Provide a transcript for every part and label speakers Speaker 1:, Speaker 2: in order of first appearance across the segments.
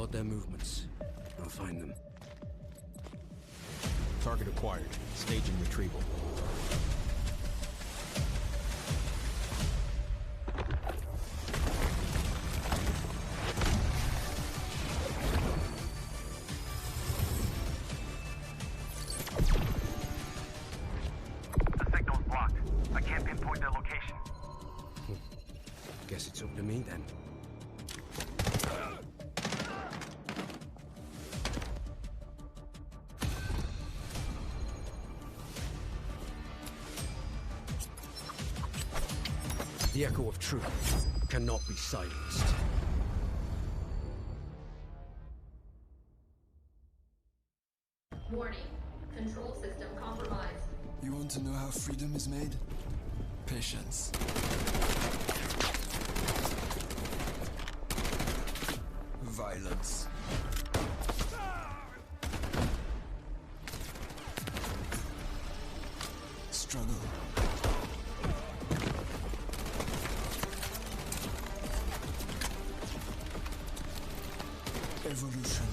Speaker 1: Plot their movements. I'll find them.
Speaker 2: Target acquired. Staging retrieval.
Speaker 3: The signal's blocked. I can't pinpoint their location.
Speaker 1: Guess it's up to me then. The echo of truth cannot be silenced.
Speaker 4: Warning. Control system compromised.
Speaker 5: You want to know how freedom is made? Patience. Violence. Struggle. Evolution.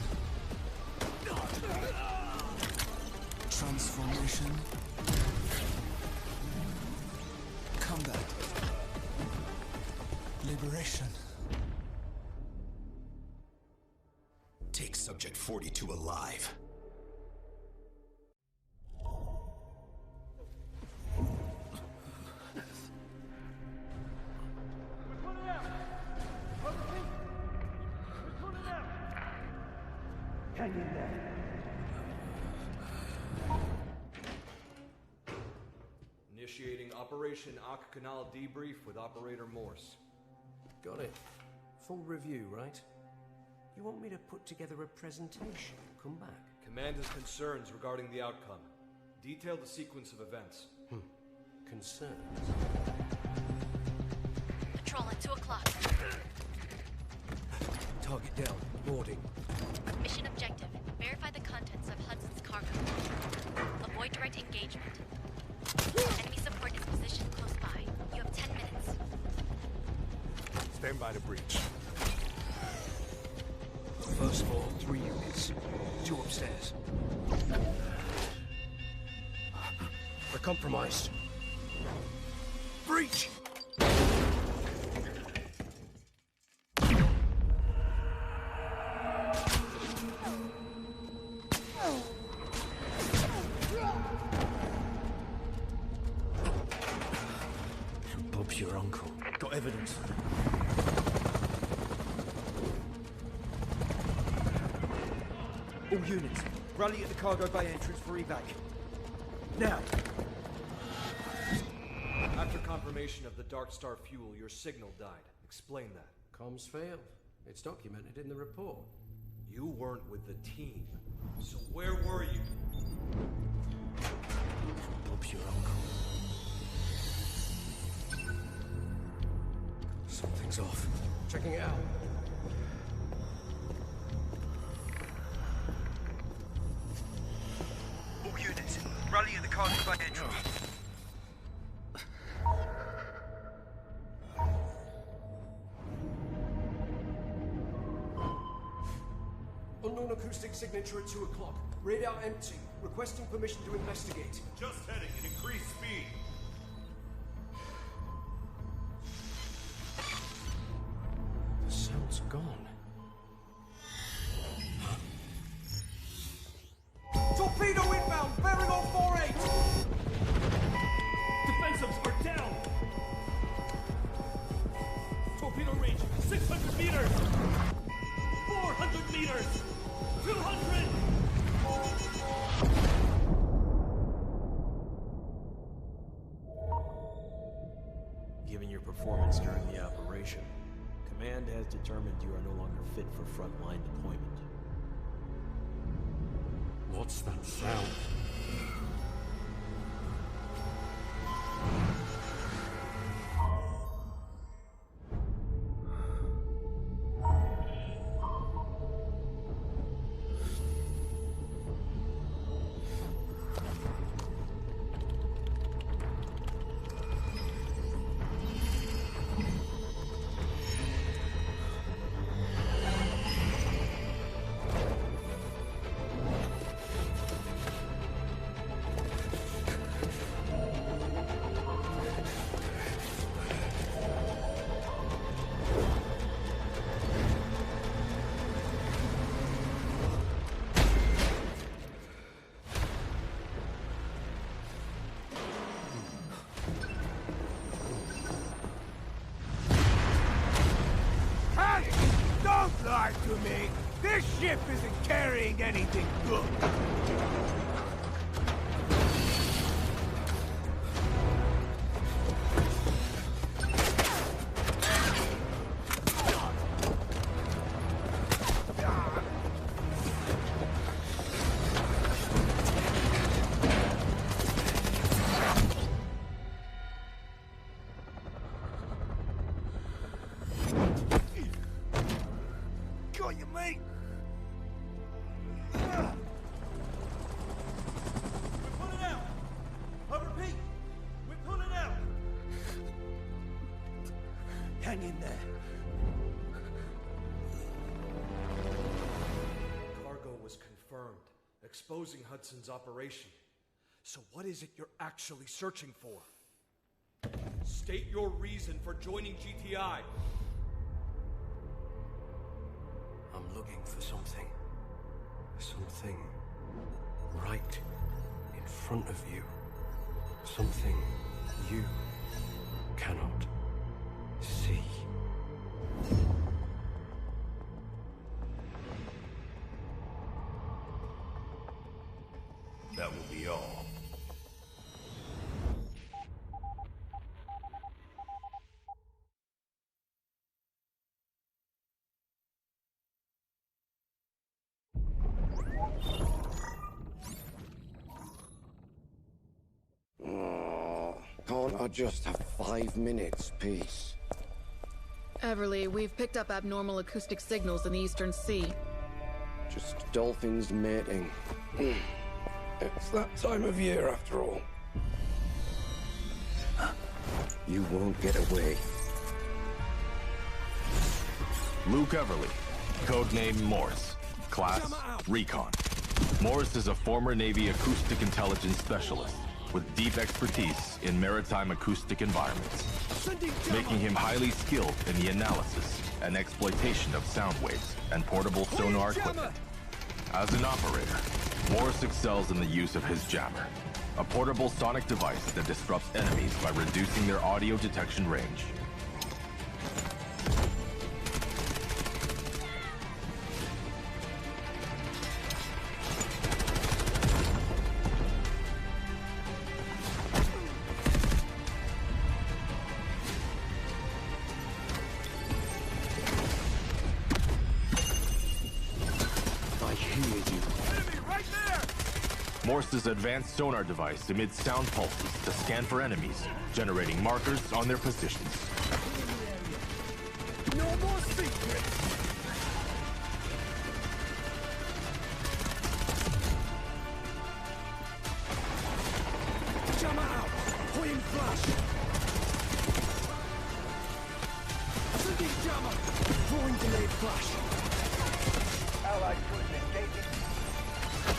Speaker 5: Transformation. Combat. Liberation.
Speaker 6: Take Subject 42 alive.
Speaker 3: Hang in there.
Speaker 7: Initiating Operation Ak Canal debrief with Operator Morse.
Speaker 1: Got it. Full review, right? You want me to put together a presentation? Come back.
Speaker 7: Command has concerns regarding the outcome. Detail the sequence of events.
Speaker 1: Concerns?
Speaker 8: Patrol at 2 o'clock.
Speaker 1: Target down. Boarding.
Speaker 8: Mission objective. Verify the contents of Hudson's cargo. Avoid direct engagement. Enemy support is positioned close by. You have 10 minutes.
Speaker 2: Stand by to breach.
Speaker 1: First floor, 3 units. 2 upstairs. We're compromised. Breach! Bob's your uncle. Got evidence.
Speaker 9: All units, rally at the cargo bay entrance for evac. Now!
Speaker 7: After confirmation of the Dark Star fuel, your signal died. Explain that.
Speaker 1: Comms failed. It's documented in the report.
Speaker 7: You weren't with the team. So where were you?
Speaker 1: Bob's your uncle. Something's off. Checking it out.
Speaker 9: All units, rally at the cargo bay entrance.
Speaker 1: Unknown acoustic signature at 2 o'clock. Radar empty. Requesting permission to investigate.
Speaker 10: Just heading at increased speed.
Speaker 1: The sound's gone.
Speaker 9: Torpedo inbound! Bearing on 48!
Speaker 10: Defensives are down! Torpedo range, 600 meters! 400 meters! 200!
Speaker 11: Given your performance during the operation, Command has determined you are no longer fit for frontline deployment.
Speaker 1: What's that sound?
Speaker 12: hard to me. This ship isn't carrying anything good. Got you, mate.
Speaker 10: We're pulling out! I repeat, we're pulling out!
Speaker 12: Hang in there.
Speaker 7: Cargo was confirmed, exposing Hudson's operation. So what is it you're actually searching for? State your reason for joining GTI.
Speaker 1: I'm looking for something. Something right in front of you. Something you cannot see.
Speaker 6: That will be all.
Speaker 13: Can't I just have 5 minutes, peace?
Speaker 14: Everly, we've picked up abnormal acoustic signals in the Eastern Sea.
Speaker 13: Just dolphins mating. It's that time of year, after all. You won't get away.
Speaker 15: Luke Everly, codename Morse. Class, Recon. Morse is a former Navy acoustic intelligence specialist with deep expertise in maritime acoustic environments, making him highly skilled in the analysis and exploitation of sound waves and portable sonar equipment. As an operator, Morse excels in the use of his jammer, a portable sonic device that disrupts enemies by reducing their audio detection range. Morse's advanced sonar device emits sound pulses to scan for enemies, generating markers on their positions.
Speaker 12: No more secrets! Jammer out! Point flash! Sending jammer! Throwing delayed flash! Allied cruiser engaging!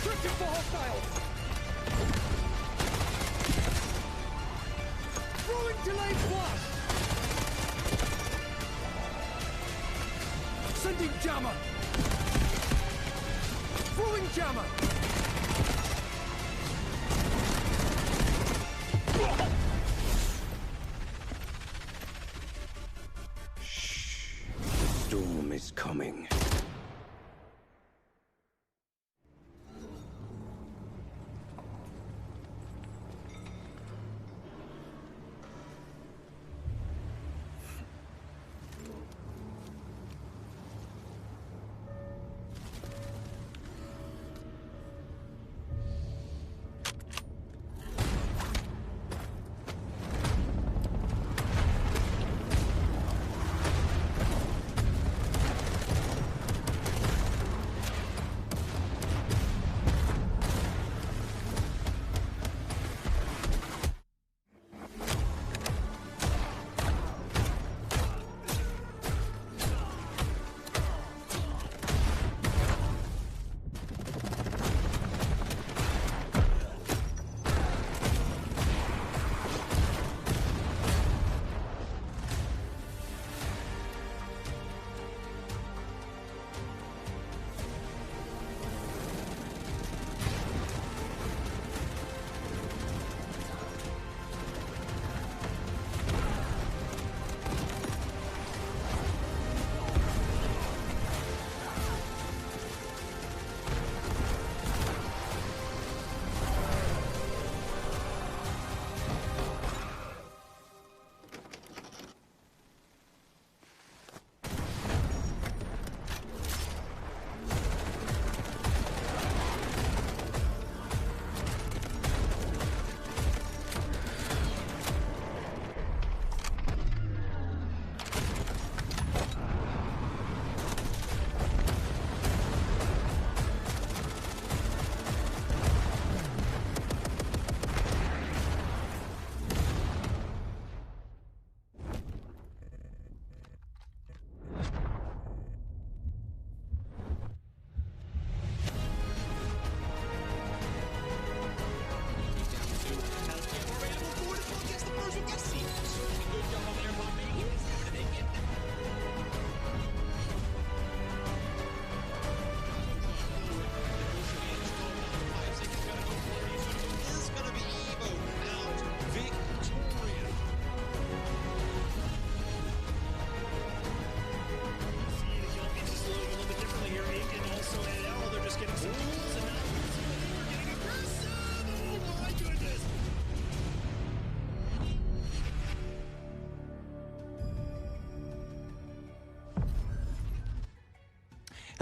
Speaker 12: Searching for hostiles! Throwing delayed flash! Sending jammer! Throwing jammer!
Speaker 13: Shh. The storm is coming.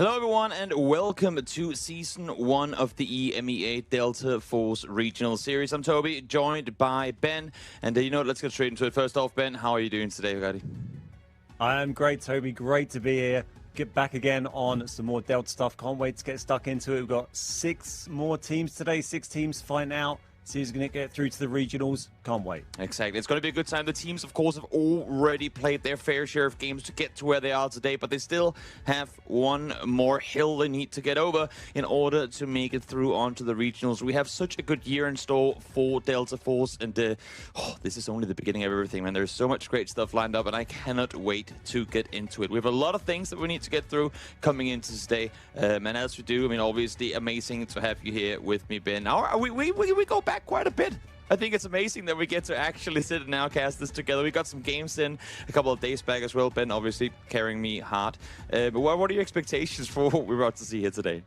Speaker 16: Hello everyone and welcome to Season 1 of the EMEA Delta Force Regional Series. I'm Toby, joined by Ben. And let's get straight into it. First off, Ben, how are you doing today, buddy?
Speaker 17: I am great, Toby. Great to be here. Get back again on some more Delta stuff. Can't wait to get stuck into it. We've got 6 more teams today, 6 teams fighting out. See who's going to get through to the regionals. Can't wait.
Speaker 16: Exactly. It's going to be a good time. The teams, of course, have already played their fair share of games to get to where they are today, but they still have one more hill they need to get over in order to make it through onto the regionals. We have such a good year in store for Delta Force, and this is only the beginning of everything, man. There's so much great stuff lined up, and I cannot wait to get into it. We have a lot of things that we need to get through coming into today, and as we do, I mean, obviously, amazing to have you here with me, Ben. Now, we go back quite a bit. I think it's amazing that we get to actually sit and now cast this together. We got some games in a couple of days back as well. Ben obviously carrying me hard. But what are your expectations for what we're about to see here today?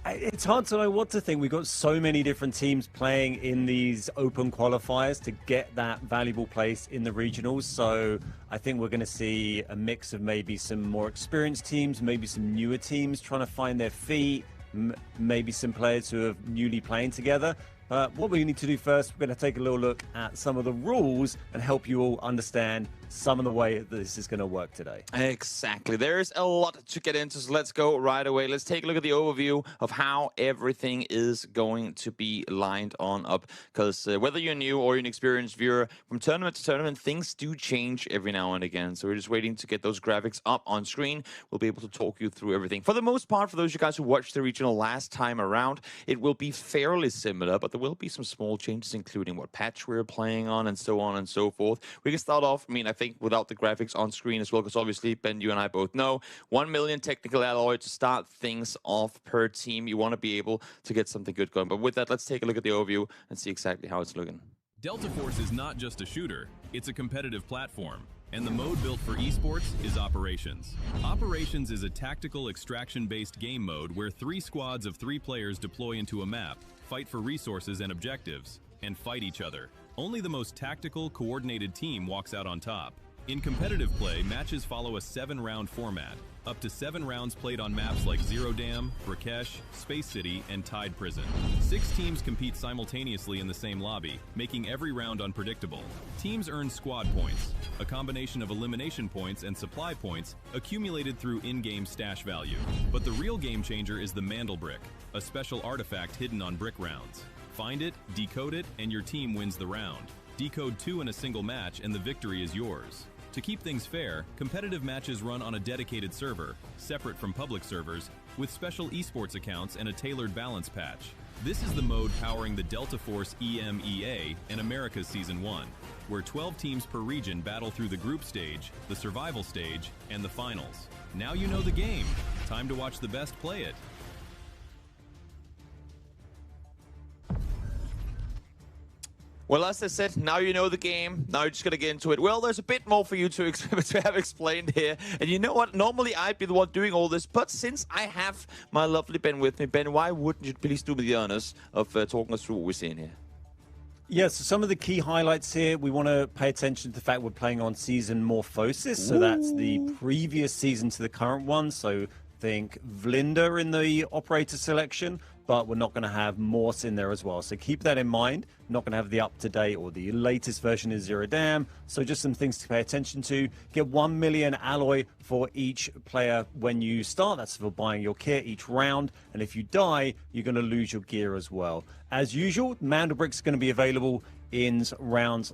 Speaker 17: It's hard to know what to think. We've got so many different teams playing in these open qualifiers to get that valuable place in the regionals. So I think we're going to see a mix of maybe some more experienced teams, maybe some newer teams trying to find their feet, maybe some players who are newly playing together. What we need to do first, we're going to take a little look at some of the rules and help you all understand some of the way that this is going to work today.
Speaker 16: Exactly. There's a lot to get into, so let's go right away. Let's take a look at the overview of how everything is going to be lined on up. Because whether you're new or you're an experienced viewer, from tournament to tournament, things do change every now and again. So we're just waiting to get those graphics up on screen. We'll be able to talk you through everything. For the most part, for those of you guys who watched the regional last time around, it will be fairly similar, but there will be some small changes, including what patch we're playing on and so on and so forth. We can start off, I mean, I think without the graphics on screen as well, because obviously, Ben, you and I both know, 1 million technical alloy to start things off per team. You want to be able to get something good going. But with that, let's take a look at the overview and see exactly how it's looking.
Speaker 18: Delta Force is not just a shooter, it's a competitive platform. And the mode built for esports is Operations. Operations is a tactical extraction-based game mode where 3 squads of 3 players deploy into a map, fight for resources and objectives, and fight each other. Only the most tactical, coordinated team walks out on top. In competitive play, matches follow a 7-round format, up to 7 rounds played on maps like Zero Dam, Brakkesh, Space City, and Tide Prison. 6 teams compete simultaneously in the same lobby, making every round unpredictable. Teams earn squad points, a combination of elimination points and supply points accumulated through in-game stash value. But the real game changer is the Mandel Brick, a special artifact hidden on brick rounds. Find it, decode it, and your team wins the round. Decode 2 in a single match and the victory is yours. To keep things fair, competitive matches run on a dedicated server, separate from public servers, with special esports accounts and a tailored balance patch. This is the mode powering the Delta Force AM&EMEA and America's Season 1, where 12 teams per region battle through the group stage, the survival stage, and the finals. Now you know the game. Time to watch the best play it.
Speaker 16: Well, as I said, now you know the game. Now you're just going to get into it. Well, there's a bit more for you to have explained here. And you know what? Normally, I'd be the one doing all this. But since I have my lovely Ben with me, Ben, why wouldn't you please do me the honors of talking us through what we're seeing here?
Speaker 17: Yes, so some of the key highlights here, we want to pay attention to the fact we're playing on Season Morphosis. So that's the previous season to the current one. So think Vlinda in the operator selection, but we're not going to have Morse in there as well. So keep that in mind. Not going to have the up-to-date or the latest version of Zero Dam. So just some things to pay attention to. Get 1 million alloy for each player when you start. That's for buying your kit each round. And if you die, you're going to lose your gear as well. As usual, Mandel Brick's going to be available in rounds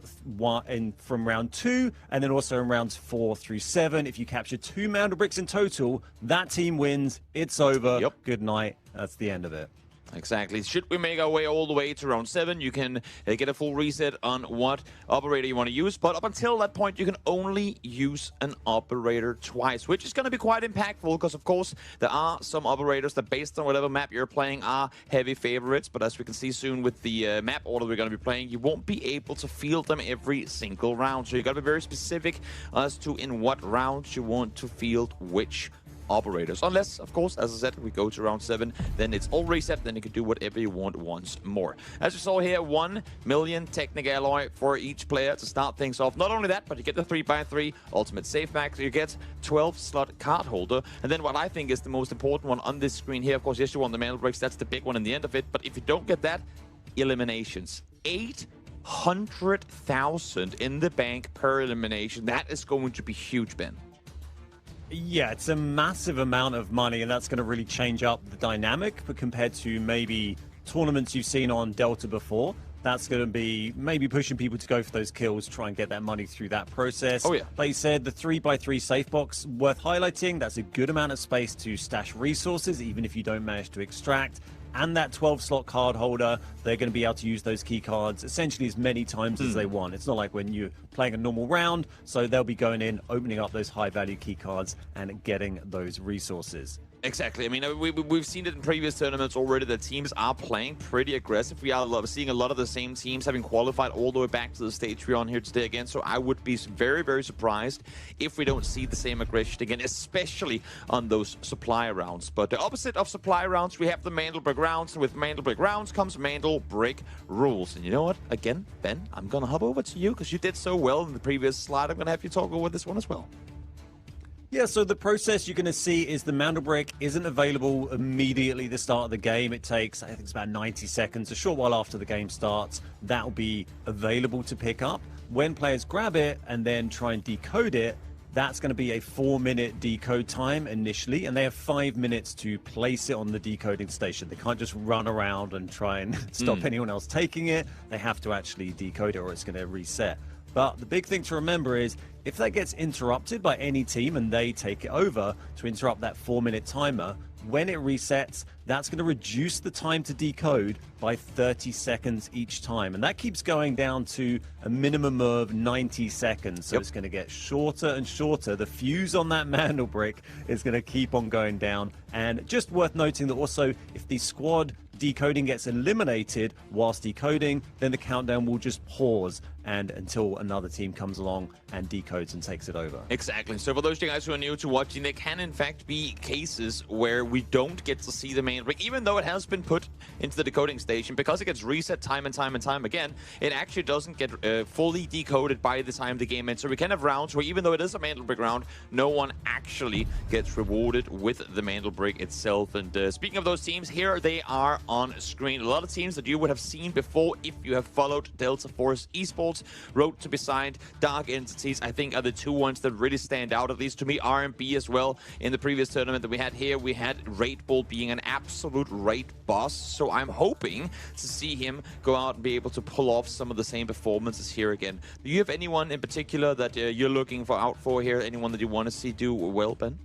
Speaker 17: from round 2 and then also in rounds 4 through 7. If you capture 2 Mandel Bricks in total, that team wins. It's over.
Speaker 16: Yep.
Speaker 17: Good night. That's the end of it.
Speaker 16: Exactly. Should we make our way all the way to round 7, you can get a full reset on what operator you want to use. But up until that point, you can only use an operator twice, which is going to be quite impactful because, of course, there are some operators that, based on whatever map you're playing, are heavy favorites. But as we can see soon with the map order we're going to be playing, you won't be able to field them every single round. So you got to be very specific as to in what rounds you want to field which operators. Unless, of course, as I said, we go to round 7, then it's all reset, then you can do whatever you want once more. As you saw here, 1 million Technic Alloy for each player to start things off. Not only that, but you get the 3x3 Ultimate Safe Max, you get 12-slot card holder, and then what I think is the most important one on this screen here, of course, yes, you want the mantle bricks, that's the big one in the end of it, but if you don't get that, eliminations. 800,000 in the bank per elimination. That is going to be huge, Ben.
Speaker 17: Yeah, it's a massive amount of money, and that's going to really change up the dynamic. But compared to maybe tournaments you've seen on Delta before, that's going to be maybe pushing people to go for those kills, try and get that money through that process.
Speaker 16: Oh, yeah.
Speaker 17: Like you said, the 3x3 safe box, worth highlighting. That's a good amount of space to stash resources, even if you don't manage to extract. And that 12-slot card holder, they're going to be able to use those key cards essentially as many times as they want. It's not like when you're playing a normal round, so they'll be going in, opening up those high-value key cards and getting those resources.
Speaker 16: Exactly. I mean, we've seen it in previous tournaments already that teams are playing pretty aggressive. We are seeing a lot of the same teams having qualified all the way back to the stage we're on here today again. So I would be very, very surprised if we don't see the same aggression again, especially on those supply rounds. But the opposite of supply rounds, we have the Mantle Brick rounds. With Mantle Brick rounds comes Mantle Brick rules. And you know what? Again, Ben, I'm going to hop over to you because you did so well in the previous slide. I'm going to have you talk over this one as well.
Speaker 17: Yeah, so the process you're going to see is the Mantle Brick isn't available immediately at the start of the game. It takes, I think it's about 90 seconds, a short while after the game starts. That'll be available to pick up. When players grab it and then try and decode it, that's going to be a 4-minute decode time initially, and they have 5 minutes to place it on the decoding station. They can't just run around and try and stop anyone else taking it. They have to actually decode it or it's going to reset. But the big thing to remember is if that gets interrupted by any team and they take it over to interrupt that 4-minute timer, when it resets, that's going to reduce the time to decode by 30 seconds each time. And that keeps going down to a minimum of 90 seconds. So it's going to get shorter and shorter. The fuse on that Mantle Brick is going to keep on going down. And just worth noting that also if the squad decoding gets eliminated whilst decoding, then the countdown will just pause and until another team comes along and decodes and takes it over.
Speaker 16: Exactly. So for those of you guys who are new to watching, there can in fact be cases where we don't get to see the main brick, even though it has been put into the decoding station, because it gets reset time and time and time again, it actually doesn't get fully decoded by the time the game ends. So we can have rounds where even though it is a Mantle Brick round, no one actually gets rewarded with the Mantle Brick itself. And speaking of those teams, here they are on screen. A lot of teams that you would have seen before if you have followed Delta Force Esports. Road to be signed, Dark Entities, I think are the two ones that really stand out, at least to me. R&B as well. In the previous tournament that we had here, we had Raid Bull being an absolute raid boss. So I'm hoping to see him go out and be able to pull off some of the same performances here again. Do you have anyone in particular that you're looking out for here? Anyone that you want to see do well, Ben?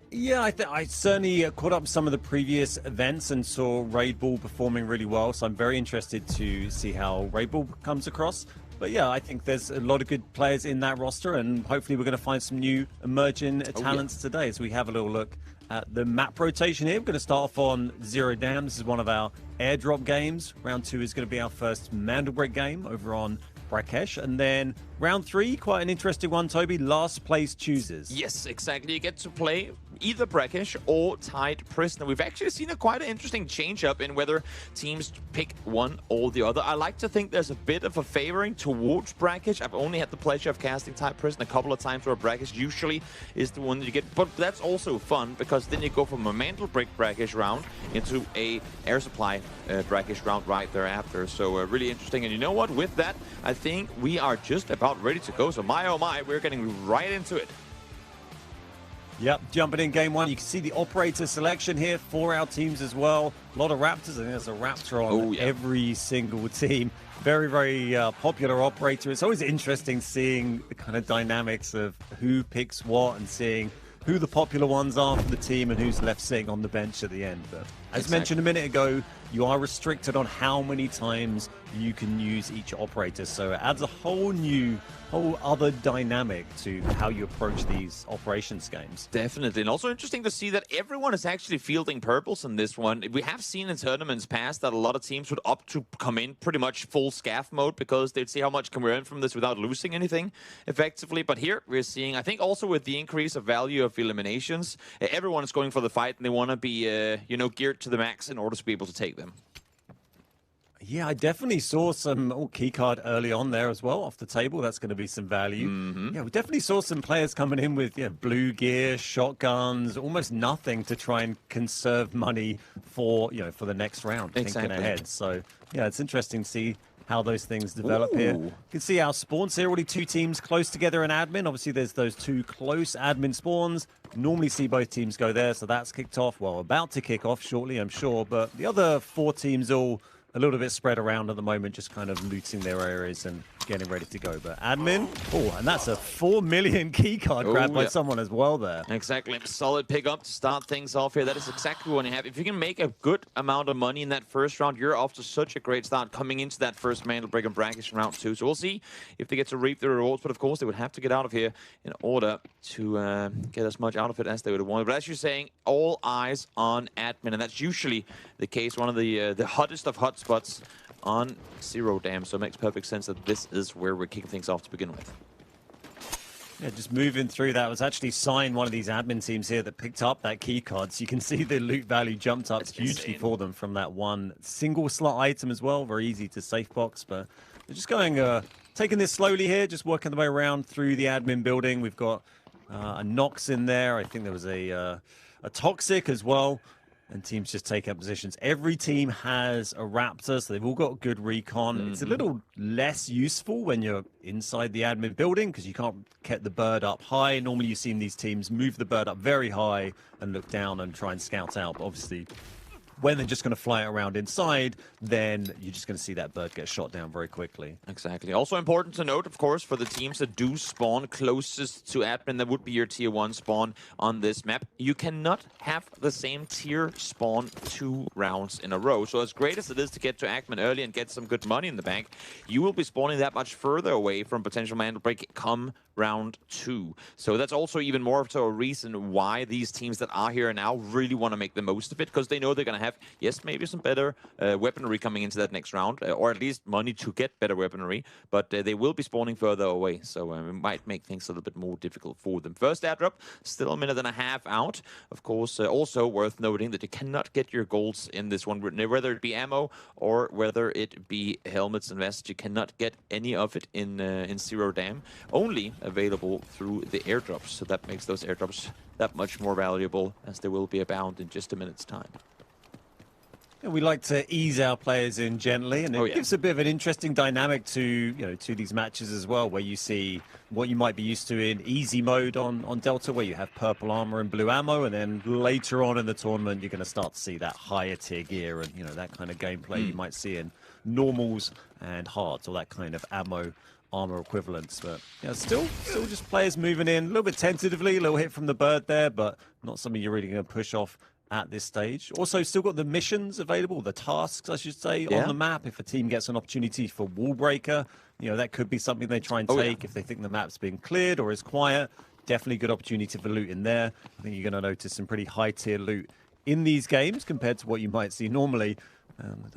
Speaker 17: Yeah, I certainly caught up some of the previous events and saw Raid Bull performing really well, so I'm very interested to see how Raid Bull comes across. But yeah, I think there's a lot of good players in that roster, and hopefully we're going to find some new emerging talents today as we have a little look at the map rotation here. We're going to start off on Zero Dam. This is one of our airdrop games. Round 2 is going to be our first Mantle Brick game over on Brakkesh, and then round 3, quite an interesting one, Toby. Last place chooses.
Speaker 16: Yes, exactly. You get to play either Brakkesh or Tide Prisoner. We've actually seen quite an interesting change-up in whether teams pick one or the other. I like to think there's a bit of a favoring towards Brakkesh. I've only had the pleasure of casting Tide Prisoner a couple of times where Brakkesh usually is the one that you get. But that's also fun because then you go from a Mantle Brick Brakkesh round into a Air Supply Brakkesh round right thereafter. So really interesting. And you know what? With that, I think we are just about ready to go. So my oh my, we're getting right into it.
Speaker 17: Yep, jumping in game 1. You can see the operator selection here for our teams as well. A lot of Raptors. I think there's a Raptor on every single team. Very, very popular operator. It's always interesting seeing the kind of dynamics of who picks what and seeing who the popular ones are for the team and who's left sitting on the bench at the end. But as mentioned a minute ago, you are restricted on how many times you can use each operator. So it adds a whole other dynamic to how you approach these operations games.
Speaker 16: Definitely. And also interesting to see that everyone is actually fielding purples in this one. We have seen in tournaments past that a lot of teams would opt to come in pretty much full scaff mode because they'd see how much can we earn from this without losing anything effectively. But here we're seeing, I think also with the increase of value of eliminations, everyone is going for the fight and they want to be, geared to the max in order to be able to take them.
Speaker 17: Yeah, I definitely saw some keycard early on there as well off the table. That's going to be some value. Yeah, we definitely saw some players coming in with blue gear, shotguns, almost nothing to try and conserve money for the next round, thinking ahead. So yeah, it's interesting to see how those things develop here. You can see our spawns here, already two teams close together in admin. Obviously, there's those two close admin spawns. Normally see both teams go there, so that's kicked off. Well, about to kick off shortly, I'm sure. But the other four teams all a little bit spread around at the moment, just kind of looting their areas and getting ready to go. But admin, and that's a 4 million keycard grab by someone as well there.
Speaker 16: Exactly. Solid pick up to start things off here. That is exactly what you have. If you can make a good amount of money in that first round, you're off to such a great start coming into that first Mantle Break and Brakkesh in round 2. So we'll see if they get to reap the rewards. But of course, they would have to get out of here in order to get as much out of it as they would have wanted. But as you're saying, all eyes on admin. And that's usually the case, one of the hottest of hot spots on Zero Dam, so it makes perfect sense that this is where we're kicking things off to begin with.
Speaker 17: Yeah, just moving through that was actually Sign, one of these admin teams here that picked up that key card. So you can see the loot value jumped up hugely for them from that one single slot item as well. Very easy to safe box, but they're just going, taking this slowly here, just working their way around through the admin building. We've got a Nox in there. I think there was a Toxic as well. And teams just take up positions. Every team has a Raptor, so they've all got good recon. It's a little less useful when you're inside the admin building because you can't get the bird up high. Normally you've seen these teams move the bird up very high and look down and try and scout out. But obviously, when they're just going to fly it around inside, then you're just going to see that bird get shot down very quickly.
Speaker 16: Exactly. Also important to note, of course, for the teams that do spawn closest to admin, that would be your tier 1 spawn on this map. You cannot have the same tier spawn 2 rounds in a row. So as great as it is to get to admin early and get some good money in the bank, you will be spawning that much further away from potential Mantle Break come round 2. So that's also even more of a reason why these teams that are here now really want to make the most of it, because they know they're going to have, yes, maybe some better weaponry coming into that next round, or at least money to get better weaponry, but they will be spawning further away, so it might make things a little bit more difficult for them. First airdrop, still a minute and a half out. Of course, also worth noting that you cannot get your golds in this one, whether it be ammo or whether it be helmets and vests. You cannot get any of it in Zero Dam. Only available through the airdrops, so that makes those airdrops that much more valuable, as there will be a bound in just a minute's time.
Speaker 17: Yeah, we like to ease our players in gently, and it gives a bit of an interesting dynamic to to these matches as well, where you see what you might be used to in easy mode on Delta, where you have purple armor and blue ammo, and then later on in the tournament you're going to start to see that higher tier gear and that kind of gameplay you might see in normals and hards, or that kind of armor equivalents. But still just players moving in a little bit tentatively, a little hit from the bird there, but not something you're really going to push off at this stage. Also, still got the missions available, the tasks, I should say, on the map. If a team gets an opportunity for wall breaker, that could be something they try and take if they think the map's been cleared or is quiet. Definitely good opportunity for loot in there. I think you're going to notice some pretty high tier loot in these games compared to what you might see normally. And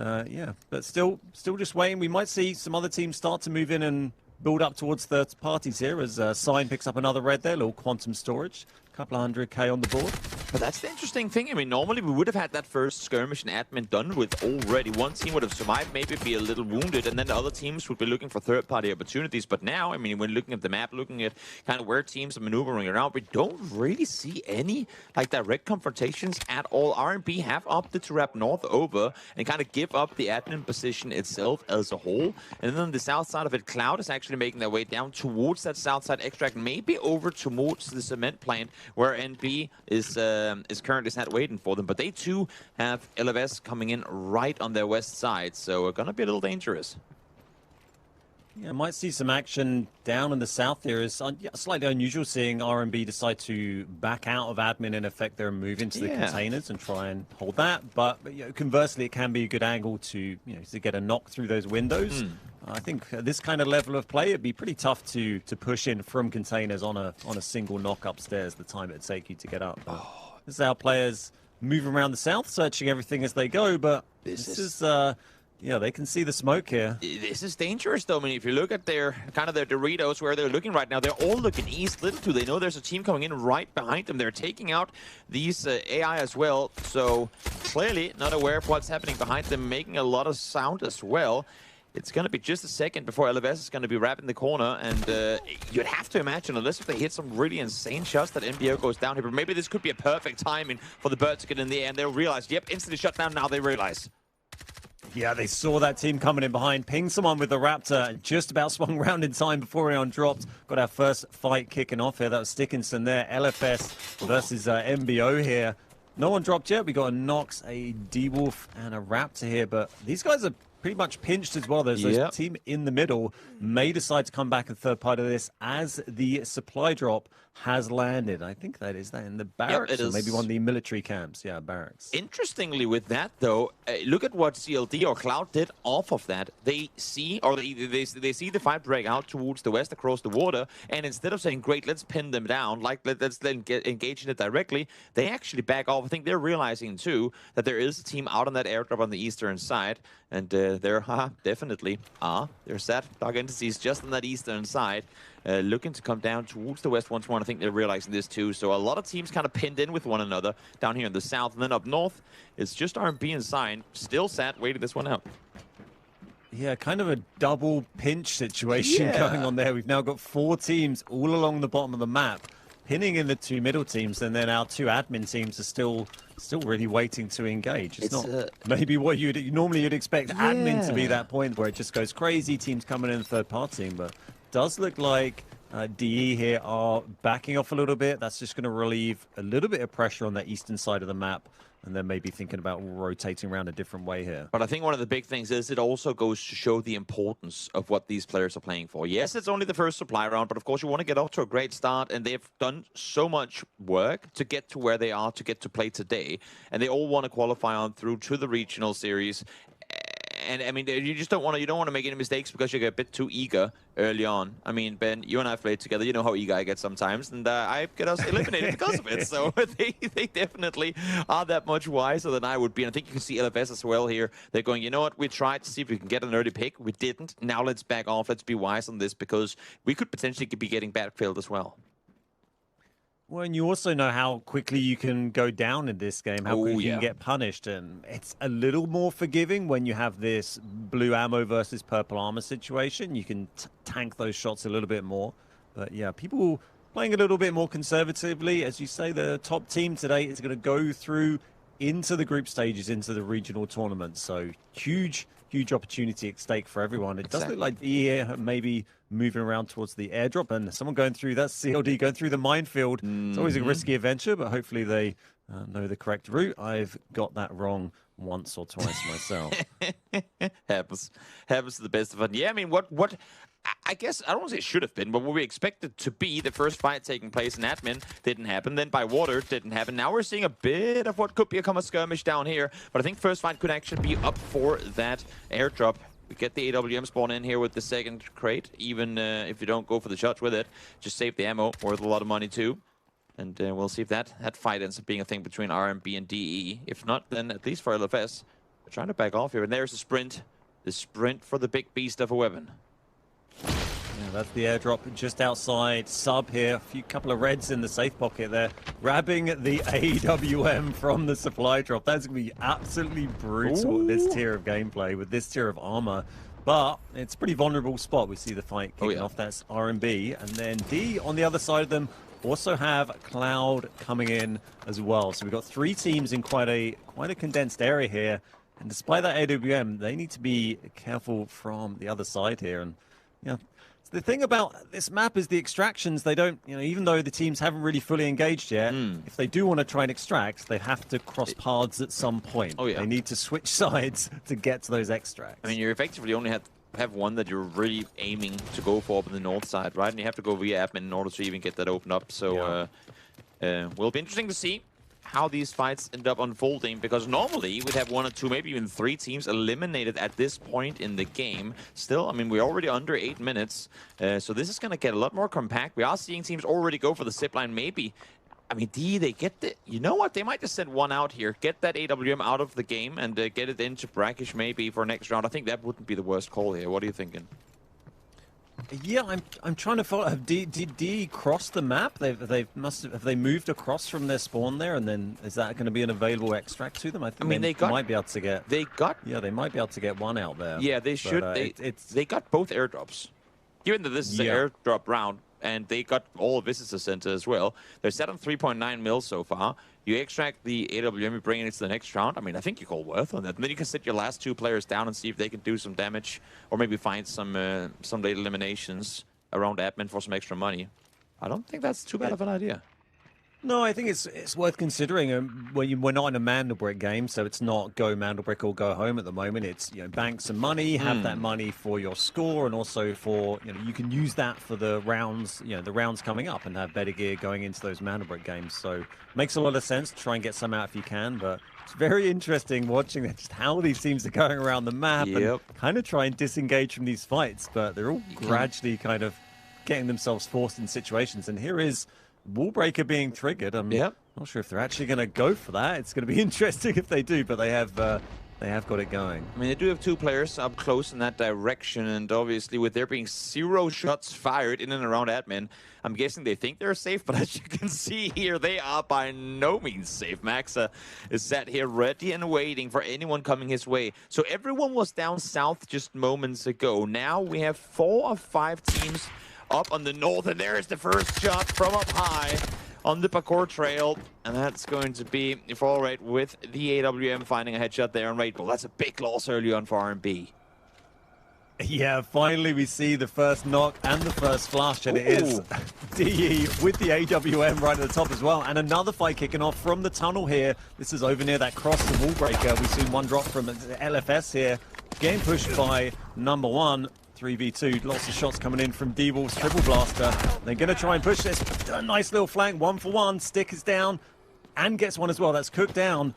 Speaker 17: but still just waiting. We might see some other teams start to move in and build up towards third parties here as Sign picks up another red there, a little quantum storage. Couple of 100k on the board.
Speaker 16: But that's the interesting thing. I mean, normally we would have had that first skirmish and admin done with already. One team would have survived, maybe be a little wounded, and then the other teams would be looking for third-party opportunities. But now, I mean, when looking at the map, looking at kind of where teams are maneuvering around, we don't really see any direct confrontations at all. R&B have opted to wrap north over and kind of give up the admin position itself as a whole. And then on the south side of it, Cloud is actually making their way down towards that south side extract, maybe over towards the cement plant, where NB is currently sat waiting for them. But they too have LFS coming in right on their west side, so it's gonna be a little dangerous.
Speaker 17: Yeah, might see some action down in the south here. It's slightly unusual seeing R&B decide to back out of admin and affect their move into the containers and try and hold that. But conversely, it can be a good angle to to get a knock through those windows. I think at this kind of level of play, it'd be pretty tough to push in from containers on a single knock upstairs. The time it'd take you to get up. This is how players move around the south, searching everything as they go. But this is. Yeah, they can see the smoke here.
Speaker 16: This is dangerous, though. I mean, if you look at their Doritos, where they're looking right now, they're all looking east. Little do they know there's a team coming in right behind them. They're taking out these AI as well. So clearly not aware of what's happening behind them, making a lot of sound as well. It's going to be just a second before LFS is going to be wrapping the corner, and you'd have to imagine, unless if they hit some really insane shots, that NBO goes down here. But maybe this could be a perfect timing for the Bird to get in the air, and they'll realize, yep, instantly shut down. Now they realize.
Speaker 17: Yeah, they saw that team coming in behind, pinged someone with the Raptor, and just about swung round in time before Aeon dropped. Got our first fight kicking off here. That was Stickinson there. LFS versus MBO here. No one dropped yet. We got a Nox, a D-Wolf, and a Raptor here, but these guys are pretty much pinched as well. There's a team in the middle may decide to come back in third part of this as the supply drop has landed. I think that is in the barracks,
Speaker 16: it is.
Speaker 17: Or maybe one of the military camps. Yeah, barracks.
Speaker 16: Interestingly with that, though, look at what CLD or Cloud did off of that. They see, or they see the fight break out towards the west across the water, and instead of saying, great, let's pin them down, like let's then engage in it directly, they actually back off. I think they're realizing, too, that there is a team out on that airdrop on the eastern side, and there definitely are. There's that dark entities just on that eastern side, looking to come down towards the west once more. I think they're realizing this too. So a lot of teams kind of pinned in with one another down here in the south. And then up north, it's just R&B and Sign. Still sat, waiting this one out.
Speaker 17: Yeah, kind of a double pinch situation going on there. We've now got 4 teams all along the bottom of the map, pinning in the 2 middle teams, and then our 2 admin teams are still really waiting to engage. It's not maybe what normally you'd expect admin to be that point where it just goes crazy, teams coming in third party, but does look like DE here are backing off a little bit. That's just going to relieve a little bit of pressure on the eastern side of the map, and then maybe thinking about rotating around a different way here.
Speaker 16: But I think one of the big things is it also goes to show the importance of what these players are playing for. Yes, it's only the first supply round, but of course you want to get off to a great start, and they've done so much work to get to where they are, to get to play today, and they all want to qualify on through to the regional series. And I mean, you just don't want to make any mistakes because you get a bit too eager early on. I mean, Ben, you and I have played together. You know how eager I get sometimes, and I get us eliminated because of it. So they definitely are that much wiser than I would be. And I think you can see LFS as well here. They're going, you know what? We tried to see if we can get an early pick. We didn't. Now let's back off. Let's be wise on this because we could potentially be getting backfilled as well.
Speaker 17: Well, and you also know how quickly you can go down in this game, how quickly you can get punished. And it's a little more forgiving when you have this blue ammo versus purple armor situation. You can tank those shots a little bit more. But yeah, people playing a little bit more conservatively. As you say, the top team today is going to go through into the group stages, into the regional tournament. So huge opportunity at stake for everyone. It does look like the EA maybe moving around towards the airdrop, and someone going through that CLD, going through the minefield. It's always a risky adventure, but hopefully they know the correct route. I've got that wrong once or twice myself.
Speaker 16: happens to the best of us. Yeah, I mean, what I guess, I don't want to say it should have been, but what we expected to be the first fight taking place in admin didn't happen. Then by water didn't happen. Now we're seeing a bit of what could become a skirmish down here, but I think first fight could actually be up for that airdrop. We get the AWM spawn in here with the second crate, even if you don't go for the shots with it. Just save the ammo, worth a lot of money too. And we'll see if that fight ends up being a thing between RMB and DE. If not, then at least for LFS, they're trying to back off here. And there's the sprint for the big beast of a weapon.
Speaker 17: Yeah, that's the airdrop just outside sub here. A couple of reds in the safe pocket there. Grabbing the AWM from the supply drop. That's going to be absolutely brutal, this tier of gameplay with this tier of armor. But it's a pretty vulnerable spot. We see the fight kicking off. That's R&B. And then D on the other side of them also have Cloud coming in as well. So we've got 3 teams in quite a condensed area here. And despite that AWM, they need to be careful from the other side here. And yeah, the thing about this map is the extractions, they don't, even though the teams haven't really fully engaged yet, if they do want to try and extract, they have to cross paths at some point. They need to switch sides to get to those extracts.
Speaker 16: I mean, you effectively only have have one that you're really aiming to go for up on the north side, right? And you have to go via admin in order to even get that opened up. So will be interesting to see how these fights end up unfolding, because normally we'd have 1 or 2, maybe even 3 teams eliminated at this point in the game. Still, I mean, we're already under 8 minutes, so this is going to get a lot more compact. We are seeing teams already go for the zipline, maybe. I mean, they get the... You know what? They might just send one out here, get that AWM out of the game, and get it into Brakkesh maybe for next round. I think that wouldn't be the worst call here. What are you thinking?
Speaker 17: Yeah, I'm trying to follow. Did DE cross the map? Have they moved across from their spawn there, and then is that going to be an available extract to them? I think they might be able to get.
Speaker 16: They
Speaker 17: might be able to get one out there.
Speaker 16: Yeah, they should. They got both airdrops. Given that this is an airdrop round, and they got all visitor center as well. They're set on 3.9 mil so far. You extract the AWM, you bring it into the next round. I mean, I think you call worth on that. And then you can sit your last 2 players down and see if they can do some damage, or maybe find some late eliminations around admin for some extra money. I don't think that's too bad of an idea.
Speaker 17: No, I think it's worth considering. We're not in a Mandelbrick game, so it's not go Mandelbrick or go home at the moment. It's, you know, bank some money, have that money for your score, and also for, you know, you can use that for the rounds, you know, the rounds coming up, and have better gear going into those Mandelbrick games. So makes a lot of sense to try and get some out if you can. But it's very interesting watching just how these teams are going around the map and kind of try and disengage from these fights. But they're all gradually kind of getting themselves forced in situations. And here is Wallbreaker being triggered. I'm not sure if they're actually going to go for that. It's going to be interesting if they do, but they have got it going.
Speaker 16: I mean, they do have 2 players up close in that direction, and obviously with there being 0 shots fired in and around admin, I'm guessing they think they're safe, but as you can see here, they are by no means safe. Maxa is sat here ready and waiting for anyone coming his way. So everyone was down south just moments ago. Now we have 4 or 5 teams up on the north, and there's the first shot from up high on the parkour trail, and that's going to be fall right with the AWM finding a headshot there on Red Bull. That's a big loss early on for R&B.
Speaker 17: Yeah, finally we see the first knock and the first flash, and it is DE with the AWM right at the top as well. And another fight kicking off from the tunnel here. This is over near that cross the Wallbreaker. We've seen one drop from LFS here. Getting pushed by number 1. 3v2, lots of shots coming in from D-Wolf's Triple Blaster. They're going to try and push this. A nice little flank, 1 for 1. Stick is down and gets one as well. That's cooked down.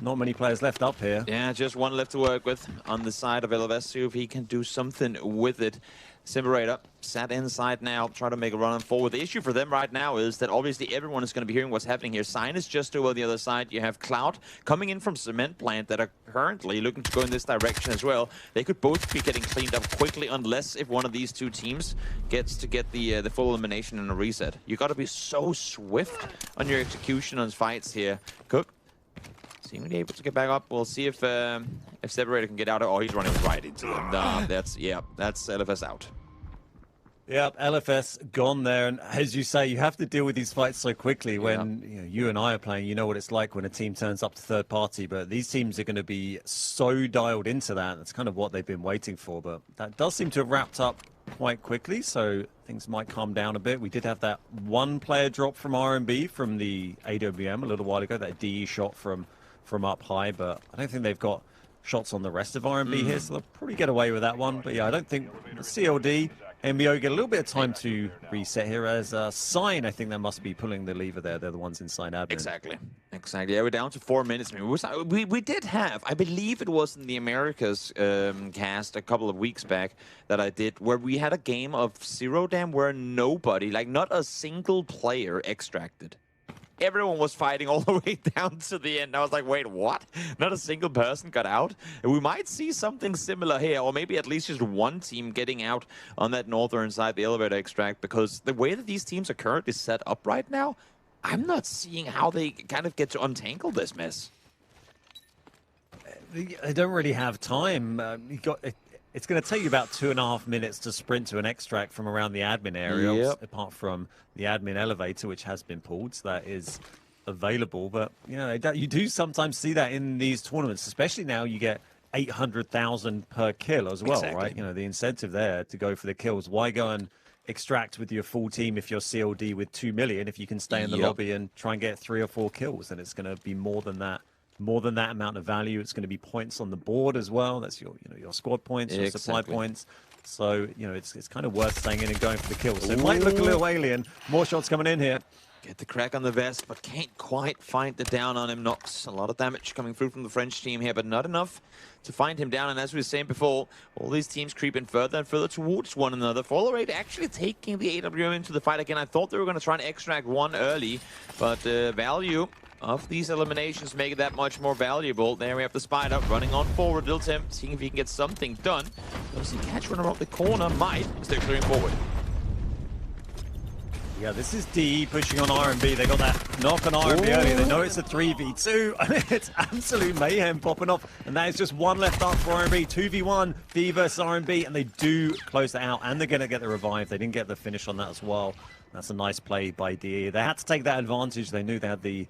Speaker 17: Not many players left up here.
Speaker 16: Yeah, just 1 left to work with on the side of LFS. See if he can do something with it. Simberator sat inside now, try to make a run forward. The issue for them right now is that obviously everyone is going to be hearing what's happening here. Sign is just over the other side. You have Cloud coming in from Cement Plant that are currently looking to go in this direction as well. They could both be getting cleaned up quickly, unless if one of these 2 teams gets to get the full elimination and a reset. You got to be so swift on your execution on fights here. Cook seemingly able to get back up. We'll see if Separator can get out. Oh, he's running right into them. Nah, that's LFS out.
Speaker 17: Yep, LFS gone there, and as you say, you have to deal with these fights so quickly. When you and I are playing, you know what it's like when a team turns up to third party, but these teams are going to be so dialed into that. That's kind of what they've been waiting for, but that does seem to have wrapped up quite quickly, so things might calm down a bit. We did have that 1 player drop from R&B from the AWM a little while ago, that DE shot from up high, but I don't think they've got shots on the rest of R&B here, so they'll probably get away with that one. But yeah, I don't think the CLD, MBO get a little bit of time to reset here. As Sign, I think they must be pulling the lever there. They're the ones inside admin.
Speaker 16: Exactly. Yeah, we're down to 4 minutes. I mean, we did have, I believe it was in the Americas cast a couple of weeks back that I did, where we had a game of Zero Dam where nobody, like not a single player extracted. Everyone was fighting all the way down to the end. I was like, wait, what? Not a single person got out? And we might see something similar here, or maybe at least just 1 team getting out on that northern side, the elevator extract, because the way that these teams are currently set up right now, I'm not seeing how they kind of get to untangle this mess.
Speaker 17: They don't really have time. It's going to take you about 2.5 minutes to sprint to an extract from around the admin area, apart from the admin elevator, which has been pulled, so that is available. But you know, you do sometimes see that in these tournaments, especially now. You get 800,000 per kill as well, right? You know, the incentive there to go for the kills. Why go and extract with your full team if you're CLD with 2 million if you can stay in the lobby and try and get 3 or 4 kills? And it's going to be more than that more than that amount of value. It's going to be points on the board as well. That's your your squad points, your supply points. So, it's kind of worth staying in and going for the kill. So it might look a little alien. More shots coming in here.
Speaker 16: Get the crack on the vest, but can't quite find the down on him. Knocks a lot of damage coming through from the French team here, but not enough to find him down. And as we were saying before, all these teams creeping further and further towards one another. Follow actually taking the AWM into the fight again. I thought they were going to try and extract one early, but value of these eliminations make it that much more valuable. There we have the Spider running on forward. Little Tim seeing if he can get something done. Does he catch one around the corner? Might. They're clearing forward.
Speaker 17: Yeah, this is D pushing on R&B. They got that knock on R&B earlier. They know it's a 3v2. It's absolute mayhem popping off. And that is just one left up for R&B. 2v1, D versus R&B. And they do close that out. And they're going to get the revive. They didn't get the finish on that as well. That's a nice play by D. They had to take that advantage. They knew they had the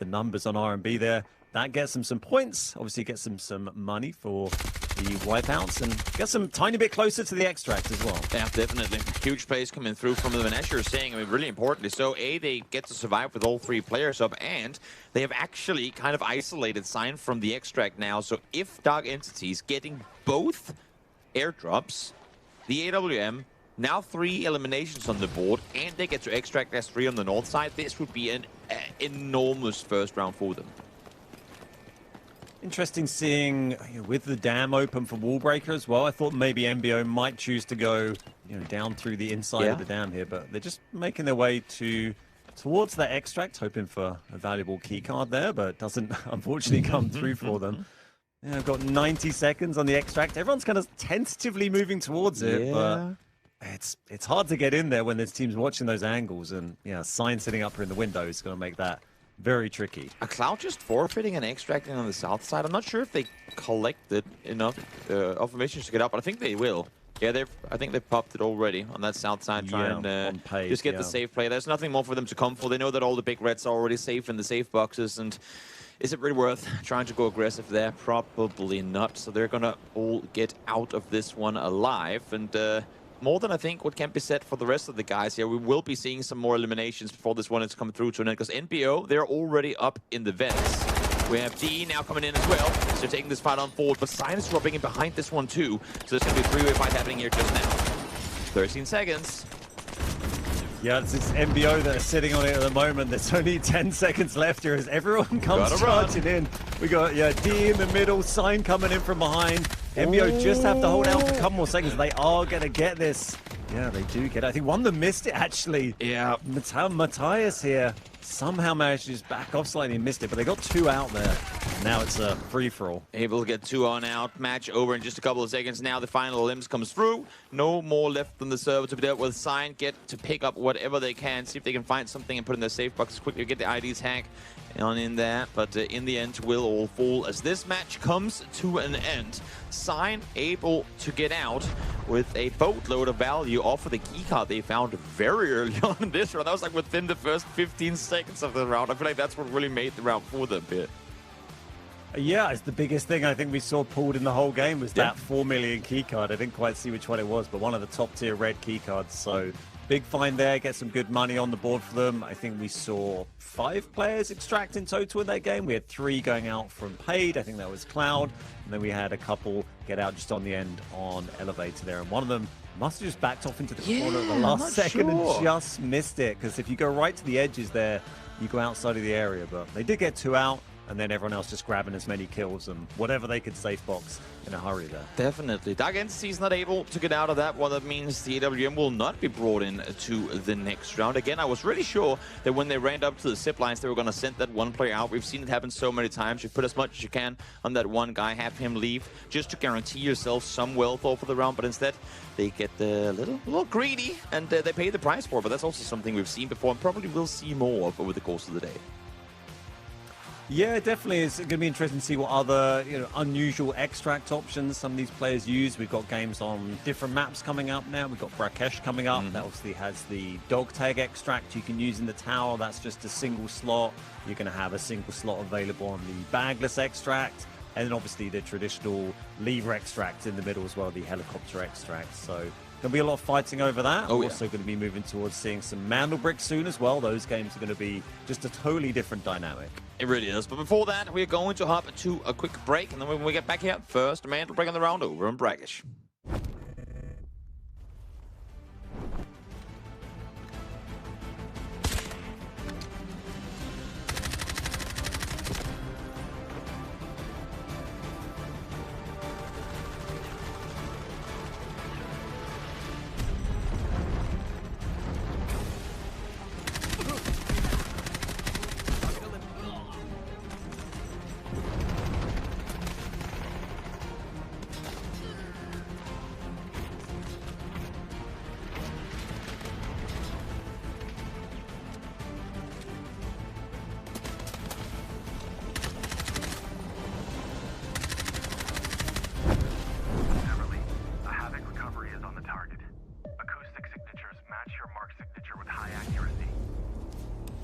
Speaker 17: numbers on R&B there. That gets them some points. Obviously gets them some money for the wipeouts and gets them a tiny bit closer to the extract as well.
Speaker 16: Yeah, definitely. Huge plays coming through from them. And as you're saying, really importantly, so they get to survive with all 3 players up, and they have actually kind of isolated Sign from the extract now. So if Dark Entity's getting both airdrops, the AWM, now 3 eliminations on the board, and they get to extract as 3 on the north side, this would be an enormous first round for them.
Speaker 17: Interesting seeing with the dam open for Wallbreaker as well. I thought maybe MBO might choose to go down through the inside of the dam here, but they're just making their way towards that extract, hoping for a valuable key card there, but it doesn't unfortunately come through for them. Yeah, I've got 90 seconds on the extract. Everyone's kind of tentatively moving towards it, but it's hard to get in there when there's teams watching those angles, and Sign sitting up here in the window is going to make that very tricky.
Speaker 16: A Cloud just forfeiting and extracting on the south side. I'm not sure if they collected enough information to get up, but I think they will. Yeah, I think they've popped it already on that south side, trying to just get the safe play. There's nothing more for them to come for. They know that all the big reds are already safe in the safe boxes, and is it really worth trying to go aggressive there? Probably not. So they're gonna all get out of this one alive, and more than I think what can be said for the rest of the guys here. We will be seeing some more eliminations before this one is coming through to an end, because NBO, they're already up in the vents. We have D now coming in as well, so they're taking this fight on forward, but Sign is dropping in behind this one too, so there's going to be a 3-way fight happening here just now. 13 seconds.
Speaker 17: Yeah, it's MBO that are sitting on it at the moment. There's only 10 seconds left here as everyone comes charging in. We got D in the middle, Sign coming in from behind. MBO just have to hold out for a couple more seconds. They are going to get this. Yeah, they do get it. I think one of them missed it, actually.
Speaker 16: Yeah.
Speaker 17: Matthias here somehow managed to just back off slightly and missed it, but they got 2 out there. Now it's a free-for-all.
Speaker 16: Able to get 2 on out. Match over in just a couple of seconds. Now the final limbs comes through. No more left on the server to be dealt with. Sign get to pick up whatever they can. See if they can find something and put in their safe boxes quickly. Get the IDs hack on in there. But in the end, will all fall as this match comes to an end. Sign able to get out with a boatload of value off of the keycard they found very early on in this round. That was like within the first 15 seconds of the round. I feel like that's what really made the round for them here.
Speaker 17: Yeah, it's the biggest thing I think we saw pulled in the whole game was that 4 million keycard. I didn't quite see which one it was, but one of the top tier red keycards. So big find there, get some good money on the board for them. I think we saw 5 players extract in total in that game. We had 3 going out from paid. I think that was Cloud. And then we had a couple get out just on the end on elevator there. And one of them must have just backed off into the corner at the last second and just missed it. Because if you go right to the edges there, you go outside of the area. But they did get 2 out. And then everyone else just grabbing as many kills and whatever they could safe box in a hurry there.
Speaker 16: Definitely. Dark Entity's not able to get out of that one. That means the AWM will not be brought in to the next round. Again, I was really sure that when they ran up to the zip lines, they were going to send that one player out. We've seen it happen so many times. You put as much as you can on that one guy, have him leave, just to guarantee yourself some wealth over the round. But instead, they get a little greedy, and they pay the price for it. But that's also something we've seen before and probably will see more of over the course of the day.
Speaker 17: Yeah, definitely. It's going to be interesting to see what other unusual extract options some of these players use. We've got games on different maps coming up now. We've got Brakkesh coming up. That obviously has the dog tag extract you can use in the tower. That's just a single slot. You're going to have a single slot available on the bagless extract. And then obviously the traditional lever extract in the middle as well, the helicopter extract. So Going to be a lot of fighting over that.
Speaker 16: Oh,
Speaker 17: We're
Speaker 16: yeah.
Speaker 17: also going to be moving towards seeing some Mandelbrick soon as well. Those games are going to be just a totally different dynamic.
Speaker 16: It really is. But before that, we're going to hop to a quick break. And then when we get back here, first Mantle break on the round over on Brakkesh.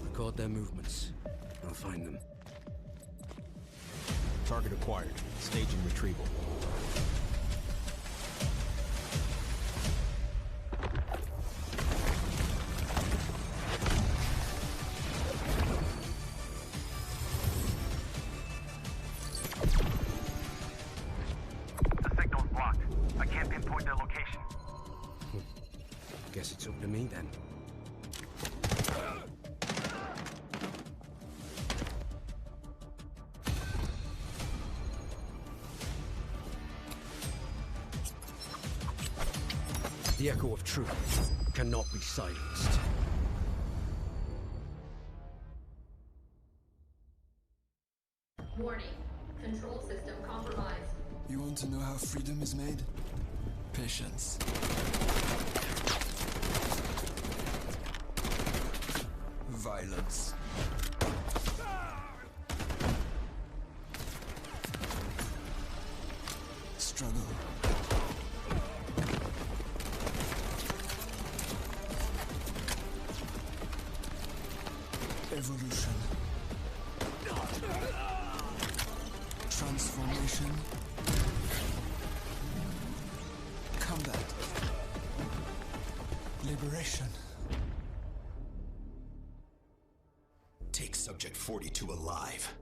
Speaker 1: Record their movements. I'll find them.
Speaker 2: Target acquired. Staging retrieval.
Speaker 3: The signal's blocked. I can't pinpoint their location.
Speaker 1: Guess it's up to me then. The echo of truth cannot be silenced.
Speaker 4: Warning. Control system compromised.
Speaker 5: You want to know how freedom is made? Patience. Violence. Struggle. Evolution. Transformation. Combat. Liberation.
Speaker 6: Take Subject 42 alive.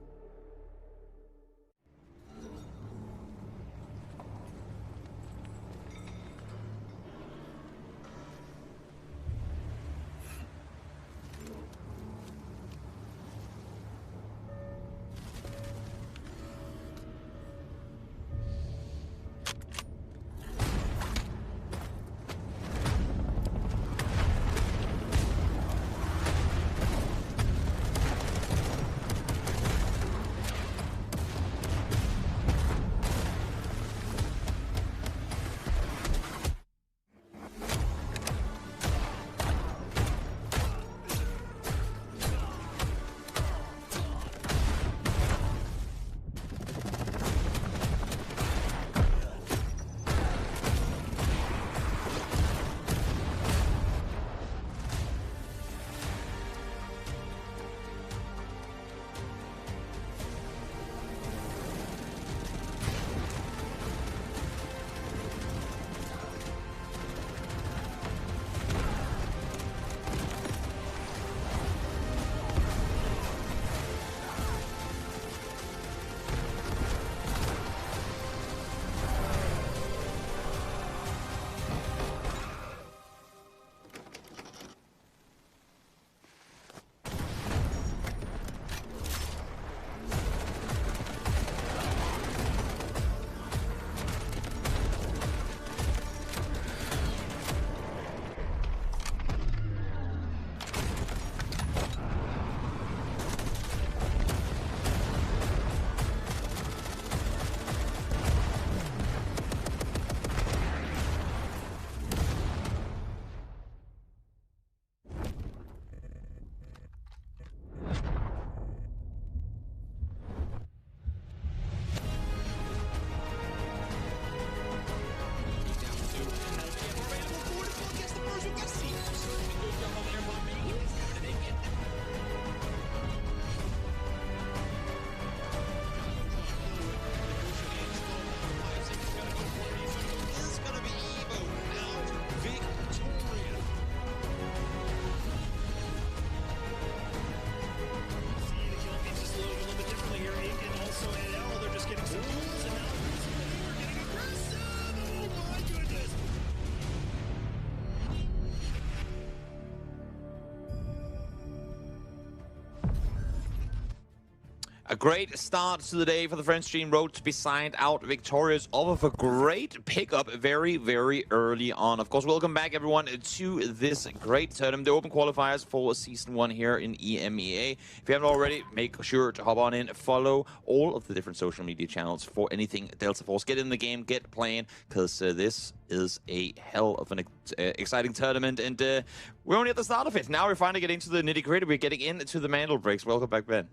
Speaker 16: A great start to the day for the French team. Road to be signed out victorious off of a great pickup very, very early on. Of course, welcome back, everyone, to this great tournament, the Open Qualifiers for Season 1 here in EMEA. If you haven't already, make sure to hop on in, follow all of the different social media channels for anything Delta Force. Get in the game, get playing, because this is a hell of an exciting tournament, and we're only at the start of it. Now we're finally getting to the nitty-gritty. We're getting into the Mandel breaks. Welcome back, Ben.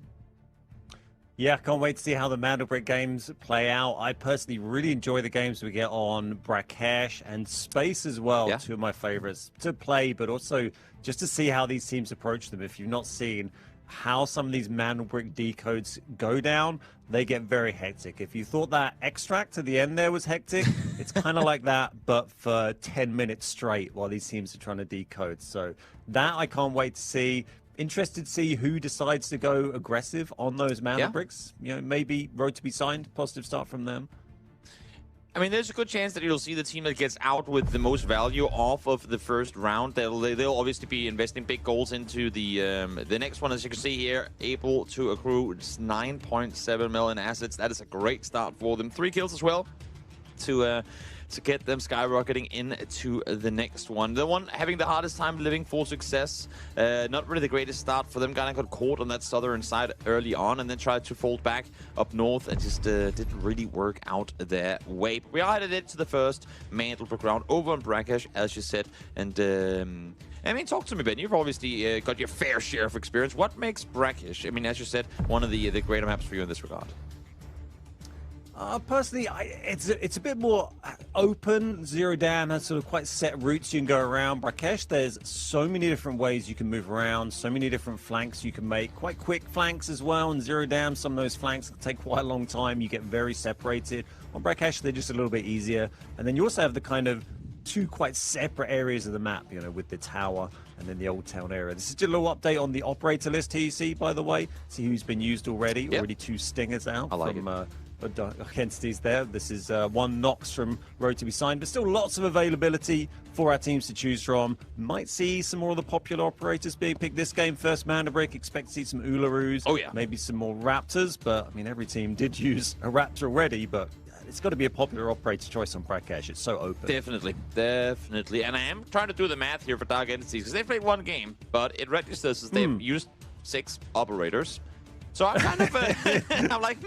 Speaker 17: Yeah, can't wait to see how the Mandelbrick games play out. I personally really enjoy the games we get on Brakkesh and Space as well. Yeah. Two of my favorites to play, but also just to see how these teams approach them. If you've not seen how some of these Mandelbrick decodes go down, they get very hectic. If you thought that extract at the end there was hectic, it's kind of like that, but for 10 minutes straight while these teams are trying to decode. So that I can't wait to see. Interested to see who decides to go aggressive on those Mandelbricks. You know, maybe Road to be signed, positive start from them.
Speaker 16: I mean, there's a good chance that you'll see the team that gets out with the most value off of the first round. They'll obviously be investing big goals into the next one, as you can see here, able to accrue 9.7 million assets. That is a great start for them. 3 kills as well to get them skyrocketing into the next one. The one having the hardest time living for success. Not really the greatest start for them. Kind of got caught on that southern side early on and then tried to fold back up north and just didn't really work out their way. But we are headed into the first Mandelbrick round over on Brakkesh, as you said. And I mean, talk to me, Ben. You've obviously got your fair share of experience. What makes Brakkesh, I mean, as you said, one of the greater maps for you in this regard?
Speaker 17: Personally, it's a bit more open. Zero Dam has sort of quite set routes you can go around. Brakkesh, there's so many different ways you can move around, so many different flanks you can make. Quite quick flanks as well. And Zero Dam, some of those flanks take quite a long time. You get very separated. On Brakkesh, they're just a little bit easier. And then you also have the kind of 2 quite separate areas of the map, you know, with the tower and then the old town area. This is just a little update on the operator list here, you see, by the way. See who's been used already. Yep. Already 2 stingers out from entities there. This is 1 Nox from Road to be signed, but still lots of availability for our teams to choose from. Might see some more of the popular operators being picked this game. First Mandelbrick, expect to see some Ularoos. Oh yeah. Maybe some more Raptors, but I mean, every team did use a Raptor already, but it's got to be a popular operator choice on Brakkesh. It's so open. Definitely. And I am trying to do the math here for Dark Entities, because they've played 1 game, but it registers as they've used 6 operators. So I'm kind of, I'm like,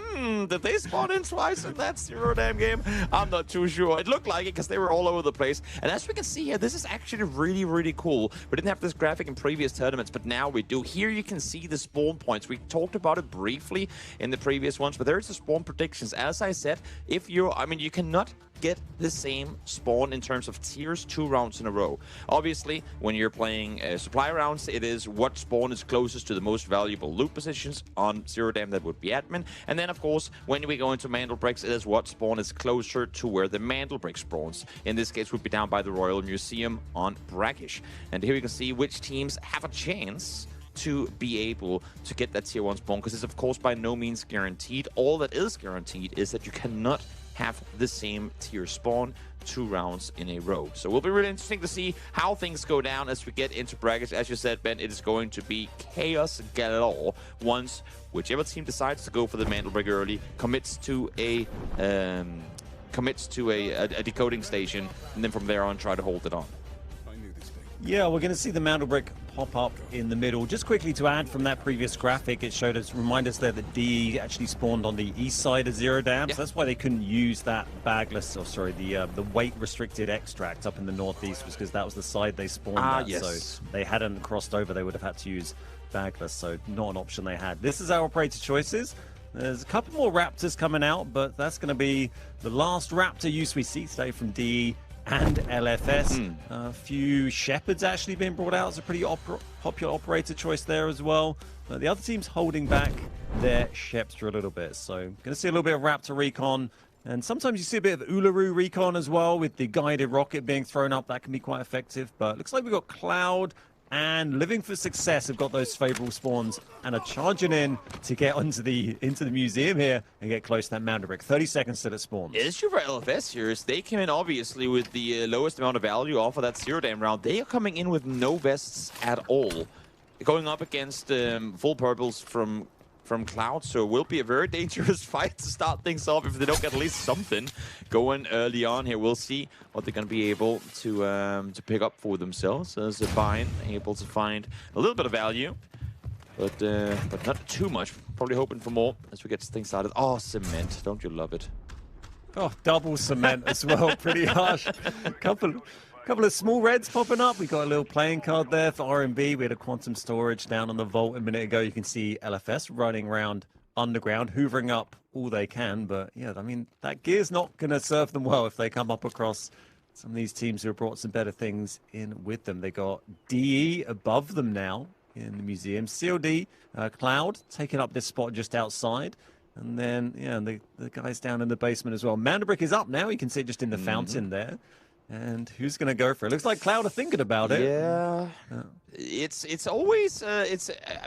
Speaker 17: did they spawn in twice in that Zero Dam game? I'm not too sure. It looked like it because they were all over the place. And as we can see here, this is actually really, really cool. We didn't have this graphic in previous tournaments, but now we do. Here you can see the spawn points. We talked about it briefly in the previous ones, but there's the spawn predictions. As I said, if you're, I mean, you cannot get the same spawn in terms of tiers 2 rounds in a row. Obviously, when you're playing supply rounds, it is what spawn is closest to the most valuable loot positions. On Zero Dam, that would be admin. And then, of course, when we go into Mandelbricks, it is what spawn is closer to where the Mandelbrick spawns. In this case, would be down by the Royal Museum on Brakkesh. And here you can see which teams have a chance to be able to get that tier 1 spawn, because it's, of course, by no means guaranteed. All that is guaranteed is that you cannot have the same tier spawn 2 rounds in a row. So it will be really interesting to see how things go down as we get into Brakkesh. As you said, Ben, it is going to be chaos galore once whichever team decides to go for the Mandelbrick early commits to a decoding station, and then from there on try to hold it on. Yeah, we're going to see the Mandelbrick pop up in the middle. Just quickly to add from that previous graphic, it showed us, remind us there that DE actually spawned on the east side of Zero Dam. So that's why they couldn't use that bagless, or sorry, the weight restricted extract up in the northeast, was because that was the side they spawned at. Yes. So they hadn't crossed over, they would have had to use bagless, so not an option they had. This is our operator choices. There's a couple more Raptors coming out, but that's going to be the last Raptor use we see today from DE and LFS. A few Shepherds actually being brought out as a pretty popular operator choice there as well. The other team's holding back their Sheps a little bit. So going to see a little bit of Raptor recon. And sometimes you see a bit of Uluru recon as well, with the guided rocket being thrown up. That can be quite effective. But looks like we've got Cloud and Living for Success have got those favorable spawns and are charging in to get into the museum here and get close to that Mandelbrick. 30 seconds till it spawns. The issue for LFS here is they came in obviously with the lowest amount of value off of that Zero Dam round. They are coming in with no vests at all, going up against full purples from
Speaker 16: from Cloud, so it will be a very dangerous fight to start things off if they don't get at least something going early on here. We'll see what they're going to be able to pick up for themselves as a Vine able to find a little bit of value, but not too much. Probably hoping for more as we get things started. Oh, cement! Don't you love it?
Speaker 17: Oh, double cement as well. Pretty harsh. Couple of small reds popping up. We got a little playing card there for R&B. We had a quantum storage down on the vault a minute ago. You can see LFS running around underground, hoovering up all they can. But yeah, I mean, that gear's not going to serve them well if they come up across some of these teams who have brought some better things in with them. They got DE above them now in the museum. COD, Cloud, taking up this spot just outside. And then, yeah, the guys down in the basement as well. Mandelbrick is up now. You can see it just in the fountain there. And who's going to go for it? Looks like Cloud are thinking about it.
Speaker 16: Yeah. It's always, I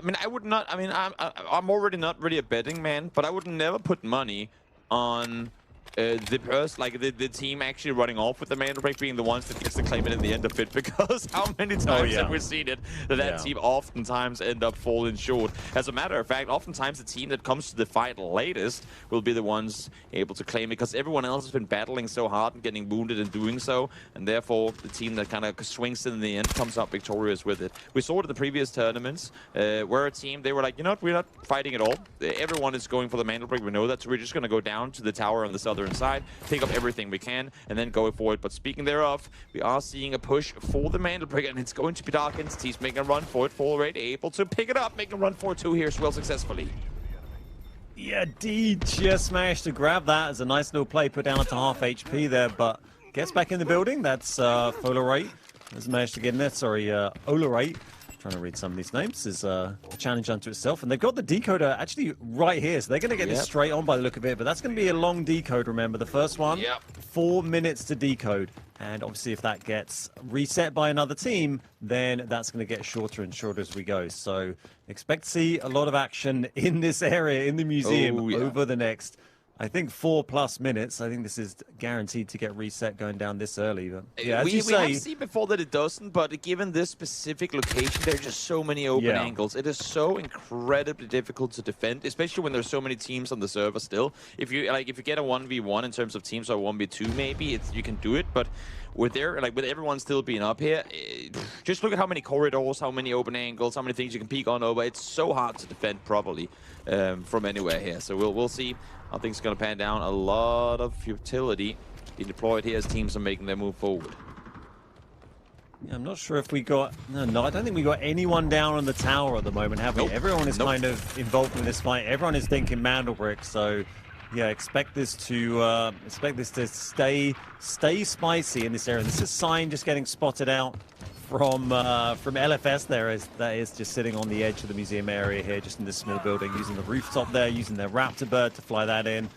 Speaker 16: mean, I would not, I mean, I'm already not really a betting man, but I would never put money on the team actually running off with the Mandelbrick being the ones that gets to claim it in the end of it, because how many times have we seen it that team oftentimes end up falling short. As a matter of fact, oftentimes the team that comes to the fight latest will be the ones able to claim it, because everyone else has been battling so hard and getting wounded in doing so, and therefore the team that kind of swings in the end comes out victorious with it. We saw it in the previous tournaments where a team, they were like, you know what, we're not fighting at all. Everyone is going for the Mandelbrick, we know that, so we're just going to go down to the tower on the southern side, pick up everything we can, and then go for it. But speaking thereof, we are seeing a push for the Mandelbrick, and it's going to be Dark Entities making a run for it. Full rate able to pick it up, making a run for it too here as well successfully.
Speaker 17: Yeah, D just managed to grab that as a nice little play, put down to half HP there, but gets back in the building. That's Folarate has managed to get in there. Sorry, Olarate. Trying to read some of these names is a challenge unto itself, and they've got the decoder actually right here, so they're going to get this straight on by the look of it. But that's going to be a long decode. Remember, the first one, 4 minutes to decode, and obviously if that gets reset by another team, then that's going to get shorter and shorter as we go. So expect to see a lot of action in this area in the museum over the next, I think, 4+ minutes. I think this is guaranteed to get reset going down this early. But yeah, as you say,
Speaker 16: we have seen before that it doesn't, but given this specific location, there are just so many open angles. It is so incredibly difficult to defend, especially when there's so many teams on the server still. If you get a 1v1 in terms of teams, or 1v2 maybe, you can do it, but with everyone still being up here, just look at how many corridors, how many open angles, how many things you can peek on over. It's so hard to defend properly from anywhere here. So we'll see how things are going to pan down. A lot of utility being deployed here as teams are making their move forward.
Speaker 17: Yeah, I'm not sure if we got... No, I don't think we got anyone down on the tower at the moment, have we? Everyone is kind of involved in this fight. Everyone is thinking Mandelbrick, so... Yeah, expect this to stay spicy in this area. This is Sign just getting spotted out from LFS. That is just sitting on the edge of the museum area here, just in this small building, using the rooftop there, using their Raptor bird to fly that in.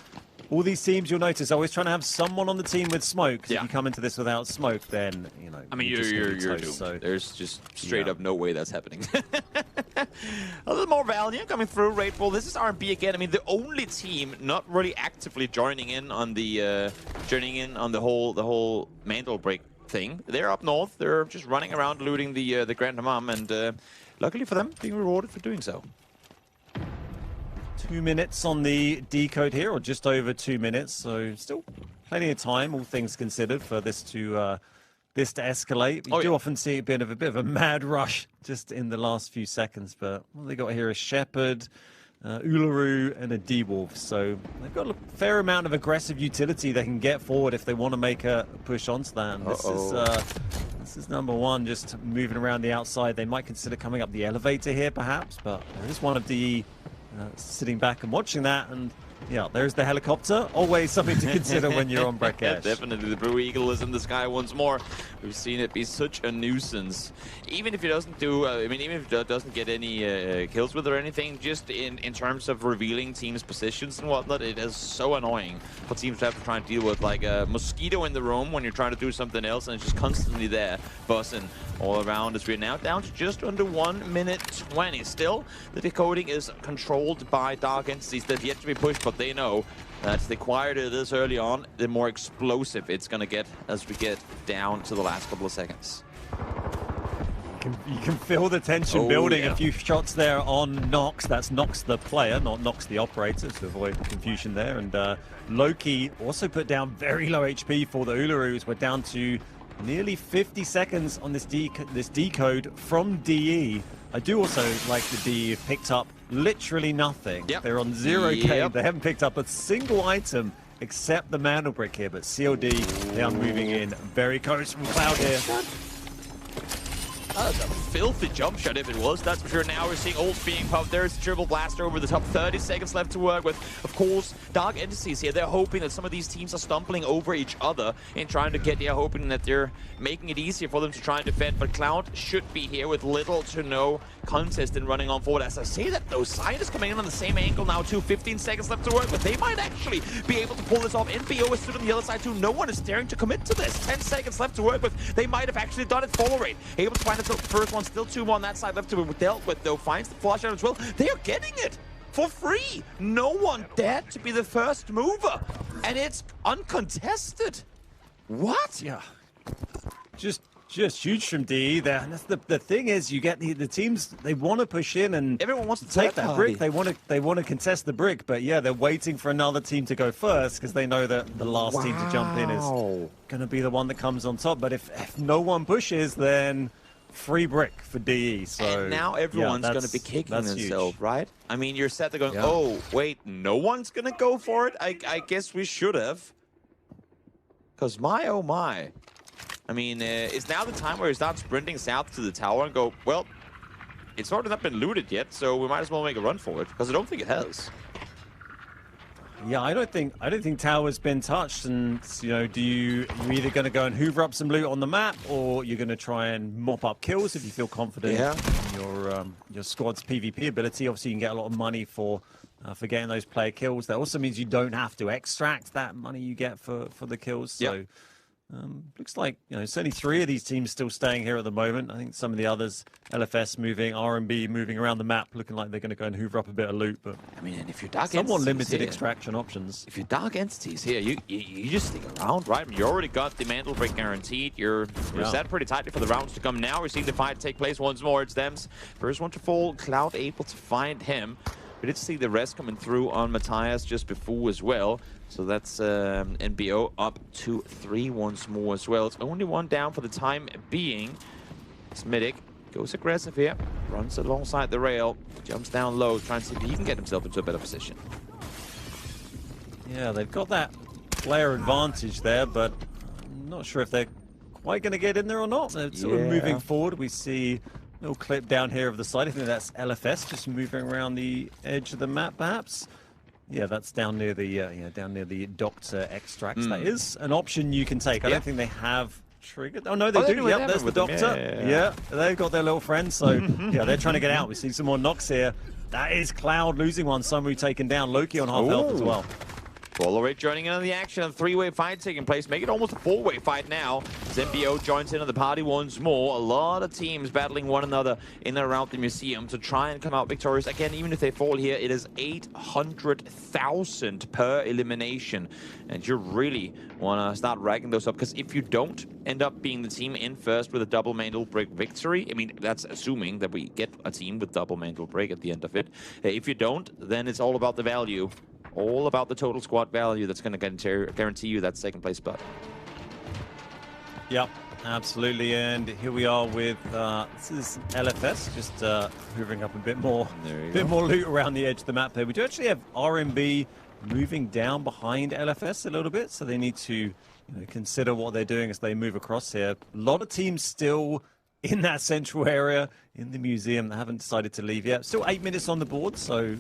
Speaker 17: All these teams, you'll notice, always trying to have someone on the team with smoke. Because if you come into this without smoke, then, you know,
Speaker 16: I mean, you're doomed. So there's just straight up no way that's happening. A little more value coming through. Raid Bull. This is R&B again. I mean, the only team not really actively joining in on the whole Mandelbrick thing. They're up north. They're just running around looting the Grand Hammam, and luckily for them, being rewarded for doing so.
Speaker 17: 2 minutes on the decode here, or just over 2 minutes, so still plenty of time, all things considered, for this to escalate. You do often see a bit of a mad rush just in the last few seconds, but what they got here is Shepherd, Uluru, and a D-Wolf, so they've got a fair amount of aggressive utility they can get forward if they want to make a push onto that. And this is number one, just moving around the outside. They might consider coming up the elevator here, perhaps, but there is one of the sitting back and watching that, and yeah, there's the helicopter. Always something to consider when you're on Brakkesh.
Speaker 16: Definitely, the Blue Eagle is in the sky once more. We've seen it be such a nuisance. Even if it doesn't do, even if it doesn't get any kills with or anything, just in terms of revealing teams' positions and whatnot, it is so annoying for teams to have to try and deal with, like a mosquito in the room when you're trying to do something else, and it's just constantly there, buzzing all around as we're now down to just under 1 minute 20. Still, the decoding is controlled by Dark Entities. They've yet to be pushed, but they know that the quieter it is early on, the more explosive it's going to get as we get down to the last couple of seconds.
Speaker 17: can feel the tension building. A few shots there on Nox. That's Nox the player, not Nox the operator, to avoid confusion there. And Loki also put down very low HP for the Ularoos. We're down to nearly 50 seconds on this decode from DE. I do also like the DE have picked up literally nothing.
Speaker 16: Yep.
Speaker 17: They're on 0k. They haven't picked up a single item except the mantle brick here. But COD, they are moving in very close from Cloud here.
Speaker 16: That was a filthy jump shot if it was, that's for sure. Now we're seeing ults being pumped. There's a triple blaster over the top. 30 seconds left to work with. Of course, Dark Entities here, they're hoping that some of these teams are stumbling over each other and trying to get here, hoping that they're making it easier for them to try and defend. But Cloud should be here with little to no contest and running on forward. As I say that, though, Sign is coming in on the same angle now too. 15 seconds left to work with. They might actually be able to pull this off. NBO is stood on the other side too. No one is daring to commit to this. 10 seconds left to work with. They might have actually done it. Follow rate. Able to find the first one. Still 2 more on that side left to be dealt with, though. Finds the flash out as well. They are getting it for free. No one dared to be the first mover. And it's uncontested. What?
Speaker 17: Yeah. Just huge from DE there. And that's the thing is, you get the teams, they want to push in and
Speaker 16: everyone wants to
Speaker 17: take that brick. They want to contest the brick, but yeah, they're waiting for another team to go first because they know that the last team to jump in is going to be the one that comes on top. But if no one pushes, then free brick for DE. So
Speaker 16: and now everyone's going to be kicking themselves, right? I mean, you're set to go, oh, wait, no one's going to go for it? I guess we should have. Because my, oh my. I mean, it's now the time where you start sprinting south to the tower and go, well, it's already not been looted yet, so we might as well make a run for it, because I don't think it has.
Speaker 17: Yeah, I don't think tower's been touched, and you're either going to go and hoover up some loot on the map, or you're going to try and mop up kills if you feel confident in your squad's PvP ability. Obviously, you can get a lot of money for getting those player kills. That also means you don't have to extract that money you get for the kills. So looks like it's only 3 of these teams still staying here at the moment. I think some of the others, LFS moving, RMB moving around the map, looking like they're going to go and hoover up a bit of loot. But
Speaker 16: I mean, and if you're Dark
Speaker 17: somewhat
Speaker 16: Entities
Speaker 17: limited
Speaker 16: here,
Speaker 17: extraction options.
Speaker 16: If you're Dark Entities here, you just stick around, right? I mean, you already got the mantle break guaranteed. You're set pretty tightly for the rounds to come. Now we're seeing the fight take place once more. It's them. First one to fall, Cloud able to find him. We did see the rest coming through on Matthias just before as well. So that's NBO up to 3 once more as well. It's only 1 down for the time being. Smitic goes aggressive here, runs alongside the rail, jumps down low, trying to see if he can get himself into a better position.
Speaker 17: Yeah, they've got that player advantage there, but I'm not sure if they're quite going to get in there or not. They're sort of moving forward. We see a little clip down here of the side. I think that's LFS just moving around the edge of the map, perhaps. Yeah, that's down near the Doctor extracts. That is an option you can take. I don't think they have triggered. Oh no, they do. Yeah, there's the Doctor. Yeah, they've got their little friend. So yeah, they're trying to get out. We see some more knocks here. That is Cloud losing one. Summary taken down. Loki on half health as well.
Speaker 16: Follow joining in on the action. A 3-way fight taking place. Make it almost a 4-way fight now. NBO joins in on the party once more. A lot of teams battling one another in and around the museum to try and come out victorious. Again, even if they fall here, it is 800,000 per elimination. And you really want to start racking those up, because if you don't end up being the team in first with a double mantle break victory, I mean, that's assuming that we get a team with double mantle break at the end of it. If you don't, then it's all about the value. All about the total squad value that's going to guarantee you that second place spot.
Speaker 17: Yep, absolutely. And here we are with this is LFS, just hoovering up a bit more loot around the edge of the map there. We do actually have RMB moving down behind LFS a little bit, so they need to consider what they're doing as they move across here. A lot of teams still in that central area in the museum that haven't decided to leave yet. Still 8 minutes on the board, so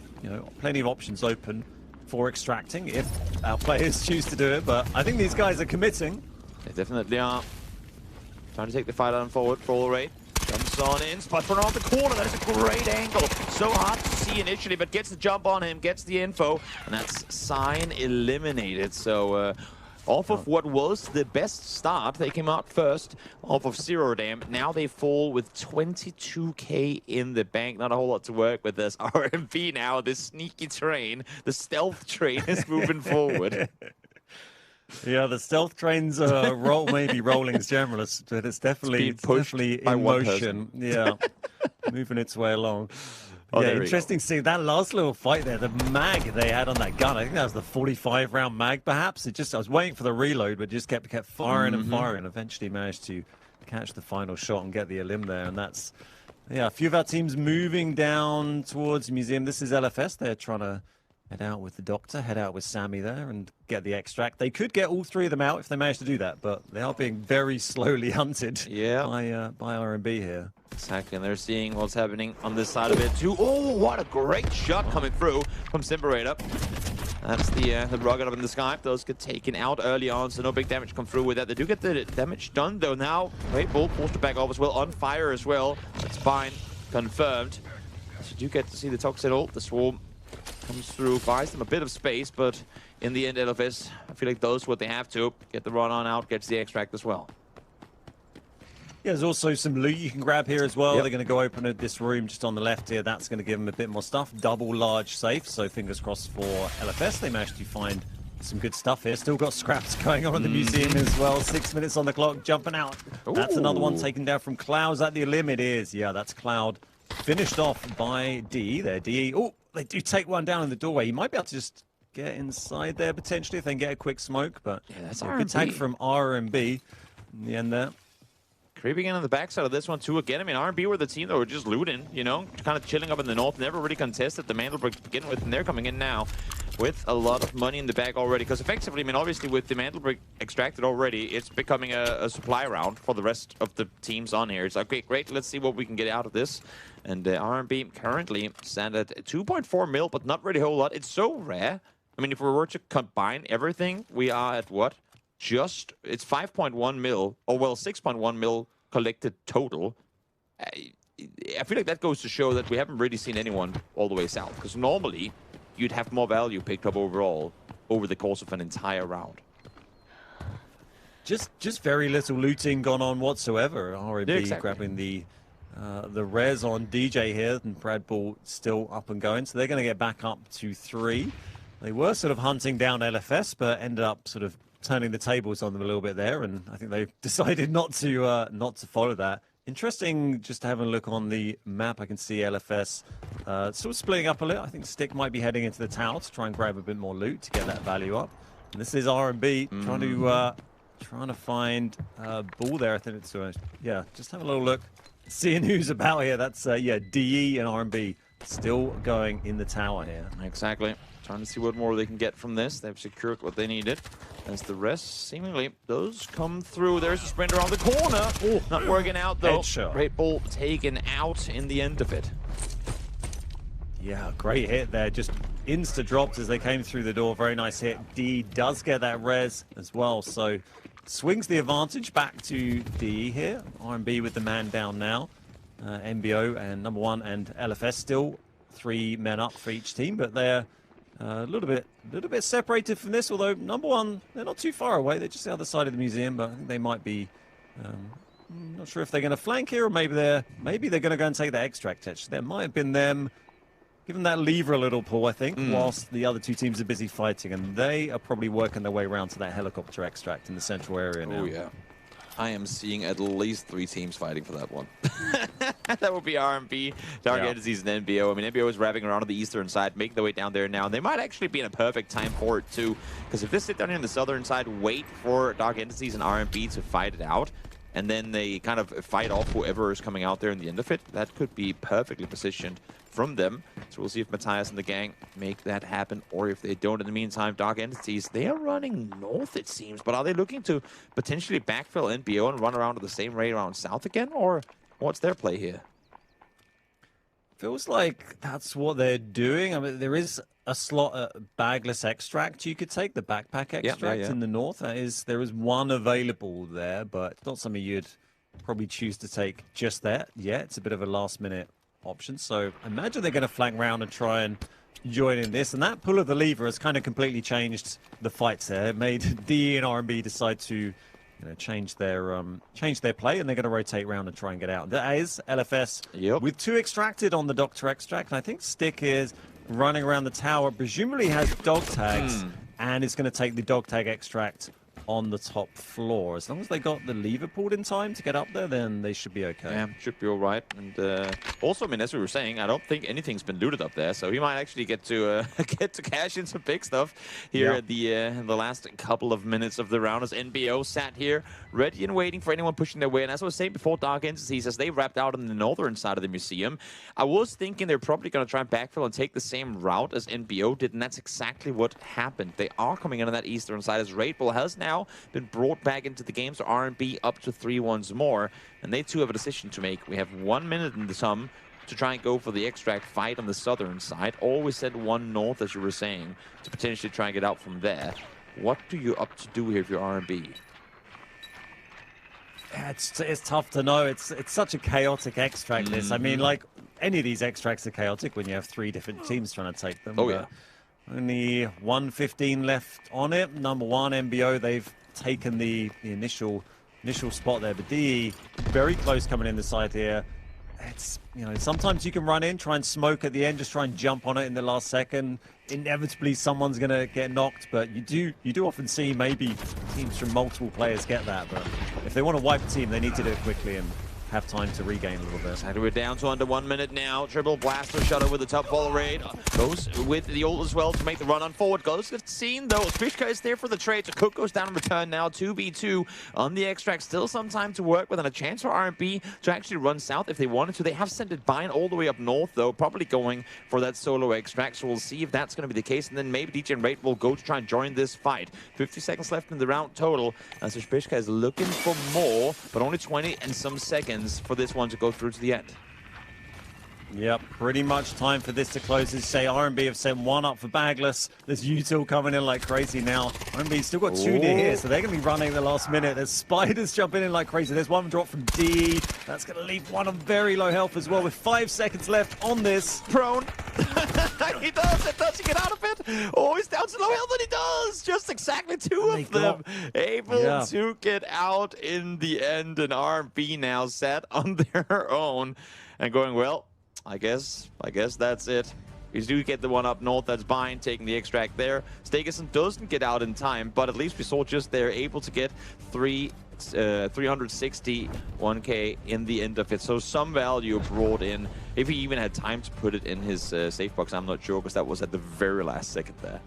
Speaker 17: plenty of options open for extracting if our players choose to do it, but I think these guys are committing.
Speaker 16: They definitely are. Trying to take the fight on forward for all rate. Jumps on in, spot from around the corner. That is a great angle. So hard to see initially, but gets the jump on him, gets the info, and that's Sign eliminated. So off of what was the best start, they came out first off of 0 dam. Now they fall with 22k in the bank. Not a whole lot to work with this. RMB now, this sneaky train, the stealth train is moving forward.
Speaker 17: Yeah, the stealth trains maybe Rolling's generalist, but it's definitely
Speaker 16: by
Speaker 17: in
Speaker 16: one
Speaker 17: motion. Yeah, moving its way along.
Speaker 16: Oh,
Speaker 17: yeah,
Speaker 16: there we
Speaker 17: interesting seeing that last little fight there. The mag they had on that gun, I think that was the 45-round mag, perhaps. I was waiting for the reload, but just kept firing and firing. Eventually managed to catch the final shot and get the elim there, and that's a few of our teams moving down towards the museum. This is LFS. They're trying to head out with the doctor, head out with Sammy there, and get the extract. They could get all three of them out if they manage to do that, but they are being very slowly hunted by R&B here.
Speaker 16: Exactly, and they're seeing what's happening on this side of it too. Oh, what a great shot coming through from Simberator. That's the rocket up in the sky. Those get taken out early on, so no big damage come through with that. They do get the damage done, though. Now, Great Bull forced to back off as well, on fire as well. That's fine, confirmed. So you do get to see the Toxin ult. The Swarm comes through, buys them a bit of space, but in the end, LFS, I feel like those what they have to. Get the run on out, gets the extract as well.
Speaker 17: Yeah, there's also some loot you can grab here as well.
Speaker 16: Yep.
Speaker 17: They're going to go open at this room just on the left here. That's going to give them a bit more stuff. Double large safe, so fingers crossed for LFS. They managed to find some good stuff here. Still got scraps going on in the museum as well. 6 minutes on the clock, jumping out. Ooh. That's another one taken down from Cloud. At the limit is, yeah, that's Cloud. Finished off by DE there. DE, oh, they do take one down in the doorway. You might be able to just get inside there potentially if they can get a quick smoke, but
Speaker 16: yeah, that's
Speaker 17: a good tag from R&B in the end there.
Speaker 16: Creeping in on the backside of this one, too, again. I mean, R&B were the team that were just looting, you know, kind of chilling up in the north, never really contested the Mandelbrot to begin with, and they're coming in now with a lot of money in the bag already, because effectively, I mean, obviously, with the Mandelbrot extracted already, it's becoming a supply round for the rest of the teams on here. It's like, okay, great, let's see what we can get out of this. And R&B currently stand at 2.4 mil, but not really a whole lot. It's so rare. I mean, if we were to combine everything, we are at what? It's 5.1 mil, or well, 6.1 mil collected total. I feel like that goes to show that we haven't really seen anyone all the way south, because normally you'd have more value picked up overall over the course of an entire round.
Speaker 17: Just very little looting gone on whatsoever. R&B
Speaker 16: exactly.
Speaker 17: Grabbing the res on DJ here, and Brad Ball still up and going, so they're going to get back up to 3. They were sort of hunting down LFS, but ended up sort of turning the tables on them a little bit there, and I think they've decided not to follow that. Interesting, just having a look on the map, I can see LFS sort of splitting up a little. I think Stick might be heading into the tower to try and grab a bit more loot to get that value up. And this is R&B trying to find Ball there. I think it's yeah. Just have a little look, seeing who's about here. That's yeah, DE and R&B still going in the tower here.
Speaker 16: Exactly. Trying to see what more they can get from this. They've secured what they needed. As the rest, seemingly, those come through. There's a sprint around the corner. Oh, not working out, though.
Speaker 17: Headshot.
Speaker 16: Great Ball taken out in the end of it.
Speaker 17: Yeah, great hit there. Just insta-dropped as they came through the door. Very nice hit. D does get that res as well, so swings the advantage back to D here. R&B with the man down now. MBO and number 1 and LFS still 3 men up for each team, but they're a little bit separated from this, although number 1, they're not too far away. They're just the other side of the museum, but I think they might be, not sure if they're going to flank here, or maybe they're going to go and take that extract touch. There might have been them giving that lever a little pull, I think, whilst the other 2 teams are busy fighting, and they are probably working their way around to that helicopter extract in the central area now.
Speaker 11: Oh, yeah. I am seeing at least 3 teams fighting for that one.
Speaker 16: That would be R&B, Dark Entities, and NBO. I mean, NBO is wrapping around on the eastern side, making their way down there now. And they might actually be in a perfect time for it, too. Because if they sit down here on the southern side, wait for Dark Entities and R&B to fight it out, and then they kind of fight off whoever is coming out there in the end of it, that could be perfectly positioned from them. So we'll see if Matthias and the gang make that happen, or if they don't. In the meantime, Dark Entities, they are running north, it seems. But are they looking to potentially backfill NBO and run around at the same rate around south again, or what's their play here?
Speaker 17: Feels like that's what they're doing. I mean, there is a slot bagless extract you could take, the backpack extract in the north. There is one available there, but it's not something you'd probably choose to take just there. Yeah, it's a bit of a last-minute option. So I imagine they're going to flank round and try and join in this. And that pull of the lever has kind of completely changed the fights there. It made DE and R&B decide to change their play, and they're going to rotate around and try and get out. That is LFS with 2 extracted on the Doctor extract, and I think Stick is running around the tower, presumably has dog tags. and it's going to take the dog tag extract on the top floor. As long as they got the lever pulled in time to get up there, then they should be okay.
Speaker 16: Yeah, should be all right. And also, I mean, as we were saying, I don't think anything's been looted up there, so he might actually get to get to cash in some big stuff here at the in the last couple of minutes of the round. As NBO sat here, ready and waiting for anyone pushing their way. And as I was saying before, Dark Entities, as they wrapped out on the northern side of the museum, I was thinking they're probably going to try and backfill and take the same route as NBO did, and that's exactly what happened. They are coming in on that eastern side, as Raid Bull has now been brought back into the game, so R&B up to 3 once more, and they too have a decision to make. We have 1 minute in the sum to try and go for the extract fight on the southern side. Always said 1 north, as you were saying, to potentially try and get out from there. What do you up to do here if you're R&B?
Speaker 17: Yeah, it's tough to know. It's such a chaotic extract list. I mean, like, any of these extracts are chaotic when you have 3 different teams trying to take them.
Speaker 16: Oh, yeah.
Speaker 17: Only 1:15 left on it. Number 1, NBO, they've taken the initial spot there, but DE very close coming in the side here. It's, you know, sometimes you can run in, try and smoke at the end, just try and jump on it in the last second. Inevitably someone's going to get knocked, but you do often see maybe teams from multiple players get that. But if they want to wipe a team, they need to do it quickly and have time to regain a little bit.
Speaker 16: And we're down to under 1 minute now. Triple blaster shot over the top follow raid. Goes with the ult as well to make the run on forward. Goes gets seen though. Fishka is there for the trade. So Cook goes down in return now. 2v2 on the extract. Still some time to work with and a chance for R&B to actually run south if they wanted to. They have sent it Bind all the way up north though. Probably going for that solo extract. So we'll see if that's going to be the case. And then maybe DJ and Raid will go to try and join this fight. 50 seconds left in the round total. And so Fishka is looking for more, but only 20 and some seconds for this one to go through to the end.
Speaker 17: Yep, pretty much time for this to close. As say, R&B have sent 1 up for Bagless. There's Util coming in like crazy now. R&B still got 2 near here, so they're going to be running the last minute. There's Spiders jumping in like crazy. There's 1 drop from D. That's going to leave 1 on very low health as well with 5 seconds left on this.
Speaker 16: Prone. He does it. Does he get out of it? Oh, he's down to low health, and he does. Just exactly 2 of them able to get out in the end. And R&B now sat on their own and going, well, I guess that's it. We do get the one up north. That's Bind taking the extract there. Stegerson doesn't get out in time, but at least we saw just they're able to get 361k in the end of it. So some value brought in. If he even had time to put it in his safe box, I'm not sure, because that was at the very last second there.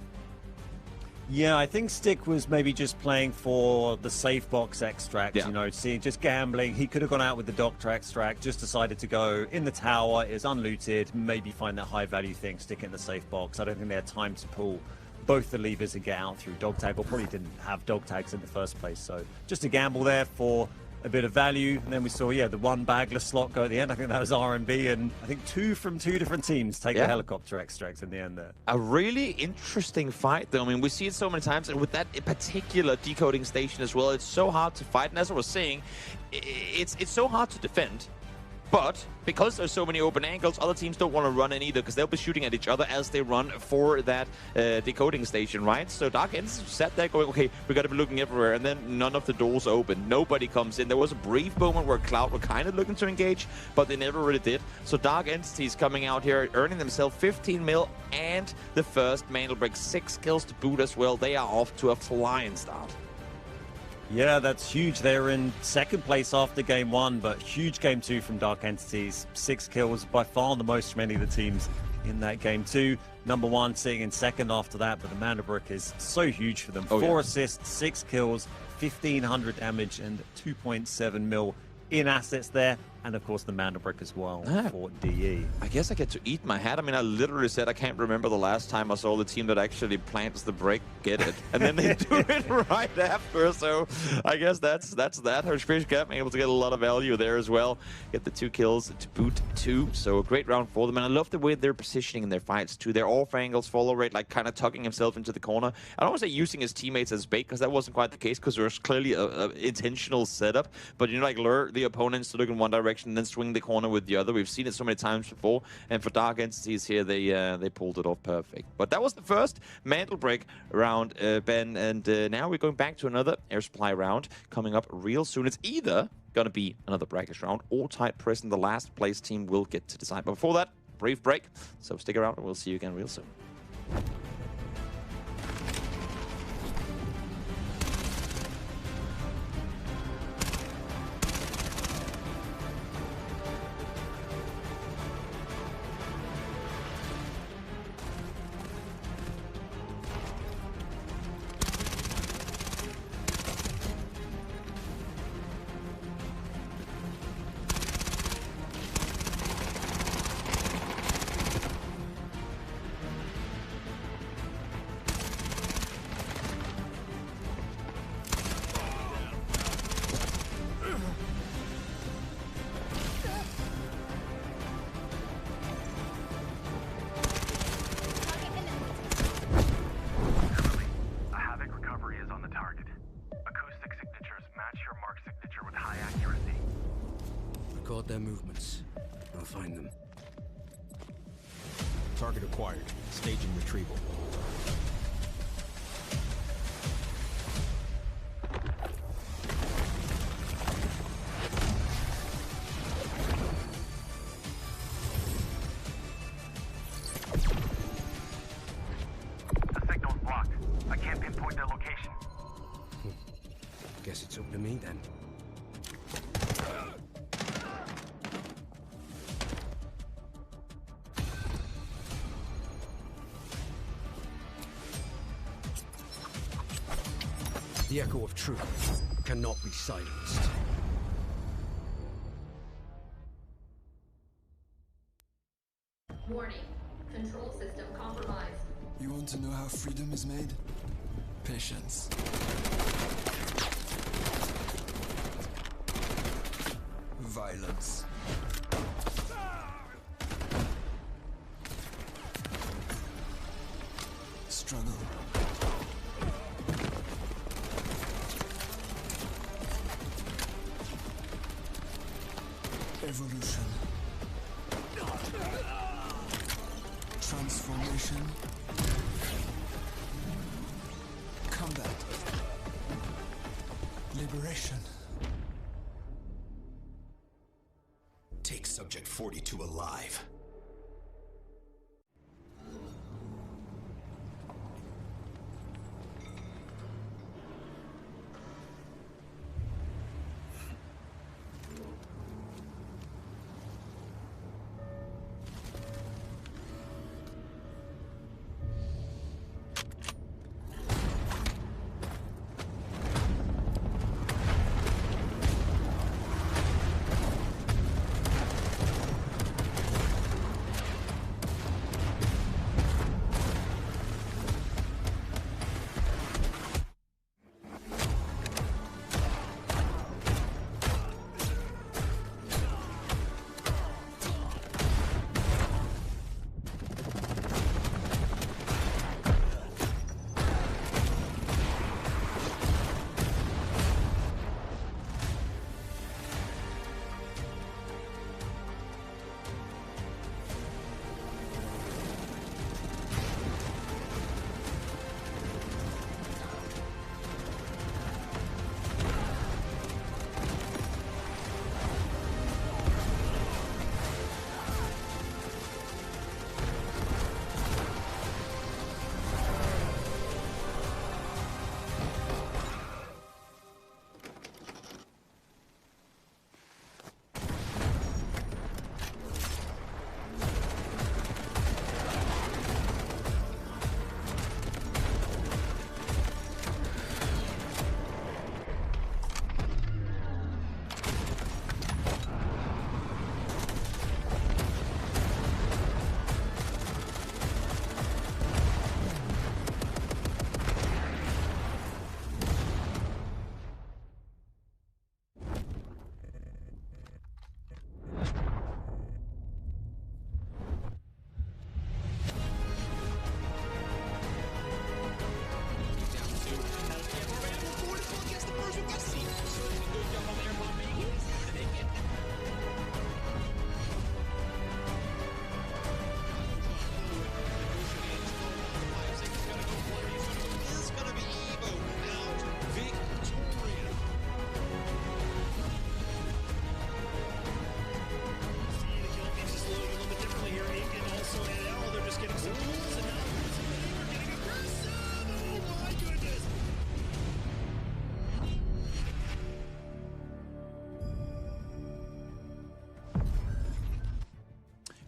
Speaker 17: Yeah, I think Stick was maybe just playing for the safe box extract, you know, just gambling. He could have gone out with the doctor extract, just decided to go in the tower, is unlooted, maybe find that high value thing, stick it in the safe box. I don't think they had time to pull both the levers and get out through dog tag, or probably didn't have dog tags in the first place. So just a gamble there for a bit of value. And then we saw, the 1 Bagless slot go at the end. I think that was R&B, and I think 2 from 2 different teams take the helicopter extracts in the end there.
Speaker 16: A really interesting fight, though. I mean, we see it so many times, and with that particular decoding station as well, it's so hard to fight. And as I was saying, it's so hard to defend. But because there's so many open angles, other teams don't want to run in either, because they'll be shooting at each other as they run for that decoding station, right? So Dark Ends sat there going, okay, we got to be looking everywhere, and then none of the doors open. Nobody comes in. There was a brief moment where Cloud were kind of looking to engage, but they never really did. So Dark Entities coming out here, earning themselves 15 mil and the first Mantle Break, 6 kills to boot as well. They are off to a flying start.
Speaker 17: Yeah, that's huge. They're in 2nd place after game 1, but huge game 2 from Dark Entities. 6 kills, by far the most from any of the teams in that game 2. Number 1 sitting in 2nd after that, but the Mandelbrück is so huge for them. 4 assists, 6 kills, 1,500 damage, and 2.7 mil in assets there. And of course the Mandelbrück as well for DE.
Speaker 16: I guess I get to eat my hat. I mean, I literally said I can't remember the last time I saw the team that actually plants the break get it, and then they do it right after. So I guess that's that. Hershfish being able to get a lot of value there as well. Get the 2 kills to boot 2. So a great round for them, and I love the way they're positioning in their fights too. They're off angles, follow rate, like kind of tucking himself into the corner. I don't want to say using his teammates as bait, because that wasn't quite the case, because there was clearly a intentional setup. But like lure the opponents to look in one direction and then swing the corner with the other. We've seen it so many times before, and for Dark Entities here, they pulled it off perfect. But that was the first Mantle Break round, Ben, and now we're going back to another air supply round coming up real soon. It's either going to be another Brakkesh round or tight press, and the last place team will get to decide. But before that, brief break, so stick around and we'll see you again real soon.
Speaker 1: their movements. I'll find them.
Speaker 2: Target acquired. Staging retrieval.
Speaker 3: The signal's blocked. I can't pinpoint their location.
Speaker 1: Guess it's up to me then. The echo of truth cannot be silenced.
Speaker 4: Warning. Control system compromised.
Speaker 5: You want to know how freedom is made? Patience. Violence. Struggle. Evolution. Transformation. Combat. Liberation.
Speaker 6: Take Subject 42 alive.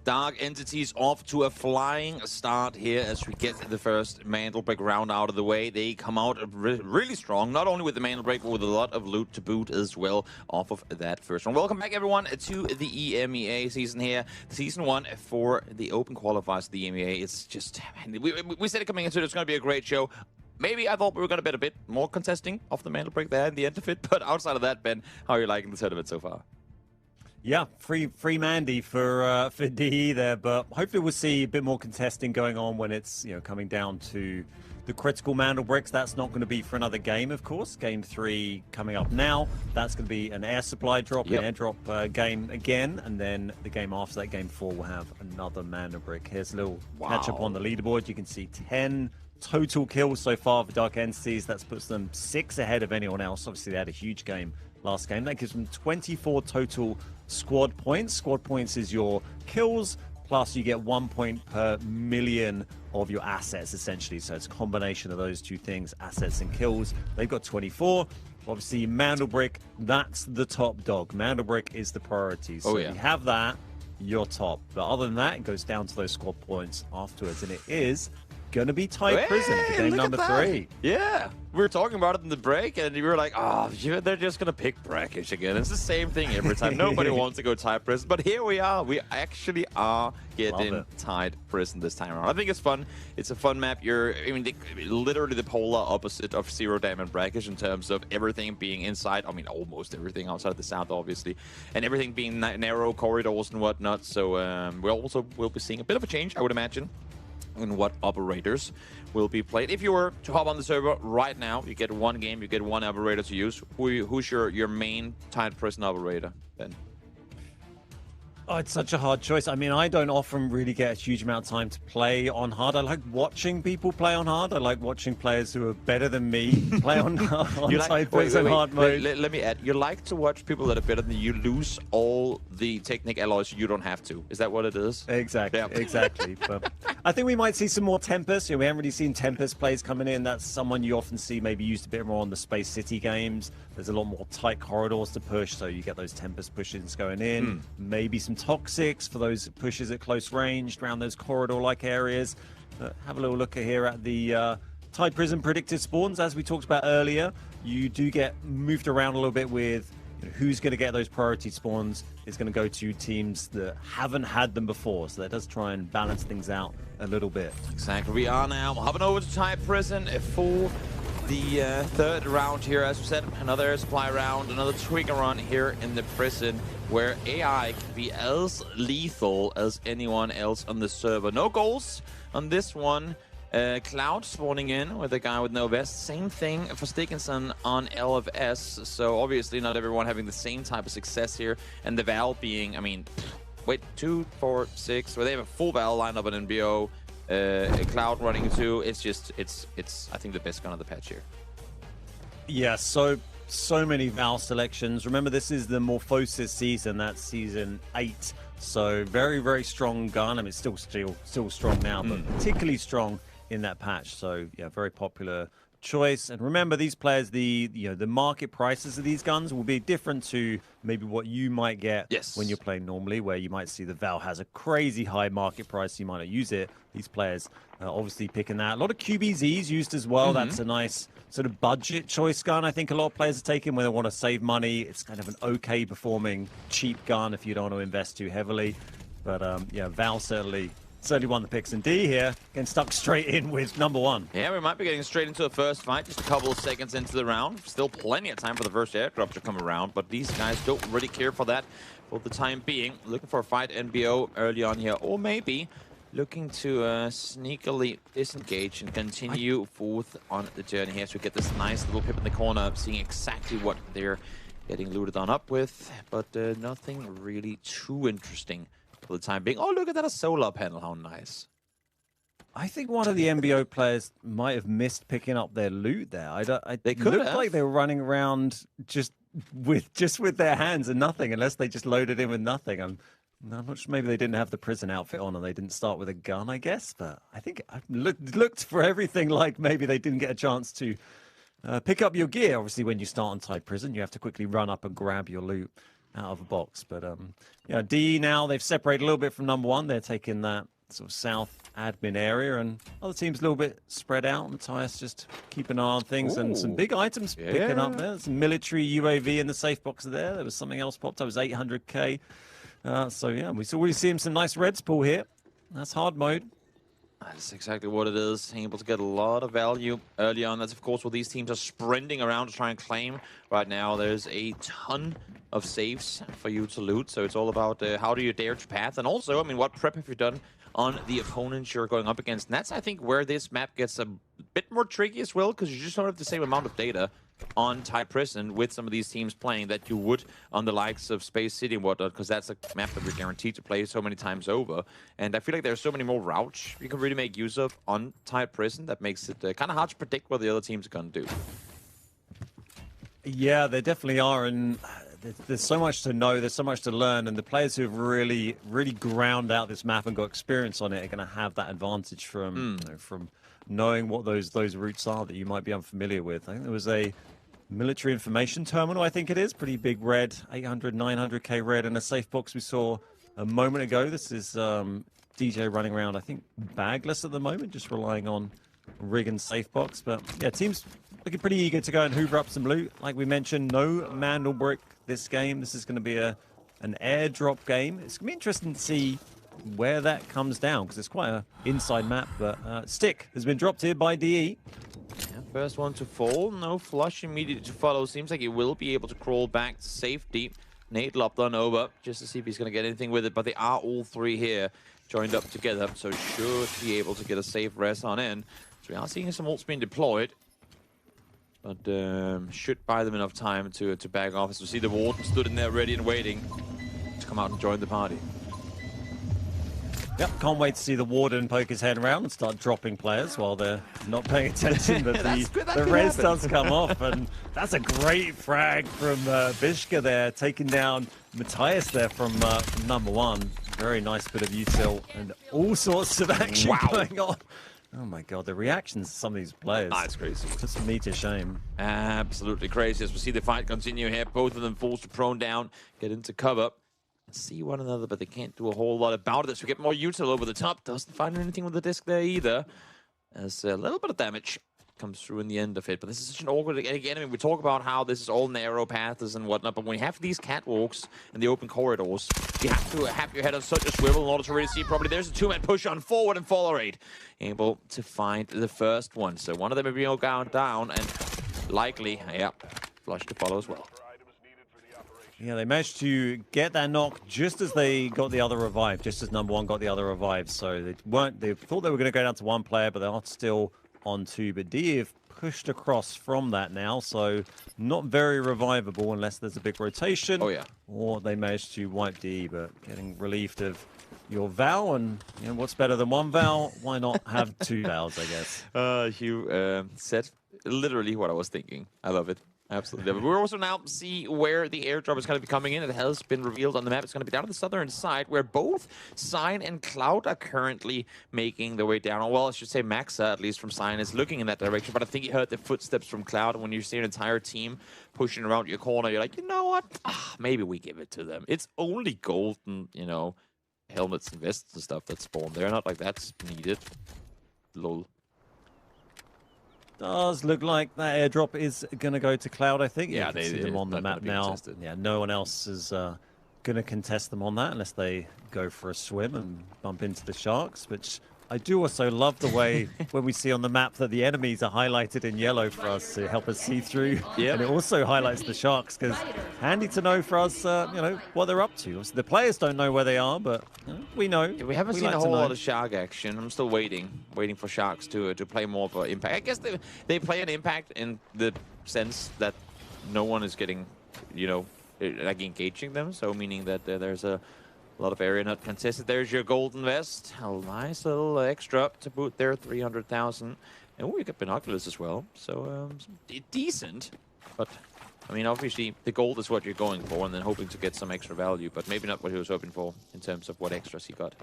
Speaker 16: Dark Entities off to a flying start here as we get the first Mantle Break round out of the way. They come out really strong, not only with the Mantle Break, but with a lot of loot to boot as well off of that first one. Welcome back, everyone, to the EMEA season here. Season 1 for the open qualifiers of the EMEA. It's just, we said it coming into it, it's going to be a great show. Maybe I thought we were going to get a bit more contesting of the Mantle Break there in the end of it, but outside of that, Ben, how are you liking the tournament so far?
Speaker 17: Yeah, free Mandy for DE there, but hopefully we'll see a bit more contesting going on when it's coming down to the critical Mandel bricks. That's not going to be for another game, of course. Game 3 coming up now. That's going to be an air supply drop, an airdrop game again, and then the game after that, game 4, will have another Mandel brick. Here's a little catch up on the leaderboard. You can see 10 total kills so far for Dark Entities. That puts them 6 ahead of anyone else. Obviously, they had a huge game last game. That gives them 24 total squad points. Squad points is your kills, plus you get 1 point per million of your assets, essentially. So it's a combination of those two things, assets and kills. They've got 24. Obviously, Mandelbrick, that's the top dog. Mandelbrick is the priority. So if you have that, you're top. But other than that, it goes down to those squad points afterwards. And it is going to be tight prison for game number 3.
Speaker 16: Yeah, we were talking about it in the break, and you were like, "Oh, they're just going to pick Brakkesh again." It's the same thing every time. Nobody wants to go tight prison, but here we are. We actually are getting tight prison this time around. I think it's fun. It's a fun map. Literally the polar opposite of Zero Dam and Brakkesh in terms of everything being inside. I mean, almost everything outside of the south, obviously, and everything being narrow corridors and whatnot. So we'll be seeing a bit of a change, I would imagine, in what operators will be played. If you were to hop on the server right now, you get one game, you get one operator to use. Who's your main tight prison operator, Ben?
Speaker 17: Oh, it's such a hard choice. I mean, I don't often really get a huge amount of time to play on hard. I like watching people play on hard. I like watching players who are better than me play on tight prison hard mode.
Speaker 16: Let me add. You like to watch people that are better than you lose all the technique alloys you don't have to. Is that what it is?
Speaker 17: Exactly, exactly. But I think we might see some more Tempest. We haven't really seen Tempest plays coming in. That's someone you often see maybe used a bit more on the Space City games. There's a lot more tight corridors to push, so you get those Tempest pushes going in. Maybe some Toxics for those pushes at close range around those corridor-like areas. Have a little look here at the tight prison predicted spawns. As we talked about earlier, you do get moved around a little bit with who's going to get those priority spawns. Is going to go to teams that haven't had them before, so that does try and balance things out a little bit.
Speaker 16: Exactly. We are now hopping over to tight prison for the third round here. As we said, another air supply round, another trigger run here in the prison, where AI can be as lethal as anyone else on the server. No goals on this one. Cloud spawning in with a guy with no vest. Same thing for Stickinson on LFS. So obviously not everyone having the same type of success here. And the Val being, 2, 4, 6, where they have a full Val lineup on NBO. Cloud running too. It's I think the best gun of the patch here.
Speaker 17: Yeah, so many Val selections. Remember, this is the Morphosis season. That's season 8. So very, very strong gun. I mean, it's still strong now, but particularly strong in that patch. So yeah, very popular choice. And remember, these players, the market prices of these guns will be different to maybe what you might get when you're playing normally, where you might see the Val has a crazy high market price. You might not use it. These players are obviously picking that. A lot of QBZs used as well. That's a nice sort of budget choice gun. I think a lot of players are taking when they want to save money. It's kind of an okay performing cheap gun if you don't want to invest too heavily. But yeah, Val certainly won the picks. And D here getting stuck straight in with number 1.
Speaker 16: Yeah, we might be getting straight into a first fight, just a couple of seconds into the round. Still plenty of time for the first airdrop to come around, but these guys don't really care for that for the time being. Looking for a fight NBO early on here, or maybe looking to sneakily disengage and continue forth on the journey here. So we get this nice little pip in the corner, seeing exactly what they're getting looted on up with, but nothing really too interesting for the time being. Oh, look at that, a solar panel. How nice.
Speaker 17: I think one of the NBO players might have missed picking up their loot there.
Speaker 16: They could
Speaker 17: looked like they were running around just with their hands and nothing, unless they just loaded in with nothing. I'm not sure. Maybe they didn't have the prison outfit on and they didn't start with a gun, I guess. But I think I looked for everything like maybe they didn't get a chance to pick up your gear. Obviously, when you start on tight prison, you have to quickly run up and grab your loot out of a box. But yeah, D now, they've separated a little bit from number 1. They're taking that sort of south admin area, and other teams a little bit spread out. Matthias just keeping an eye on things. And some big items picking up there. Some military UAV in the safe box there. There was something else popped up. It was 800k. So yeah, we see him some nice reds pull here. That's hard mode.
Speaker 16: That's exactly what it is. Able to get a lot of value early on. That's, of course, what these teams are sprinting around to try and claim. Right now, there's a ton of saves for you to loot. So it's all about how do you dare to path. And also, I mean, what prep have you done on the opponents you're going up against? And that's, I think, where this map gets a bit more tricky as well, because you just don't have the same amount of data on Thai Prison with some of these teams playing that you would on the likes of Space City and whatnot, because that's a map that we're guaranteed to play so many times over. And I feel like there's so many more routes you can really make use of on Thai Prison that makes it kind of hard to predict what the other teams are going to do.
Speaker 17: Yeah, they definitely are, and there's so much to know, there's so much to learn, and the players who've really ground out this map and got experience on it are going to have that advantage from from knowing what those routes are that you might be unfamiliar with. I think there was a military information terminal, I think it is, pretty big red, 800, 900k red, and a safe box we saw a moment ago. This is DJ running around, I think, bagless at the moment, just relying on rig and safe box. But yeah, teams looking pretty eager to go and hoover up some loot. Like we mentioned, no Mandelbrick this game. This is going to be an airdrop game. It's going to be interesting to see where that comes down, because it's quite an inside map. But Stick has been dropped here by DE.
Speaker 16: Yeah, first one to fall. No flush immediately to follow. Seems like he will be able to crawl back to safety. Nate lopped on over just to see if he's going to get anything with it. But they are all three here joined up together, so should be able to get a safe rest on in. So we are seeing some ults being deployed, but should buy them enough time to back off. As we see the Warden stood in there ready and waiting to come out and join the party.
Speaker 17: Yep, can't wait to see the Warden poke his head around and start dropping players while they're not paying attention. But the res does come off, and that's a great frag from Bishka there, taking down Matthias there from number one. Very nice bit of util and all sorts of action going on. Oh my god, the reactions to some of these players.
Speaker 16: It's crazy.
Speaker 17: Puts me to shame.
Speaker 16: Absolutely crazy. As we see the fight continue here, both of them forced to prone down, get into cover, see one another, but they can't do a whole lot about it. So we get more util over the top. Doesn't find anything with the disc there either. As a little bit of damage comes through in the end of it. But this is such an awkward, again, I mean, we talk about how this is all narrow paths and whatnot, but when you have these catwalks and the open corridors, you have to have your head on such a swivel in order to really see properly. There's a two-man push on forward, and Follerate able to find the first one. So one of them will be going down, and likely, flush to follow as well.
Speaker 17: Yeah, they managed to get that knock just as they got the other revive, just as number one got the other revive. So they thought they were going to go down to one player, but they are still on two. But D have pushed across from that now, so not very revivable unless there's a big rotation.
Speaker 16: Oh, yeah.
Speaker 17: Or they managed to wipe D, but getting relieved of your Val, and you know, what's better than one Val? Why not have two Vals, I guess?
Speaker 16: You said literally what I was thinking. I love it. Absolutely. But we're also now see where the airdrop is going to be coming in. It has been revealed on the map. It's going to be down on the southern side, where both Sign and Cloud are currently making their way down. Well, I should say Maxa, at least from Sign, is looking in that direction. But I think he heard the footsteps from Cloud. And when you see an entire team pushing around your corner, you're like, you know what? Maybe we give it to them. It's only gold and, you know, helmets and vests and stuff that spawn there. Not like that's needed. Lol.
Speaker 17: Does look like that airdrop is going to go to Cloud, I think.
Speaker 16: Yeah,
Speaker 17: you can see them on the map now.
Speaker 16: Contested.
Speaker 17: Yeah, no one else is going to contest them on that unless they go for a swim and bump into the Sharks, which I do also love the way when we see on the map that the enemies are highlighted in yellow for us to help us see through.
Speaker 16: Yep.
Speaker 17: And it also highlights the Sharks, because handy to know for us, you know, what they're up to. The players don't know where they are, but we know.
Speaker 16: Yeah, we haven't seen a whole lot of Shark action. I'm still waiting for Sharks to play more of an impact. I guess they play an impact in the sense that no one is getting, you know, like engaging them. So meaning that there's a lot of area not contested. There's your golden vest. A nice little extra to boot there, 300,000. And we got binoculars as well. So decent. But, I mean, obviously, the gold is what you're going for, and then hoping to get some extra value. But maybe not what he was hoping for in terms of what extras he got.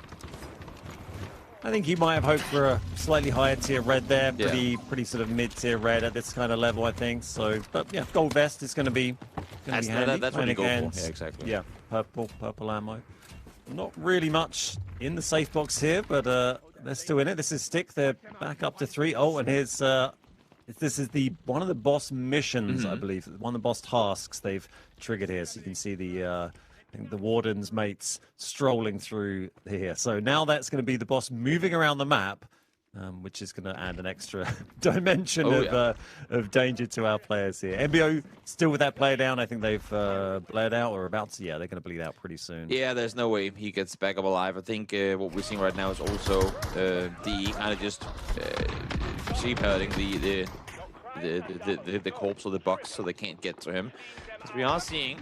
Speaker 17: I think he might have hoped for a slightly higher tier red there. Pretty sort of mid-tier red at this kind of level, I think. So, but yeah, gold vest is going to be handy.
Speaker 16: That's what you go for. Yeah, exactly.
Speaker 17: Yeah, purple ammo. Not really much in the safe box here, but they're still in it. This is Stick. They're back up to 3. Oh, and here's this is one of the boss missions, I believe. One of the boss tasks they've triggered here. So you can see the Warden's mates strolling through here. So now that's going to be the boss moving around the map, which is going to add an extra dimension of danger to our players here. MBO still with that player down. I think they've bled out or about to. Yeah, they're going to bleed out pretty soon.
Speaker 16: Yeah, there's no way he gets back up alive. I think what we're seeing right now is also DE kind of just sheep herding the corpse of the box so they can't get to him. As we are seeing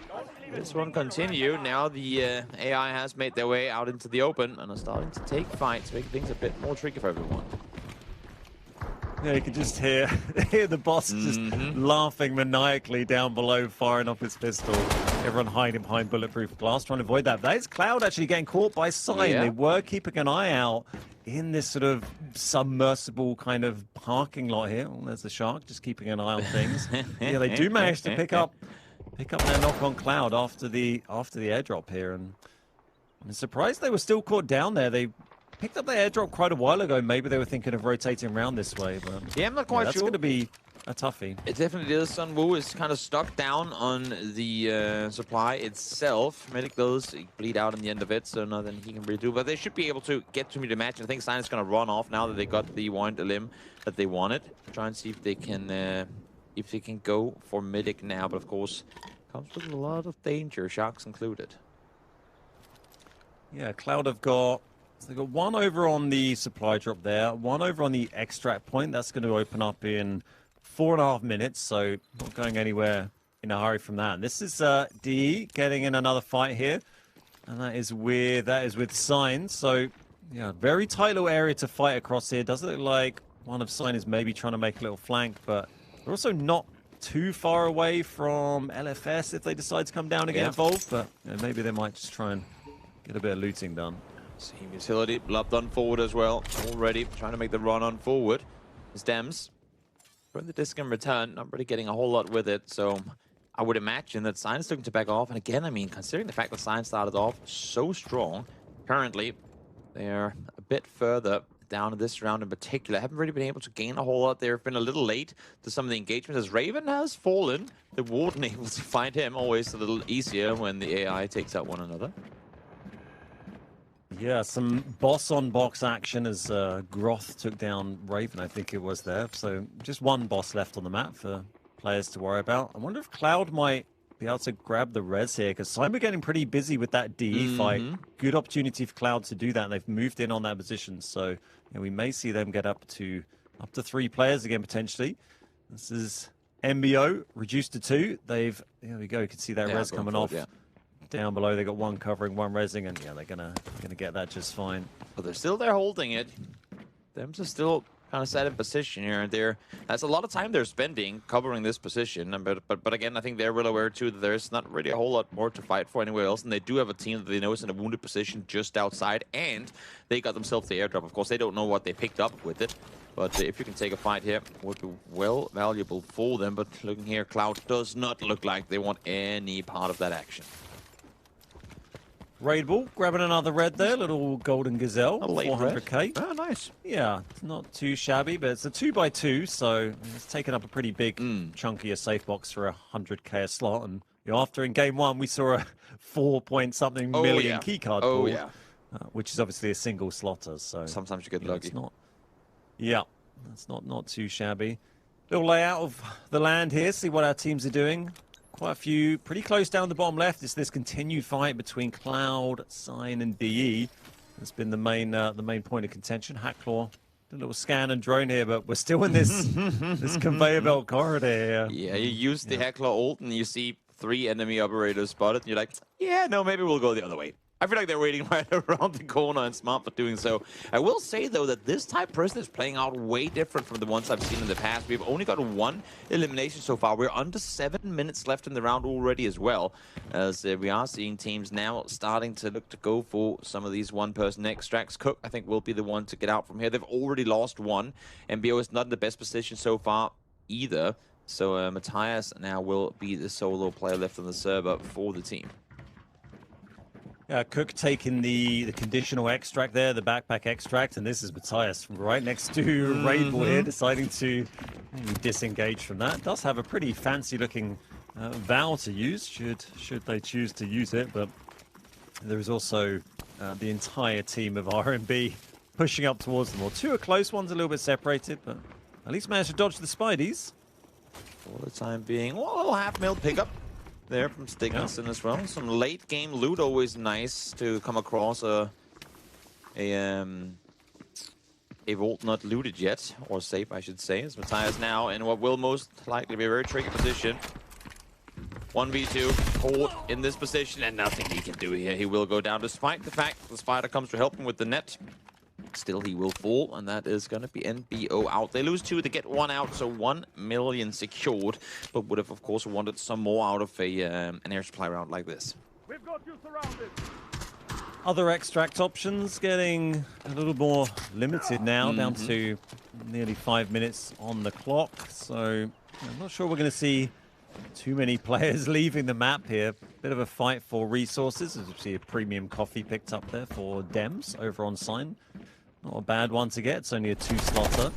Speaker 16: this one continue. Now the AI has made their way out into the open and are starting to take fights, making things a bit more tricky for everyone.
Speaker 17: Yeah, you can just hear the boss just laughing maniacally down below, firing off his pistol. Everyone hiding behind bulletproof glass, trying to avoid that. That is Cloud actually getting caught by Sign.
Speaker 16: Yeah.
Speaker 17: They were keeping an eye out in this sort of submersible kind of parking lot here. Oh, there's the shark, just keeping an eye on things. Yeah, they do manage to pick up their knock on Cloud after the airdrop here, and I'm surprised they were still caught down there. They picked up the airdrop quite a while ago. Maybe they were thinking of rotating around this way, but
Speaker 16: yeah, I'm not quite sure.
Speaker 17: That's going to be a toughie.
Speaker 16: It definitely is. Sun Wu is kind of stuck down on the supply itself. Medic does bleed out in the end of it, so nothing he can really do. But they should be able to get to me the match. I think Sign is going to run off now that they got the wind limb that they wanted. Try and see if they can go for Medic now. But of course, comes with a lot of danger, Sharks included.
Speaker 17: Yeah, Cloud have got. So they've got one over on the supply drop there, one over on the extract point. That's going to open up in 4.5 minutes, so not going anywhere in a hurry from that. And this is DE getting in another fight here, and that is with Sign. So yeah, very tight little area to fight across here. Does look like one of Sign is maybe trying to make a little flank, but they're also not too far away from LFS if they decide to come down and get involved. But maybe they might just try and get a bit of looting done.
Speaker 16: Same utility, Love done forward as well. Already trying to make the run on forward. Stems. From the disc in return, not really getting a whole lot with it. So I would imagine that Sign is looking to back off. And again, I mean, considering the fact that Sign started off so strong, currently they're a bit further down in this round in particular. Haven't really been able to gain a whole lot. They've been a little late to some of the engagements as Raven has fallen. The Warden able to find him, always a little easier when the AI takes out one another.
Speaker 17: Yeah, some boss-on-box action as Groth took down Raven, I think it was there. So just one boss left on the map for players to worry about. I wonder if Cloud might be able to grab the res here, because Sign were getting pretty busy with that DE fight. Good opportunity for Cloud to do that, and they've moved in on that position. So we may see them get up to 3 players again, potentially. This is MBO, reduced to 2. There we go, you can see that res coming off. Down below, they got one covering, one resing, and yeah, they're gonna get that just fine.
Speaker 16: But they're still there holding it. Them are still kind of set in position here, and that's a lot of time they're spending covering this position. But again, I think they're well aware too that there's not really a whole lot more to fight for anywhere else, and they do have a team that they know is in a wounded position just outside, and they got themselves the airdrop. Of course, they don't know what they picked up with it. But if you can take a fight here, would be well valuable for them. But looking here, Cloud does not look like they want any part of that action.
Speaker 17: Raid Ball, grabbing another red there, little golden gazelle, 400k.
Speaker 16: Oh, nice.
Speaker 17: Yeah, it's not too shabby, but it's a 2x2, so it's taken up a pretty big chunk of your safe box for 100k a slot. And after in game 1, we saw a 4-point-something million keycard pool, which is obviously a single slotter. So
Speaker 16: sometimes you get lucky.
Speaker 17: That's not too shabby. Little layout of the land here, see what our teams are doing. Quite a few pretty close down the bottom left. It's this continued fight between Cloud, Sign, and DE. That's been the main point of contention. Hacklaw, a little scan and drone here, but we're still in this this conveyor belt corridor here.
Speaker 16: Yeah, you use the Hacklaw ult and you see 3 enemy operators spotted, and you're like, yeah, no, maybe we'll go the other way. I feel like they're waiting right around the corner and smart for doing so. I will say, though, that this type person is playing out way different from the ones I've seen in the past. We've only got 1 elimination so far. We're under 7 minutes left in the round already as well, as we are seeing teams now starting to look to go for some of these one-person extracts. Cook, I think, will be the one to get out from here. They've already lost 1. MBO is not in the best position so far either. So Matthias now will be the solo player left on the server for the team.
Speaker 17: Cook taking the conditional extract there, the backpack extract, and this is Matthias right next to Raid Ball here, deciding to disengage from that. Does have a pretty fancy-looking Vow to use, should they choose to use it, but there is also the entire team of R&B pushing up towards them. Or two are close, one's a little bit separated, but at least managed to dodge the Spideys.
Speaker 16: For the time being, well, a little half-mil pickup there from Stigmason as well. Some late-game loot, always nice to come across a vault not looted yet, or safe, I should say. As Matthias now in what will most likely be a very tricky position. 1v2, caught in this position, and nothing he can do here. He will go down, despite the fact the Spider comes to help him with the net. Still, he will fall, and that is going to be NBO out. They lose 2, they get 1 out, so 1 million secured, but would have, of course, wanted some more out of an air supply round like this.
Speaker 10: We've got you surrounded.
Speaker 17: Other extract options getting a little more limited now, down to nearly 5 minutes on the clock. So I'm not sure we're going to see too many players leaving the map here. Bit of a fight for resources. As you see, a premium coffee picked up there for Dems over on Sign. Not a bad one to get. It's only a 2-slotter.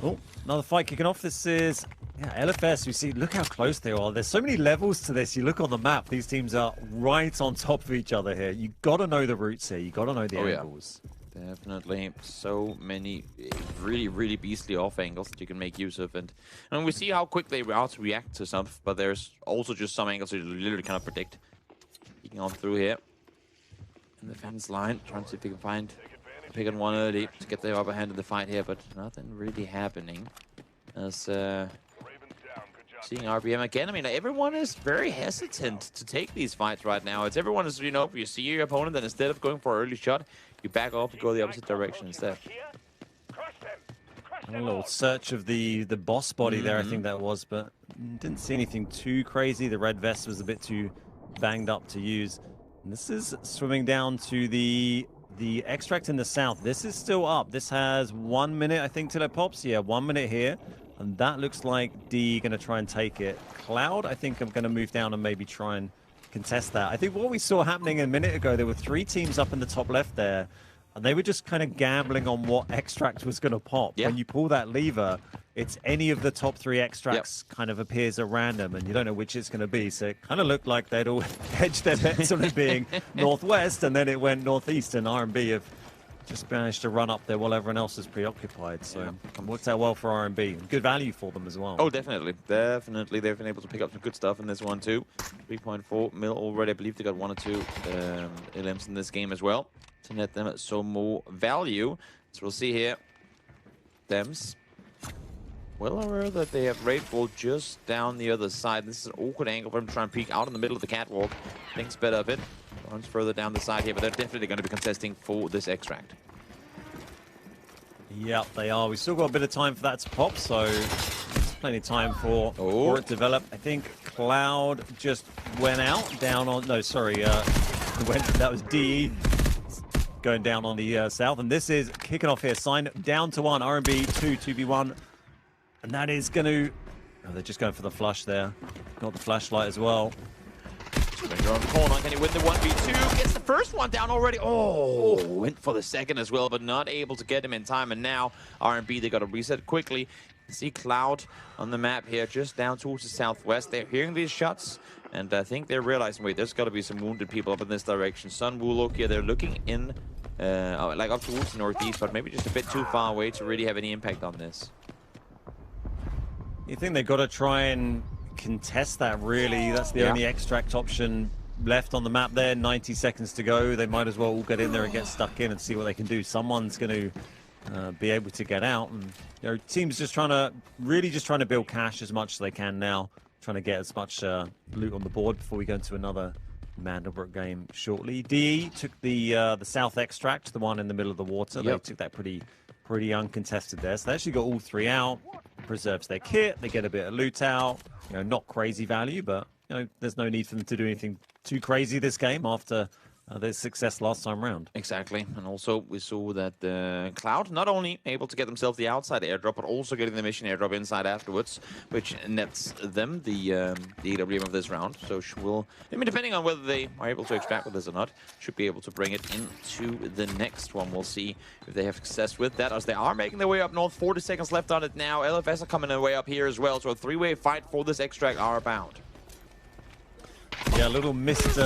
Speaker 17: Oh, another fight kicking off. This is LFS. We see, look how close they are. There's so many levels to this. You look on the map, these teams are right on top of each other here. You got to know the routes here. You got to know the angles.
Speaker 16: Yeah. Definitely. So many really, really beastly off angles that you can make use of. And we see how quick they are to react to stuff, but there's also just some angles that you literally cannot predict. Peeking on through here. In the fence line, trying to see if we can find pick on one early to get the upper hand in the fight here, but nothing really happening. As seeing RBM again, I mean, everyone is very hesitant to take these fights right now. It's everyone is, you know, if you see your opponent, then instead of going for an early shot, you back off and go the opposite direction instead.
Speaker 17: A little search of the boss body there, I think that was, but didn't see anything too crazy. The red vest was a bit too banged up to use. And this is swimming down to the extract in the south. This is still up. This has 1 minute, I think, till it pops. Yeah, 1 minute here. And that looks like D going to try and take it. Cloud, I think I'm going to move down and maybe try and contest that. I think what we saw happening a minute ago, there were 3 teams up in the top left there. And they were just kind of gambling on what extract was going to pop. When you pull that lever, it's any of the top 3 extracts kind of appears at random, and you don't know which it's going to be. So it kind of looked like they'd all hedged their bets on it being northwest, and then it went northeast, and R&B have just managed to run up there while everyone else is preoccupied. So worked out well for R&B. Good value for them as well.
Speaker 16: Oh, definitely. Definitely. They've been able to pick up some good stuff in this one, too. 3.4 mil already. I believe they got 1 or 2 LMs in this game as well to net them some more value. So we'll see here. Dems. Well aware that they have Raidfall just down the other side. This is an awkward angle for him to try and peek out in the middle of the catwalk. Thinks better of it. Runs further down the side here, but they're definitely going to be contesting for this extract.
Speaker 17: Yep, they are. We've still got a bit of time for that to pop, so there's plenty of time for it to develop. I think Cloud just went out, down on... No, sorry. That was DE going down on the south, and this is kicking off here. Sign down to 1, R&B 2, 2v1. And that is going to... Oh, they're just going for the flush there. Got the flashlight as well.
Speaker 16: Ranger on the corner. Can he win the 1v2? Gets the first one down already. Oh, went for the second as well, but not able to get him in time. And now R&B, they got to reset quickly. See Cloud on the map here, just down towards the southwest. They're hearing these shots, and I think they're realizing, wait, there's got to be some wounded people up in this direction. Sun Wulok here, they're looking in, like up towards the northeast, but maybe just a bit too far away to really have any impact on this.
Speaker 17: You think they've got to try and contest that, really? That's the only extract option left on the map there. 90 seconds to go. They might as well all get in there and get stuck in and see what they can do. Someone's going to be able to get out, and you know, teams just trying to build cash as much as they can now, trying to get as much loot on the board before we go into another Mandelbrot game shortly. DE took the south extract, the one in the middle of the water. They took that pretty uncontested there, so they actually got all 3 out. Preserves their kit, they get a bit of loot out. You know, not crazy value, but you know, there's no need for them to do anything too crazy this game after their success last time round.
Speaker 16: Exactly, and also we saw that Cloud not only able to get themselves the outside airdrop, but also getting the mission airdrop inside afterwards, which nets them the EWM of this round. So will, I mean, depending on whether they are able to extract with this or not, should be able to bring it into the next one. We'll see if they have success with that, as they are making their way up north. 40 seconds left on it now. LFS are coming their way up here as well, so a 3-way fight for this extract are bound.
Speaker 17: Yeah, a little missed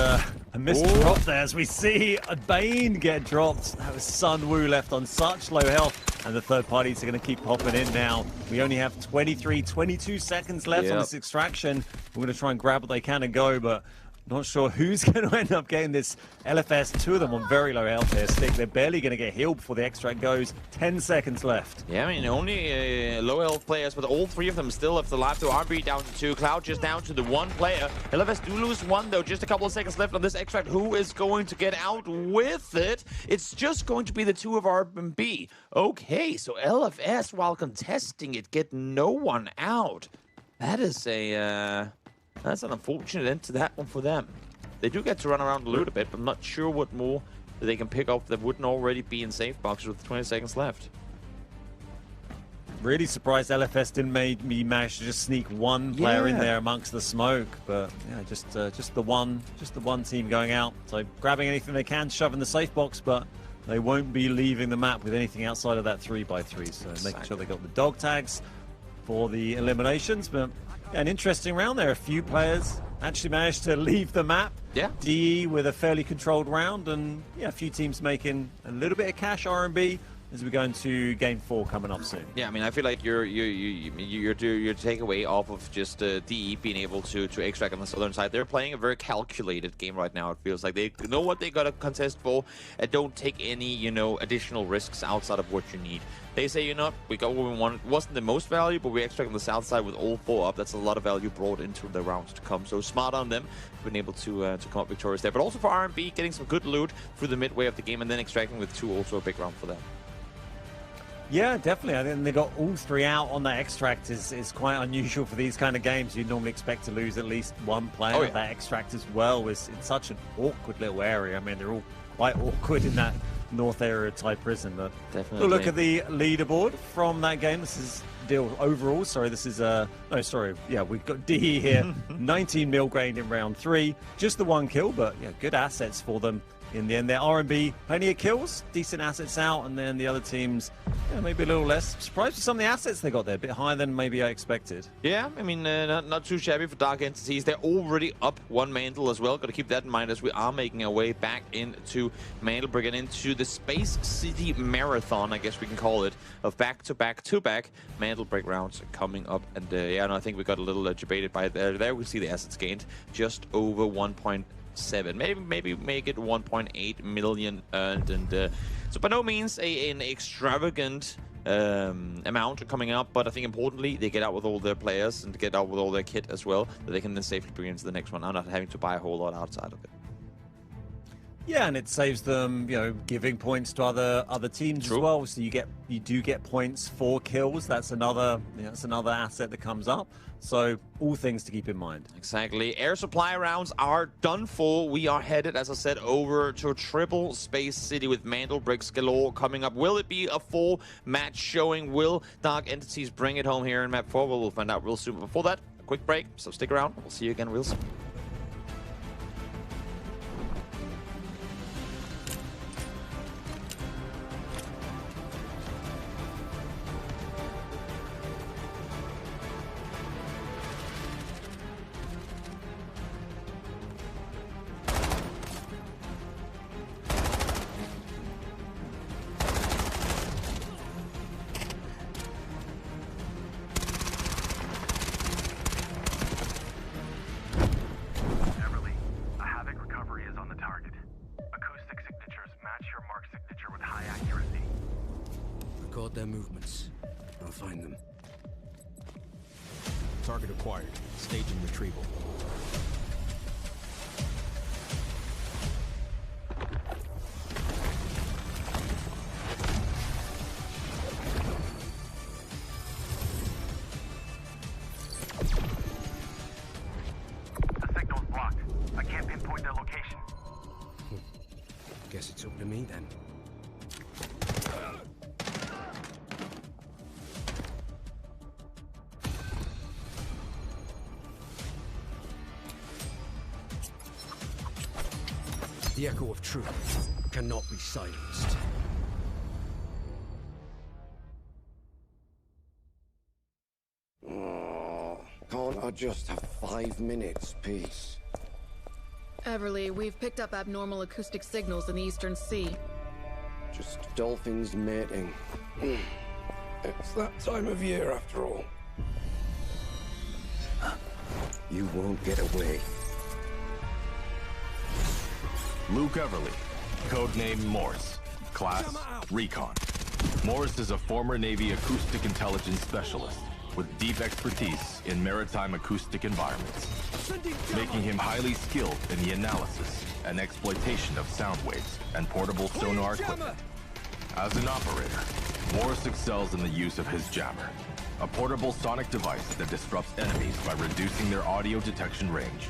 Speaker 17: A missed drop there as we see a Bane get dropped. That was Sun Wu left on such low health. And the third parties are going to keep popping in now. We only have 22 seconds left on this extraction. We're going to try and grab what they can and go, but not sure who's going to end up getting this LFS. Two of them on very low health here. Stick, they're barely going to get healed before the extract goes. 10 seconds left.
Speaker 16: Yeah, I mean, only low health players, but all three of them still left alive. To RB down to 2, Cloud just down to the 1 player. LFS do lose 1, though. Just a couple of seconds left on this extract. Who is going to get out with it? It's just going to be the 2 of RB. Okay, so LFS, while contesting it, get no one out. That is a... That's an unfortunate end to that one for them. They do get to run around and loot a bit, but I'm not sure what more that they can pick up that wouldn't already be in safe boxes with 20 seconds left.
Speaker 17: Really surprised LFS didn't manage to just sneak one player in there amongst the smoke, but yeah, just the one team going out. So grabbing anything they can, shoving the safe box, but they won't be leaving the map with anything outside of that 3x3. So making sure they got the dog tags for the eliminations, but yeah, an interesting round there. A few players actually managed to leave the map.
Speaker 16: Yeah.
Speaker 17: DE with a fairly controlled round, and yeah, a few teams making a little bit of cash. R&B as we go into game 4 coming up soon.
Speaker 16: Yeah, I mean, I feel like your takeaway off of just DE being able to extract on the southern side, they're playing a very calculated game right now. It feels like they know what they got to contest for and don't take any, additional risks outside of what you need. They say, we got what we wanted. It wasn't the most value, but we extract on the south side with all 4 up. That's a lot of value brought into the rounds to come. So smart on them, been able to come up victorious there. But also for R&B, getting some good loot through the midway of the game and then extracting with 2, also a big round for them.
Speaker 17: Yeah, definitely. I think they got all 3 out on that extract is quite unusual for these kind of games. You'd normally expect to lose at least 1 player.
Speaker 16: Oh, yeah.
Speaker 17: That extract as well is in such an awkward little area. I mean, they're all quite awkward in that north area type prison. But
Speaker 16: definitely.
Speaker 17: Look at the leaderboard from that game. This is deal overall. Sorry, this is yeah, we've got DE here. 19 mil gained in round 3. Just the 1 kill, but yeah, good assets for them. In the end, their R&B, plenty of kills, decent assets out, and then the other teams, maybe a little less. Surprised with some of the assets they got there, a bit higher than maybe I expected.
Speaker 16: Yeah, I mean, not too shabby for Dark Entities. They're already up 1 mantle as well. Got to keep that in mind as we are making our way back into Mandelbrück and into the Space City Marathon, I guess we can call it, of back-to-back Mandelbrück rounds coming up. And I think we got a little debated by it there. There we see the assets gained, just over 1.7. Maybe make it 1.8 million earned, and so by no means an extravagant amount coming up, but I think importantly they get out with all their players and get out with all their kit as well, that they can then safely bring into the next one, not having to buy a whole lot outside of it.
Speaker 17: Yeah, and it saves them, giving points to other teams as well. So you do get points for kills. That's another asset that comes up. So all things to keep in mind.
Speaker 16: Exactly. Air supply rounds are done for. We are headed, as I said, over to Triple Space City with Mandelbrück galore coming up. Will it be a full match showing? Will Dark Entities bring it home here in map 4? Well, we'll find out real soon. But before that, a quick break. So stick around. We'll see you again real soon.
Speaker 1: Record their movements. I'll find them.
Speaker 2: Target acquired. Staging retrieval.
Speaker 3: The signal's blocked. I can't pinpoint their location.
Speaker 1: Guess it's up to me then. The echo of truth cannot be silenced.
Speaker 13: Oh, can't I just have 5 minutes, peace?
Speaker 14: Everly, we've picked up abnormal acoustic signals in the Eastern Sea.
Speaker 13: Just dolphins mating. It's that time of year after all. You won't get away.
Speaker 15: Luke Everly, codename Morse. Class, Recon. Morse is a former Navy acoustic intelligence specialist with deep expertise in maritime acoustic environments, making him highly skilled in the analysis and exploitation of sound waves and portable sonar equipment. As an operator, Morse excels in the use of his jammer, a portable sonic device that disrupts enemies by reducing their audio detection range.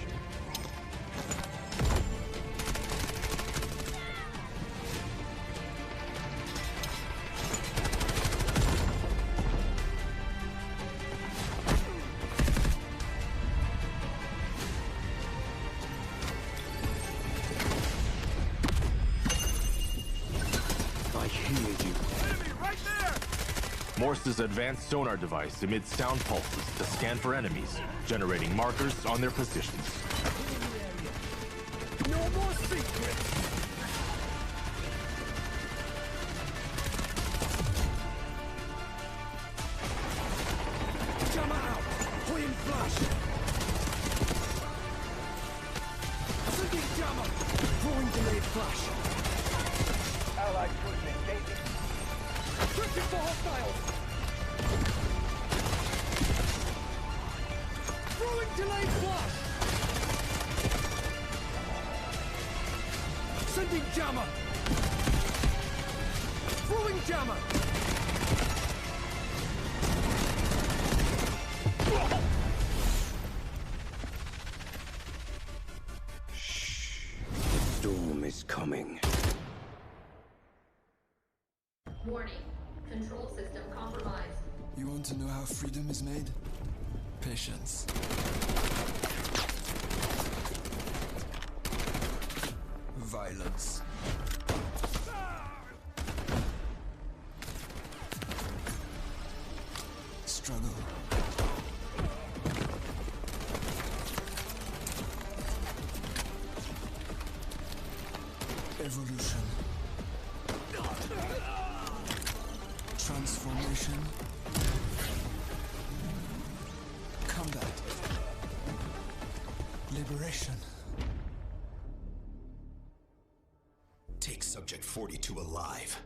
Speaker 15: Morse's advanced sonar device emits sound pulses to scan for enemies, generating markers on their positions.
Speaker 12: No more secrets! Jammer out! Queen flash! Sending jammer! Throwing delayed flash! Allied cruiser engaging! Searching for hostiles! Throwing delayed flash! Sending jammer! Throwing jammer!
Speaker 13: The storm is coming.
Speaker 4: Warning. Control system compromised.
Speaker 5: You want to know how freedom is made? Patience. Violence. Struggle. Evolution. Transformation. Combat. Liberation.
Speaker 6: Take Subject 42 alive.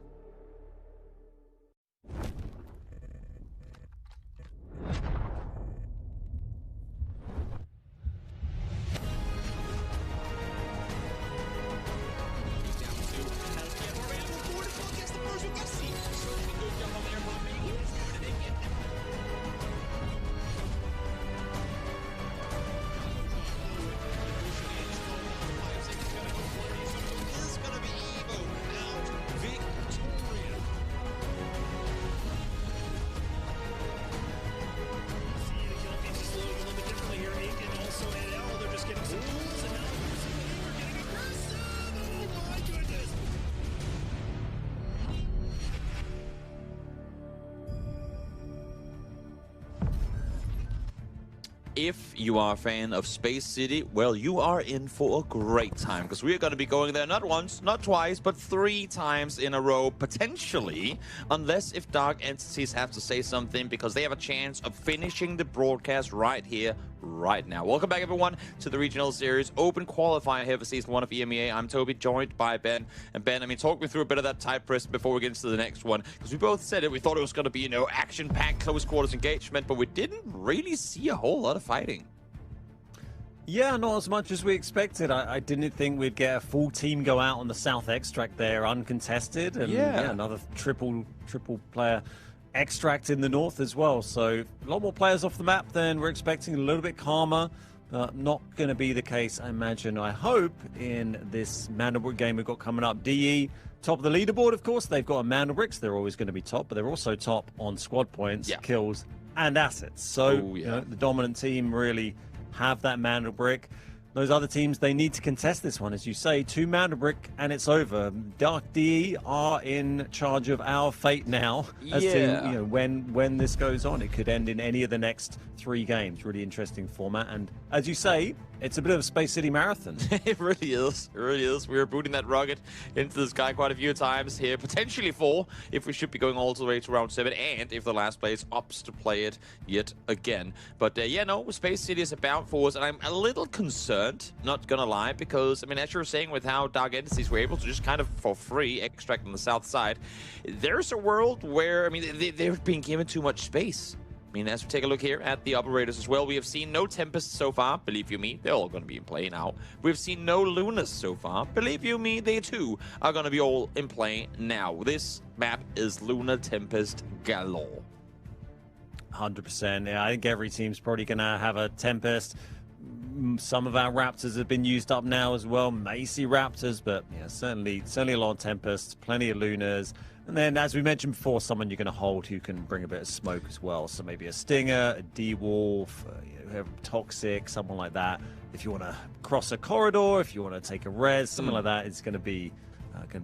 Speaker 16: If you are a fan of Space City, well, you are in for a great time, because we're going to be going there not once, not twice, but 3 times in a row, potentially, unless if Dark Entities have to say something, because they have a chance of finishing the broadcast right here, right now. Welcome back, everyone, to the Regional Series Open Qualifier here for Season 1 of EMEA. I'm Toby, joined by Ben. And Ben, I mean, talk me through a bit of that type press before we get into the next one, because we both said it. We thought it was going to be, you know, action-packed, close quarters engagement, but we didn't really see a whole lot of fighting.
Speaker 17: Yeah, not as much as we expected. I didn't think we'd get a full team go out on the South Extract there uncontested. And yeah, another triple player extract in the North as well. So a lot more players off the map than we're expecting. A little bit calmer. Not going to be the case, I imagine, I hope, in this Mandelbrück game we've got coming up. DE, top of the leaderboard, of course. They've got a Mandelbrück. They're always going to be top, but they're also top on squad points, kills, and assets. So you know, the dominant team really have that Mandelbrück. Those other teams, they need to contest this one, as you say. 2 Mandelbrück, and it's over. Dark DE are in charge of our fate now as to, you know, when this goes on. It could end in any of the next 3 games. Really interesting format. And as you say, It's a bit of a Space City marathon.
Speaker 16: It really is. It really is. We are booting that rocket into the sky quite a few times here. Potentially 4 if we should be going all the way to round 7, and if the last place opts to play it yet again. But yeah, no, Space City is about for us, and I'm a little concerned, not gonna lie, because, I mean, as you were saying, with how Dark Entities were able to just kind of for free extract on the south side, there's a world where, I mean, they're being given too much space. I mean, as we take a look here at the operators as well, we have seen no Tempests so far. Believe you me, they're all going to be in play now. We've seen no Lunas so far. Believe you me, they too are going to be all in play now. This map is Luna Tempest galore.
Speaker 17: 100%. Yeah, I think every team's probably going to have a Tempest. Some of our Raptors have been used up now as well. Macy Raptors, but yeah, certainly a lot of Tempests, plenty of Lunas. And then, as we mentioned before, someone you're going to hold who can bring a bit of smoke as well. So maybe a Stinger, a D-Wolf, Toxic, someone like that. If you want to cross a corridor, if you want to take a res, something like that, it's going to be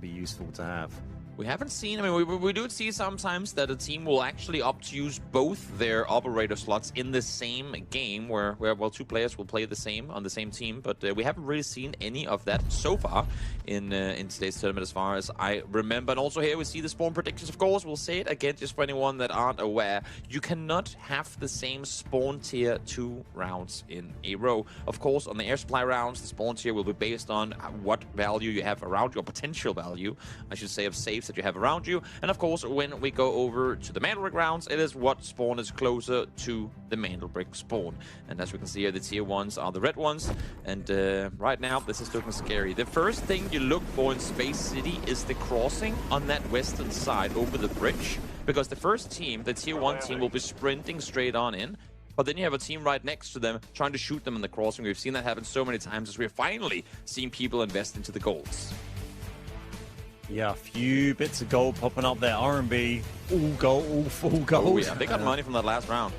Speaker 17: useful to have.
Speaker 16: We haven't seen, I mean, we do see sometimes that a team will actually opt to use both their operator slots in the same game, where well, 2 players will play the same on the same team, but we haven't really seen any of that so far in today's tournament as far as I remember. And also here we see the spawn predictions, of course. We'll say it again just for anyone that aren't aware. You cannot have the same spawn tier 2 rounds in a row. Of course, on the air supply rounds, the spawn tier will be based on what value you have around you, or potential value, I should say, of saves that you have around you. And of course, when we go over to the Mandelbrick rounds, it is what spawn is closer to the Mandelbrick spawn. And as we can see here, the tier 1s are the red ones. And right now, this is looking scary. The first thing you look for in Space City is the crossing on that western side over the bridge. Because the first team, the tier 1 team, will be sprinting straight on in. But then you have a team right next to them trying to shoot them in the crossing. We've seen that happen so many times as we're finally seeing people invest into the golds.
Speaker 17: Yeah, a few bits of gold popping up there. R&B, all gold, all full gold.
Speaker 16: Oh yeah, they got money from that last round.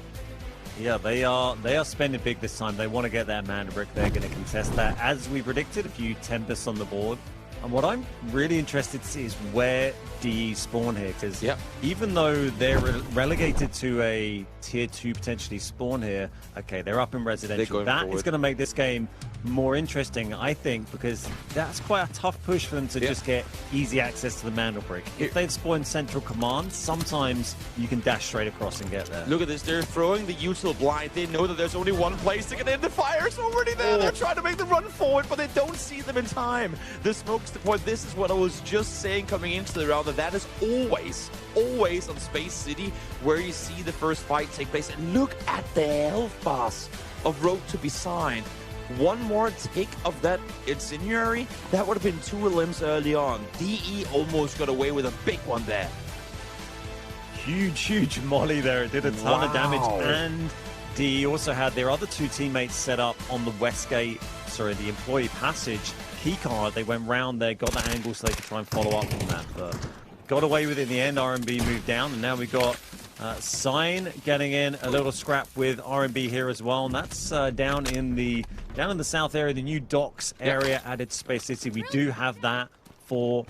Speaker 17: Yeah, they are spending big this time. They want to get that Mandelbrick. They're going to contest that. As we predicted, a few Tempests on the board. And what I'm really interested to see is where DE spawn here, because even though they're relegated to a tier 2 potentially spawn here, okay, they're up in residential. That is going to make this game more interesting, I think, because that's quite a tough push for them to just get easy access to the Mandelbrick. If they'd spawned Central Command, sometimes you can dash straight across and get there.
Speaker 16: Look at this, they're throwing the util blind. They know that there's only one place to get in. The fire's already there. They're trying to make the run forward, but they don't see them in time. The smoke's the point. This is what I was just saying coming into the round, that is always on Space City where you see the first fight take place. And look at the health bars of Road to be signed. One more take of that incendiary, that would have been 2 limbs early on. DE almost got away with a big one there.
Speaker 17: Huge molly there. It did a ton of damage. And DE also had their other 2 teammates set up on the Westgate, the employee passage keycard. They went round there, got that angle so they could try and follow up on that. But got away with it in the end. R&B moved down, and now we got Sign getting in a little scrap with R&B here as well, and that's down in the south area, the new docks area added to Space City. We do have that for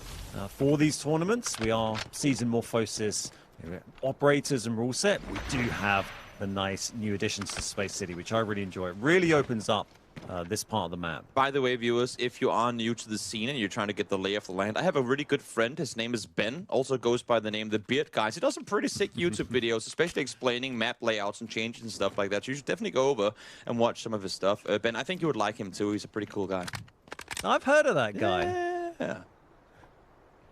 Speaker 17: these tournaments. We are season morphosis operators and rule set. We do have the nice new additions to Space City, which I really enjoy. It really opens up this part of the map.
Speaker 16: By the way, viewers, if you are new to the scene and you're trying to get the lay of the land, I have a really good friend. His name is Ben, also goes by the name The Beard Guys. He does some pretty sick YouTube videos, especially explaining map layouts and changes and stuff like that. So you should definitely go over and watch some of his stuff. Ben, I think you would like him too. He's a pretty cool guy.
Speaker 17: I've heard of that guy.
Speaker 16: Yeah.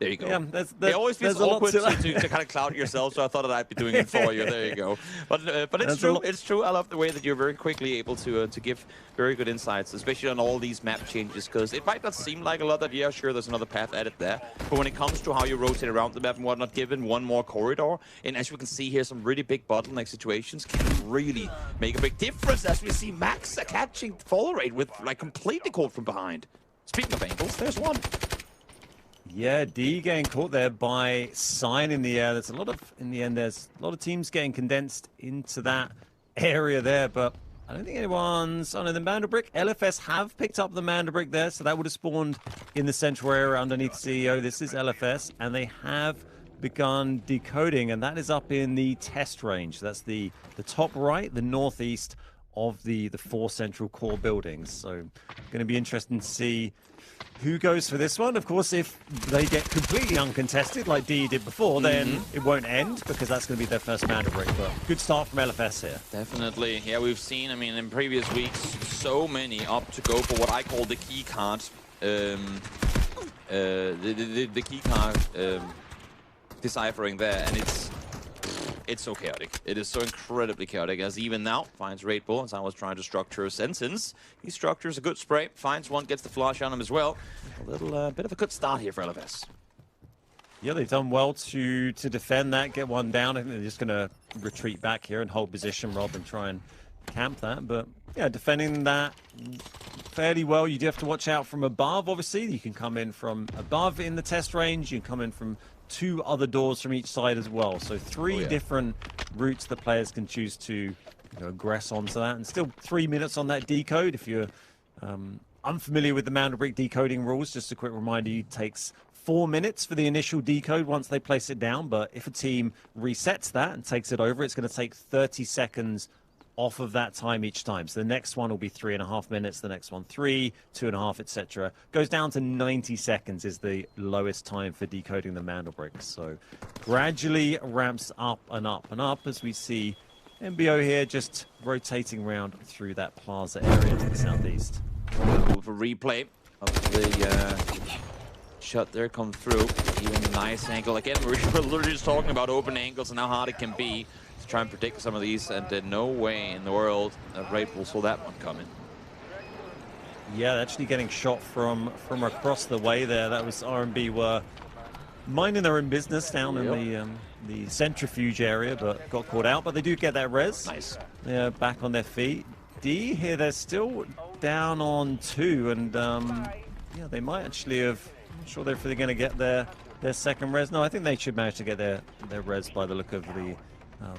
Speaker 16: There you go.
Speaker 17: Yeah,
Speaker 16: it always feels awkward to kind of clout yourself, so I thought that I'd be doing it for you. There you go. But it's true. It's true. I love the way that you're very quickly able to give very good insights, especially on all these map changes, because it might not seem like a lot that, yeah, sure, there's another path added there. But when it comes to how you rotate around the map and whatnot, given one more corridor, and as we can see here, some really big bottleneck situations can really make a big difference, as we see Max catching fall rate with, like, completely caught from behind. Speaking of angles, there's one.
Speaker 17: Yeah, D getting caught there by Sign in the air. There's a lot of teams getting condensed into that area there, but I don't think anyone's... Oh no, the Mandelbrick. LFS have picked up the Mandelbrick there, so that would have spawned in the central area underneath CEO. This is LFS, and they have begun decoding, and that is up in the test range. That's the top right, the northeast of the 4 central core buildings. So going to be interesting to see who goes for this one. Of course, if they get completely uncontested like DE did before, then it won't end because that's going to be their first Mando break. But good start from LFS here.
Speaker 16: Definitely. Yeah, we've seen, I mean, in previous weeks, so many up to go for what I call the key card. The key card deciphering there, and it's so chaotic. It is so incredibly chaotic, as even now finds Raid Bull, as I was trying to structure a sentence. He structures a good spray, finds one, gets the flash on him as well. A little bit of a good start here for LFS.
Speaker 17: Yeah, they've done well to defend that, get one down. I think they're just going to retreat back here and hold position rather than try and camp that. But yeah, defending that fairly well. You do have to watch out from above, obviously. You can come in from above in the test range. You can come in from 2 other doors from each side as well. So 3 different routes the players can choose to aggress onto that. And still 3 minutes on that decode. If you're unfamiliar with the Mando Brick decoding rules, just a quick reminder, it takes 4 minutes for the initial decode once they place it down. But if a team resets that and takes it over, it's going to take 30 seconds off of that time each time. So the next one will be 3.5 minutes, the next one 3, 2.5, etc. Goes down to 90 seconds is the lowest time for decoding the Mando bricks. So gradually ramps up and up and up as we see MBO here just rotating around through that plaza area to the southeast.
Speaker 16: With a replay of the shot there come through. Even a nice angle. Again, we're literally just talking about open angles and how hard it can be to try and predict some of these, and no way in the world that Raid Bull saw that one coming.
Speaker 17: Yeah, actually getting shot from across the way there. That was R&B were minding their own business down in the centrifuge area, but got caught out. But they do get that res.
Speaker 16: Nice.
Speaker 17: They're back on their feet. D here, they're still down on 2, and yeah, they might actually have. I'm not sure if they're going to get their second res. No, I think they should manage to get their res by the look of the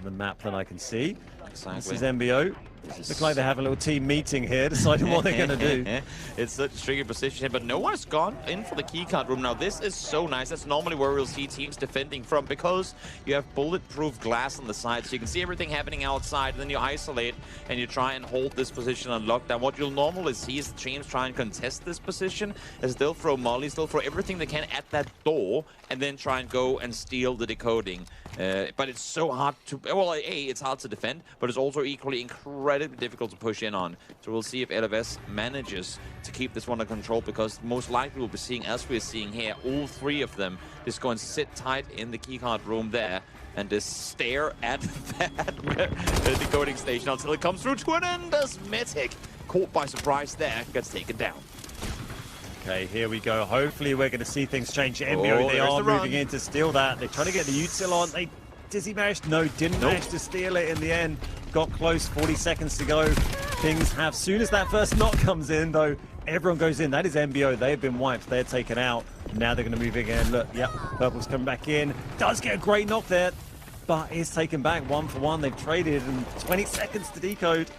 Speaker 17: map that I can see.
Speaker 16: Exactly.
Speaker 17: This is MBO. Looks like they have a little team meeting here, deciding what they're going to do.
Speaker 16: It's such a tricky position here, but no one has gone in for the keycard room. Now, this is so nice. That's normally where we'll see teams defending from, because you have bulletproof glass on the side, so you can see everything happening outside, and then you isolate, and you try and hold this position on lockdown. What you'll normally see is teams try and contest this position, as they'll throw mollies, they'll throw everything they can at that door, and then try and go and steal the decoding. But it's so hard to... Well, A, it's hard to defend, but it's also equally incredibly difficult to push in on. So we'll see if LFS manages to keep this one under control, because most likely we'll be seeing, as we're seeing here, all 3 of them just go and sit tight in the keycard room there and just stare at that decoding station until it comes through to an end, as Metic, caught by surprise there, gets taken down.
Speaker 17: Okay, here we go. Hopefully we're going to see things change. MBO, they are moving in to steal that. They're trying to get the util on. Does he manage? No, didn't manage to steal it in the end. Got close, 40 seconds to go. Things have, soon as that first knock comes in, though, everyone goes in. That is MBO. They've been wiped. They're taken out. Now they're going to move again. Look, yep, Purple's coming back in. Does get a great knock there, but is taken back 1 for 1. They've traded, and 20 seconds to decode.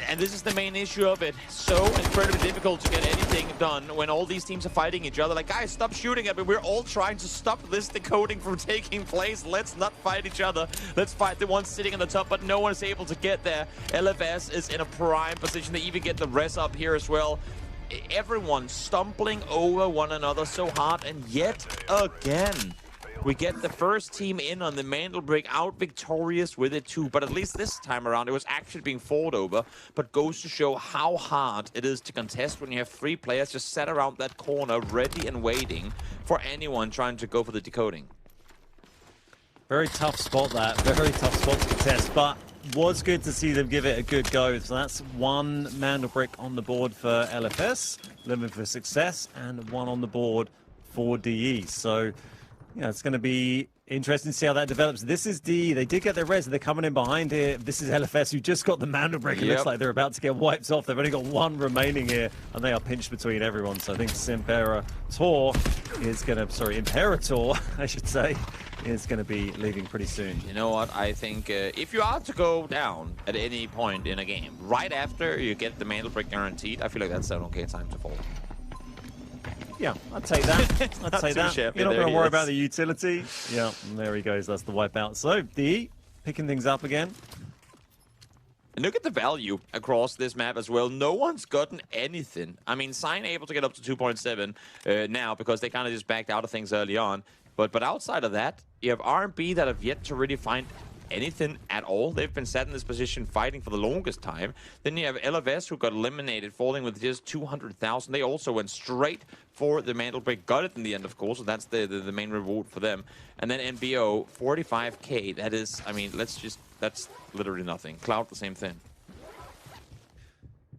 Speaker 16: And this is the main issue of it. So incredibly difficult to get anything done when all these teams are fighting each other. Like, guys, stop shooting at me. We're all trying to stop this decoding from taking place. Let's not fight each other. Let's fight the ones sitting on the top, but no one is able to get there. LFS is in a prime position. They even get the res up here as well. Everyone stumbling over one another so hard, and yet again, we get the first team in on the Mando Brick out victorious with it too, but at least this time around it was actually being fought over. But goes to show how hard it is to contest when you have 3 players just sat around that corner ready and waiting for anyone trying to go for the decoding.
Speaker 17: Very tough spot that, very tough spot to contest, but was good to see them give it a good go. So that's 1 Mando Brick on the board for LFS, living for success, and 1 on the board for DE. So yeah, it's going to be interesting to see how that develops. This is D. They did get their res. They're coming in behind here. This is LFS, who just got the Mando Brick. It looks like they're about to get wiped off. They've only got 1 remaining here, and they are pinched between everyone. So I think Imperator is going to... Sorry, Imperator, I should say, is going to be leaving pretty soon.
Speaker 16: You know what? I think if you are to go down at any point in a game, right after you get the Mando Brick guaranteed, I feel like that's an okay time to fall.
Speaker 17: Yeah, I'd take that. I'd say that. You're not going to worry about the utility. Yeah, and there he goes. That's the wipeout. So, D picking things up again.
Speaker 16: And look at the value across this map as well. No one's gotten anything. I mean, Sign able to get up to 2.7 now because they kind of just backed out of things early on. But outside of that, you have R&B that have yet to really find anything at all. They've been sat in this position fighting for the longest time. Then you have LFS who got eliminated, falling with just 200,000. They also went straight for the mantle break, got it in the end, of course, so that's the main reward for them. And then NBO, 45k. That is, I mean, that's literally nothing. Cloud, the same thing.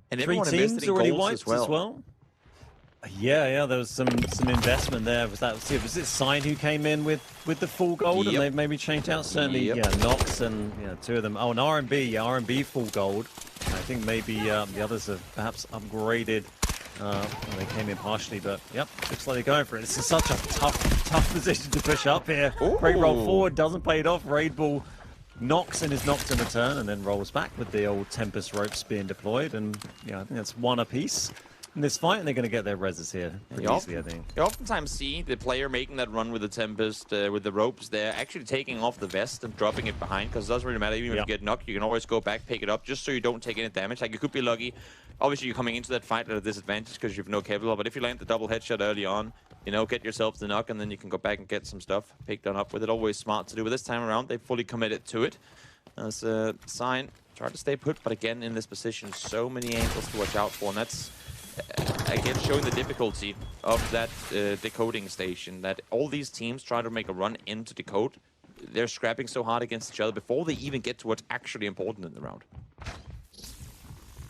Speaker 16: And
Speaker 17: 3 teams already wiped as well. Yeah, there was some investment there. Was it Sign who came in with the full gold, and they've maybe changed out? Certainly, yeah, Nox and 2 of them. Oh, and R&B full gold. I think maybe the others have perhaps upgraded. They came in partially, but yep, looks like they're going for it. This is such a tough position to push up here. Ooh. Great roll forward, doesn't pay it off. Raid Ball knocks and is knocked in return, and then rolls back with the old Tempest ropes being deployed. And yeah, I think that's 1 apiece in this fight, and they're going to get their reses here pretty easily, I think.
Speaker 16: You oftentimes see the player making that run with the Tempest, with the ropes there, actually taking off the vest and dropping it behind, because it doesn't really matter. Even if you get knocked, you can always go back, pick it up, just so you don't take any damage. Like, you could be lucky. Obviously, you're coming into that fight at a disadvantage because you have no Kevlar, but if you land the double headshot early on, you know, get yourself the knock, and then you can go back and get some stuff picked on up with it. Always smart to do. But this time around, they fully committed to it. As Sign tried to stay put, but again, in this position, so many angles to watch out for, and that's again showing the difficulty of that decoding station, that all these teams try to make a run into decode. They're scrapping so hard against each other before they even get to what's actually important in the round.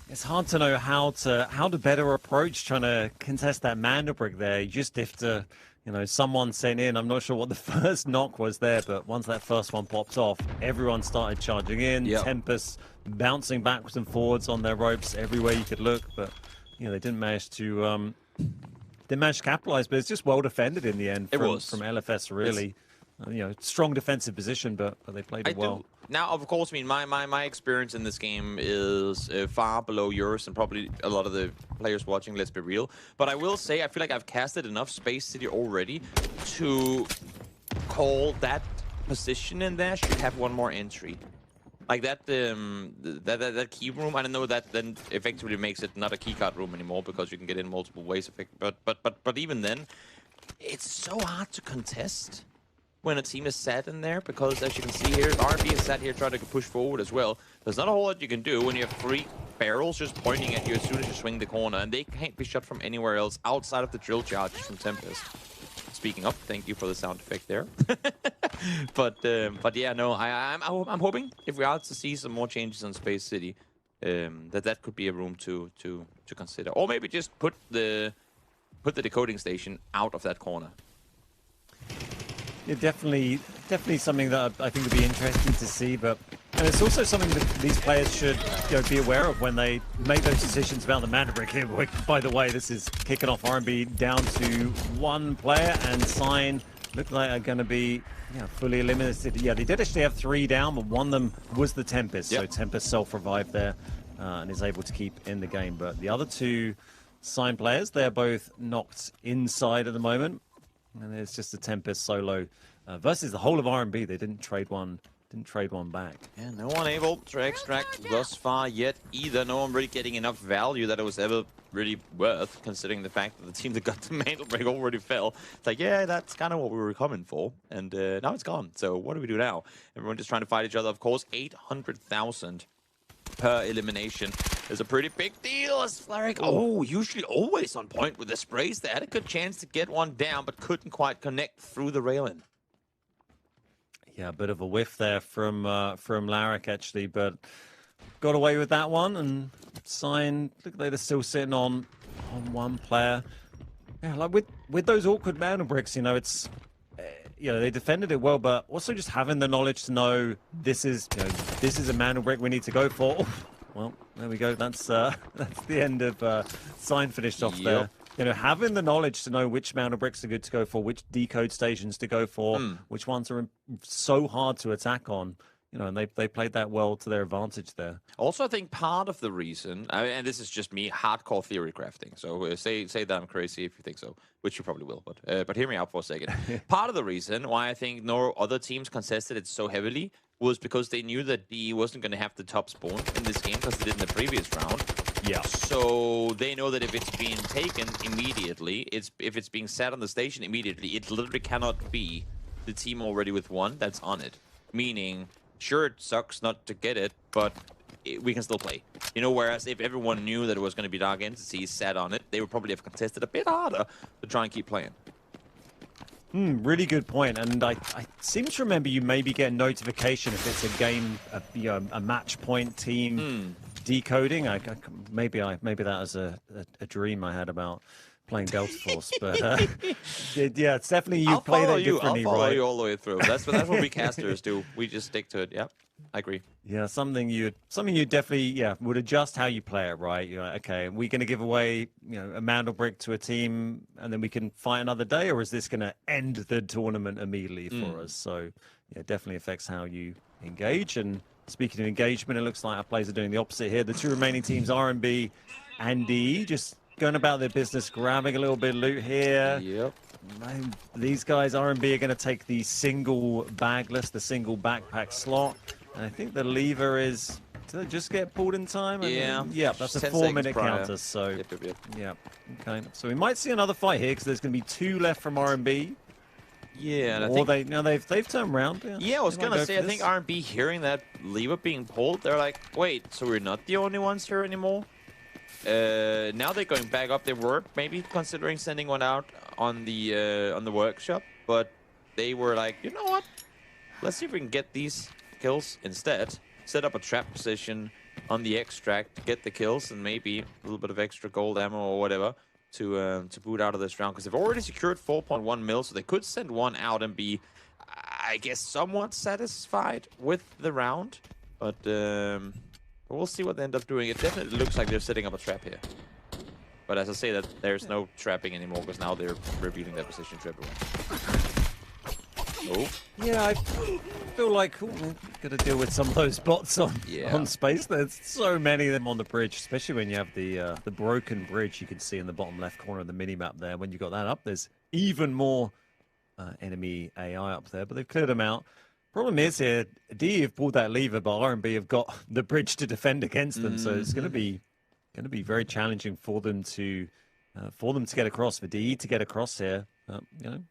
Speaker 17: It's hard to know how to better approach trying to contest that mana brick there. You just have to, you know, someone sent in, I'm not sure what the first knock was there, but once that first one pops off, everyone started charging in. Tempest bouncing backwards and forwards on their ropes everywhere you could look, but you know, they didn't manage to capitalize, but it's just well defended in the end from LFS, really. You know, strong defensive position, but they played it well.
Speaker 16: Now, of course, I mean, my experience in this game is far below yours and probably a lot of the players watching, let's be real. But I will say, I feel like I've casted enough Space City already to call that position in there should have 1 more entry. Like that key room, I don't know, that then effectively makes it not a keycard room anymore because you can get in multiple ways. But even then, it's so hard to contest when a team is sat in there, because as you can see here, R&B is sat here trying to push forward as well. There's not a whole lot you can do when you have 3 barrels just pointing at you as soon as you swing the corner, and they can't be shot from anywhere else outside of the drill charges from Tempest. Speaking of, thank you for the sound effect there. but yeah, no, I'm hoping if we are to see some more changes on Space City, that could be a room to consider, or maybe just put the decoding station out of that corner.
Speaker 17: Yeah, definitely something that I think would be interesting to see, and it's also something that these players should, you know, be aware of when they make those decisions about the mana brick here. By the way, this is kicking off R&B down to 1 player, and Sign look like are going to be fully eliminated. Yeah, they did actually have 3 down, but one of them was the Tempest, so Tempest self-revived there and is able to keep in the game. But the other 2 Sign players, they're both knocked inside at the moment. And it's just a Tempest solo versus the whole of R&B. They didn't trade one back.
Speaker 16: Yeah, no one able to extract thus far yet either. No one really getting enough value that it was ever really worth, considering the fact that the team that got the mantle break already fell. It's like, yeah, that's kind of what we were coming for. And now it's gone. So what do we do now? Everyone just trying to fight each other. Of course, 800,000 per elimination is a pretty big deal as Flaric, usually always on point with the sprays. They had a good chance to get one down, but couldn't quite connect through the railing.
Speaker 17: Yeah, a bit of a whiff there from Larrick, actually, but got away with that one. And Sign, look like they're still sitting on 1 player. Yeah, like with those awkward mana bricks, you know, it's they defended it well, but also just having the knowledge to know this is a mana brick we need to go for. Oh, well, there we go. That's the end of Sign finished off there. You know, having the knowledge to know which mana bricks are good to go for, which decode stations to go for, which ones are so hard to attack on. You know, and they played that well to their advantage there.
Speaker 16: Also, I think part of the reason, and this is just me, hardcore theory crafting. So say that I'm crazy if you think so, which you probably will. But hear me out for a second. Part of the reason why I think no other teams contested it so heavily was because they knew that DE wasn't going to have the top spawn in this game because they did in the previous round.
Speaker 17: Yeah.
Speaker 16: So they know that if it's being taken immediately, if it's being set on the station immediately, it literally cannot be the team already with one that's on it. Meaning, sure, it sucks not to get it, but we can still play. You know, whereas if everyone knew that it was going to be Dark Entities set on it, they would probably have contested a bit harder to try and keep playing.
Speaker 17: Really good point, and I seem to remember you maybe get a notification if it's a game, a match point team decoding. Maybe that was a dream I had about playing Delta Force, but yeah, it's definitely you play that differently,
Speaker 16: I'll follow
Speaker 17: right?
Speaker 16: you all the way through. That's what we casters do. We just stick to it. Yep, I agree.
Speaker 17: Yeah, something you definitely would adjust how you play it, right? You're like, okay, are we going to give away a Mandel brick to a team and then we can fight another day, or is this going to end the tournament immediately for us? So yeah, it definitely affects how you engage. And speaking of engagement, it looks like our players are doing the opposite here. The two remaining teams, R&B and DE, just going about their business, grabbing a little bit of loot here.
Speaker 16: Yep.
Speaker 17: These guys, R&B, are going to take the single bagless, the single backpack slot. And I think the lever is... Did it just get pulled in time? Yeah, that's a 4-minute counter. So, yeah. Okay. So we might see another fight here because there's going to be 2 left from R&B.
Speaker 16: Yeah, and
Speaker 17: or they've turned around.
Speaker 16: Yeah, I was going to say, I think R&B hearing that lever being pulled, they're like, wait, so we're not the only ones here anymore? Now they're going back up. They were maybe considering sending one out on the workshop, but they were like, you know what? Let's see if we can get these kills instead. Set up a trap position on the extract, get the kills, and maybe a little bit of extra gold ammo or whatever to boot out of this round. Because they've already secured 4.1 mil, so they could send one out and be, I guess, somewhat satisfied with the round. But we'll see what they end up doing. It definitely looks like they're setting up a trap here. But as I say, that there's no trapping anymore because now they're revealing their position to everyone. Oh.
Speaker 17: Yeah, I feel like we're going to deal with some of those bots on space. There's so many of them on the bridge, especially when you have the broken bridge you can see in the bottom left corner of the minimap there. When you got that up, there's even more enemy AI up there, but they've cleared them out. Problem is here, D have pulled that lever, but R&B have got the bridge to defend against them, so it's going to be very challenging for them to get across, for DE to get across here.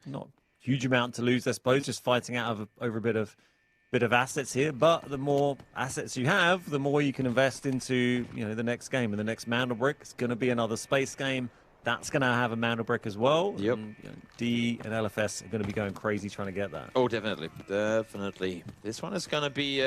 Speaker 17: Not huge amount to lose, I suppose, just fighting out over a bit of assets here. But the more assets you have, the more you can invest into the next game. And the next Mandel brick is going to be another space game. That's going to have a Mandel brick as well.
Speaker 16: Yep.
Speaker 17: And, D and LFS are going to be going crazy trying to get that.
Speaker 16: Oh, definitely, definitely. This one is going to be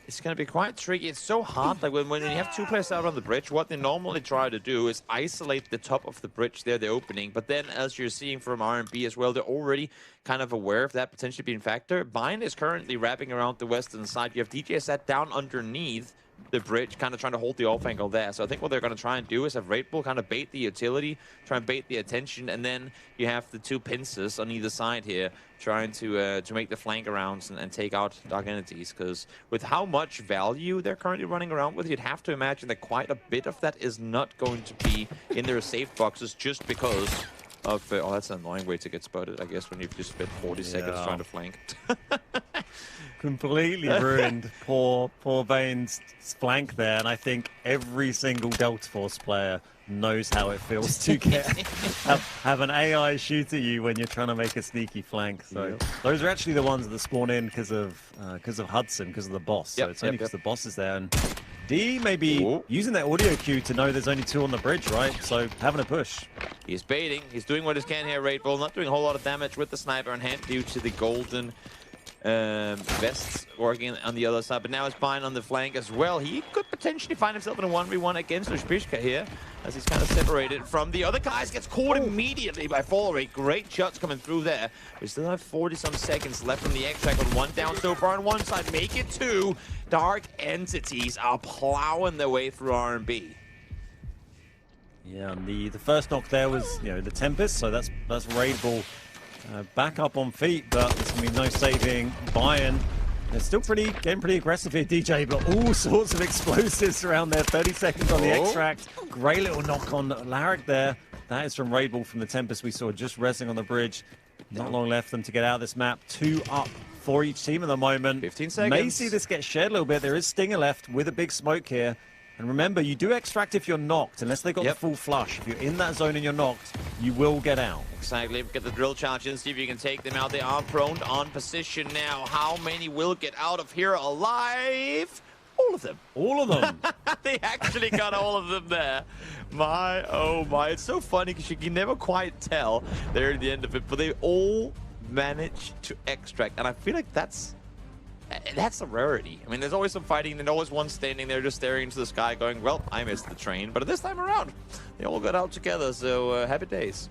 Speaker 16: it's going to be quite tricky. It's so hard. Like when you have 2 players out on the bridge, what they normally try to do is isolate the top of the bridge there, the opening. But then, as you're seeing from R&B as well, they're already kind of aware of that potentially being a factor. Bind is currently wrapping around the western side. You have DJ sat down underneath the bridge, kind of trying to hold the off angle there. So I think what they're going to try and do is have Raid Bull kind of bait the utility, try and bait the attention, and then you have the 2 pincers on either side here trying to make the flank arounds and take out Dark Entities. Because with how much value they're currently running around with, you'd have to imagine that quite a bit of that is not going to be in their safe boxes just because of... oh, that's an annoying way to get spotted, I guess, when you've just spent 40 seconds trying to flank.
Speaker 17: Completely ruined poor Vane's flank there, and I think every single Delta Force player knows how it feels to have an AI shoot at you when you're trying to make a sneaky flank. So those are actually the ones that spawn in because of Hudson, because of the boss. So it's only because the boss is there. And D may be using that audio cue to know there's only 2 on the bridge, right? So having a push.
Speaker 16: He's baiting. He's doing what he can here, Raid Bull. Not doing a whole lot of damage with the sniper in hand due to the golden vests working on the other side, but now it's Bind on the flank as well. He could potentially find himself in a 1v1 against Ushpishka here, as he's kind of separated from the other guys. Gets caught immediately by Fallery. Great shots coming through there. We still have 40-some seconds left from the extract, with 1 down so far on one side. Make it 2. Dark Entities are plowing their way through R&B.
Speaker 17: Yeah, and the first knock there was the Tempest, so that's Raid Bull back up on feet, but there's going to be no saving Bayern. They're still getting pretty aggressive here, DJ, but all sorts of explosives around there. 30 seconds on the extract. Great little knock on Larrick there. That is from Raid Bull from the Tempest we saw just resting on the bridge. Not long left for them to get out of this map. 2 up for each team at the moment.
Speaker 16: 15 seconds.
Speaker 17: May see this get shared a little bit. There is Stinger left with a big smoke here. And remember, you do extract if you're knocked, unless they've got the full flush. If you're in that zone and you're knocked, you will get out.
Speaker 16: Exactly. Get the drill charge in, see if you can take them out. They are prone on position now. How many will get out of here alive? All of them.
Speaker 17: All of them.
Speaker 16: They actually got all of them there. My, oh my. It's so funny because you can never quite tell there at the end of it, but they all managed to extract. And I feel like that's a rarity. I mean, there's always some fighting, and always one standing there just staring into the sky going, well, I missed the train. But this time around, they all got out together, so happy days.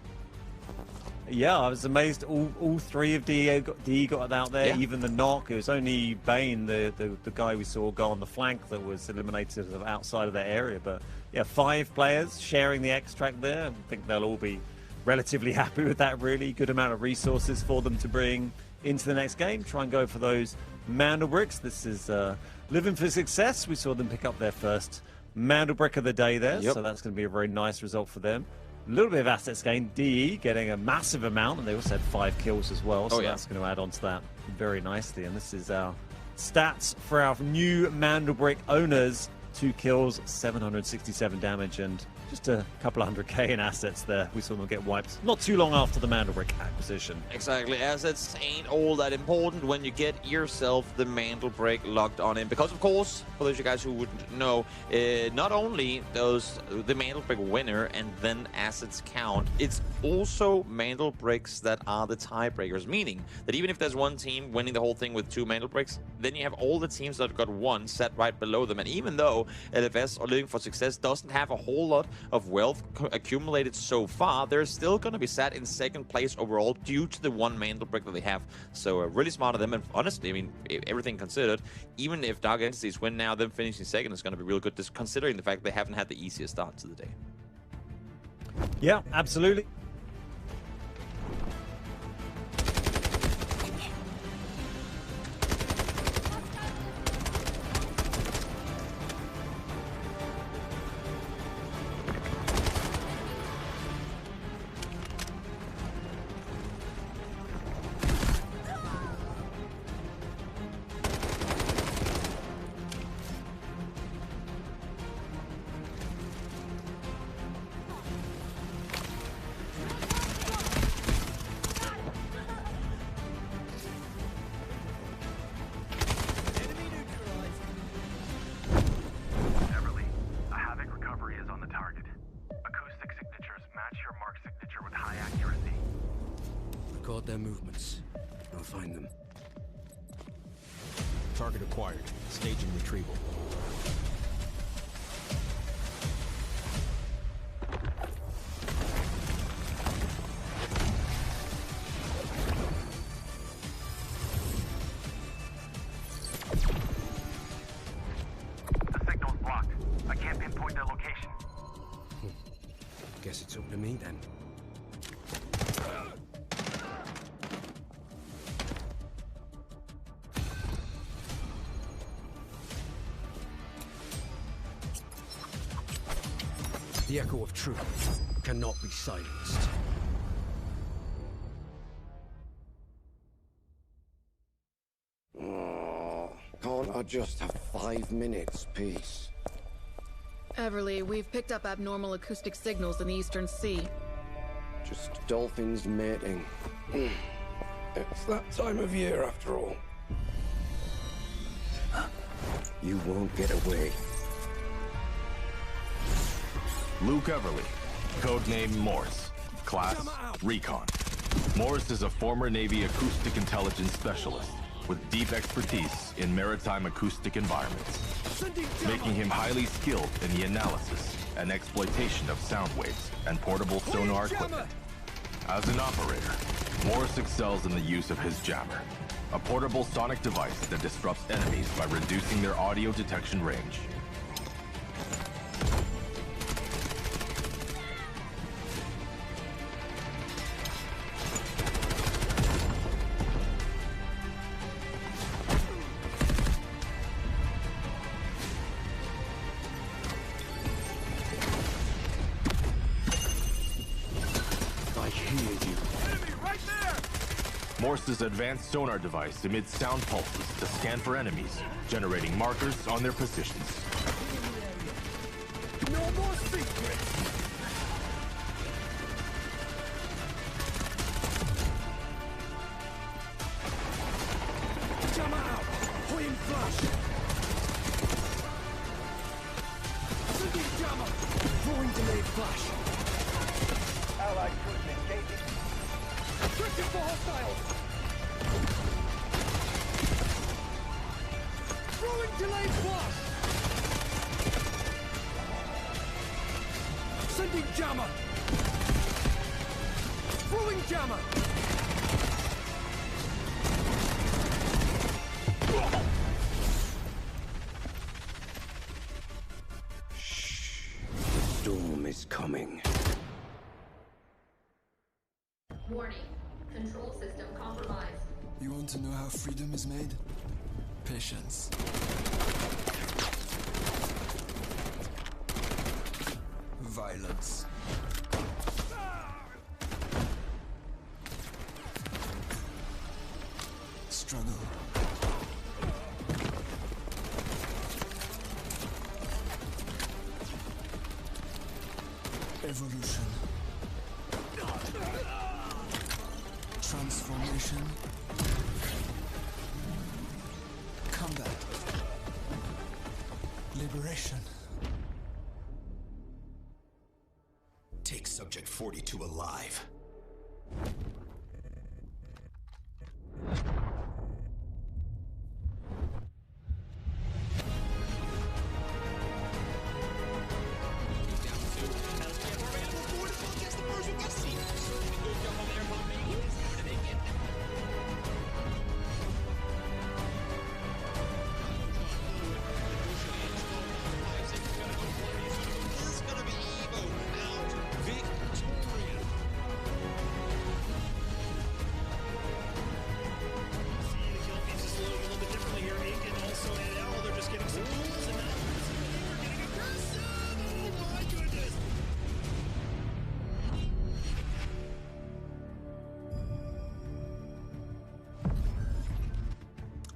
Speaker 17: Yeah, I was amazed all three of DE got out there, even the knock. It was only Bane, the guy we saw go on the flank, that was eliminated outside of that area. But yeah, 5 players sharing the extract there. I think they'll all be relatively happy with that, really. Good amount of resources for them to bring into the next game. Try and go for those Mandel bricks. This is living for success. We saw them pick up their first Mandel brick of the day there, so that's going to be a very nice result for them. A little bit of assets gain. DE getting a massive amount, and they also had 5 kills as well, so that's going to add on to that very nicely. And this is our stats for our new Mandel brick owners. 2 kills, 767 damage, and just a couple of 100k in assets there. We saw them get wiped not too long after the Mandelbrick acquisition.
Speaker 16: Exactly. Assets ain't all that important when you get yourself the Mandelbrick locked on in. Because, of course, for those of you guys who wouldn't know, not only does the Mandelbrick winner and then assets count, it's also Mandelbricks that are the tiebreakers, meaning that even if there's one team winning the whole thing with 2 Mandelbricks, then you have all the teams that have got 1 set right below them. And even though LFS or Living for Success doesn't have a whole lot of wealth accumulated so far, they're still going to be sat in 2nd place overall due to the 1 Mandelbrick that they have. So really smart of them, and honestly, I mean, everything considered, even if Dark Entities win now, them finishing 2nd is going to be real good, just considering the fact they haven't had the easiest start to the day.
Speaker 17: Yeah, absolutely.
Speaker 1: Record their movements. I'll find them.
Speaker 2: Target acquired. Staging retrieval.
Speaker 3: The signal's blocked. I can't pinpoint their location.
Speaker 1: Guess it's up to me then. The echo of truth cannot be silenced.
Speaker 13: Oh, can't I just have 5 minutes, peace?
Speaker 14: Everly, we've picked up abnormal acoustic signals in the Eastern Sea.
Speaker 13: Just dolphins mating. It's that time of year after all. You won't get away.
Speaker 15: Luke Everly, codename Morse. Class, Recon. Morse is a former Navy acoustic intelligence specialist with deep expertise in maritime acoustic environments, making him highly skilled in the analysis and exploitation of sound waves and portable sonar equipment. As an operator, Morse excels in the use of his jammer, a portable sonic device that disrupts enemies by reducing their audio detection range. Morse's advanced sonar device emits sound pulses to scan for enemies, generating markers on their positions.
Speaker 12: No more secrets! Jammer out! Point flash! Sending jammer! Throwing delayed flash! Allied troops engaging. Searching for hostiles! Throwing delayed flash! Sending jammer! Throwing jammer!
Speaker 13: The storm is coming.
Speaker 4: Warning. Control system compromised.
Speaker 5: You want to know how freedom is made? Patience. Violence. Struggle. Evolution. Transformation. Combat. Liberation.
Speaker 6: Take Subject 42 alive.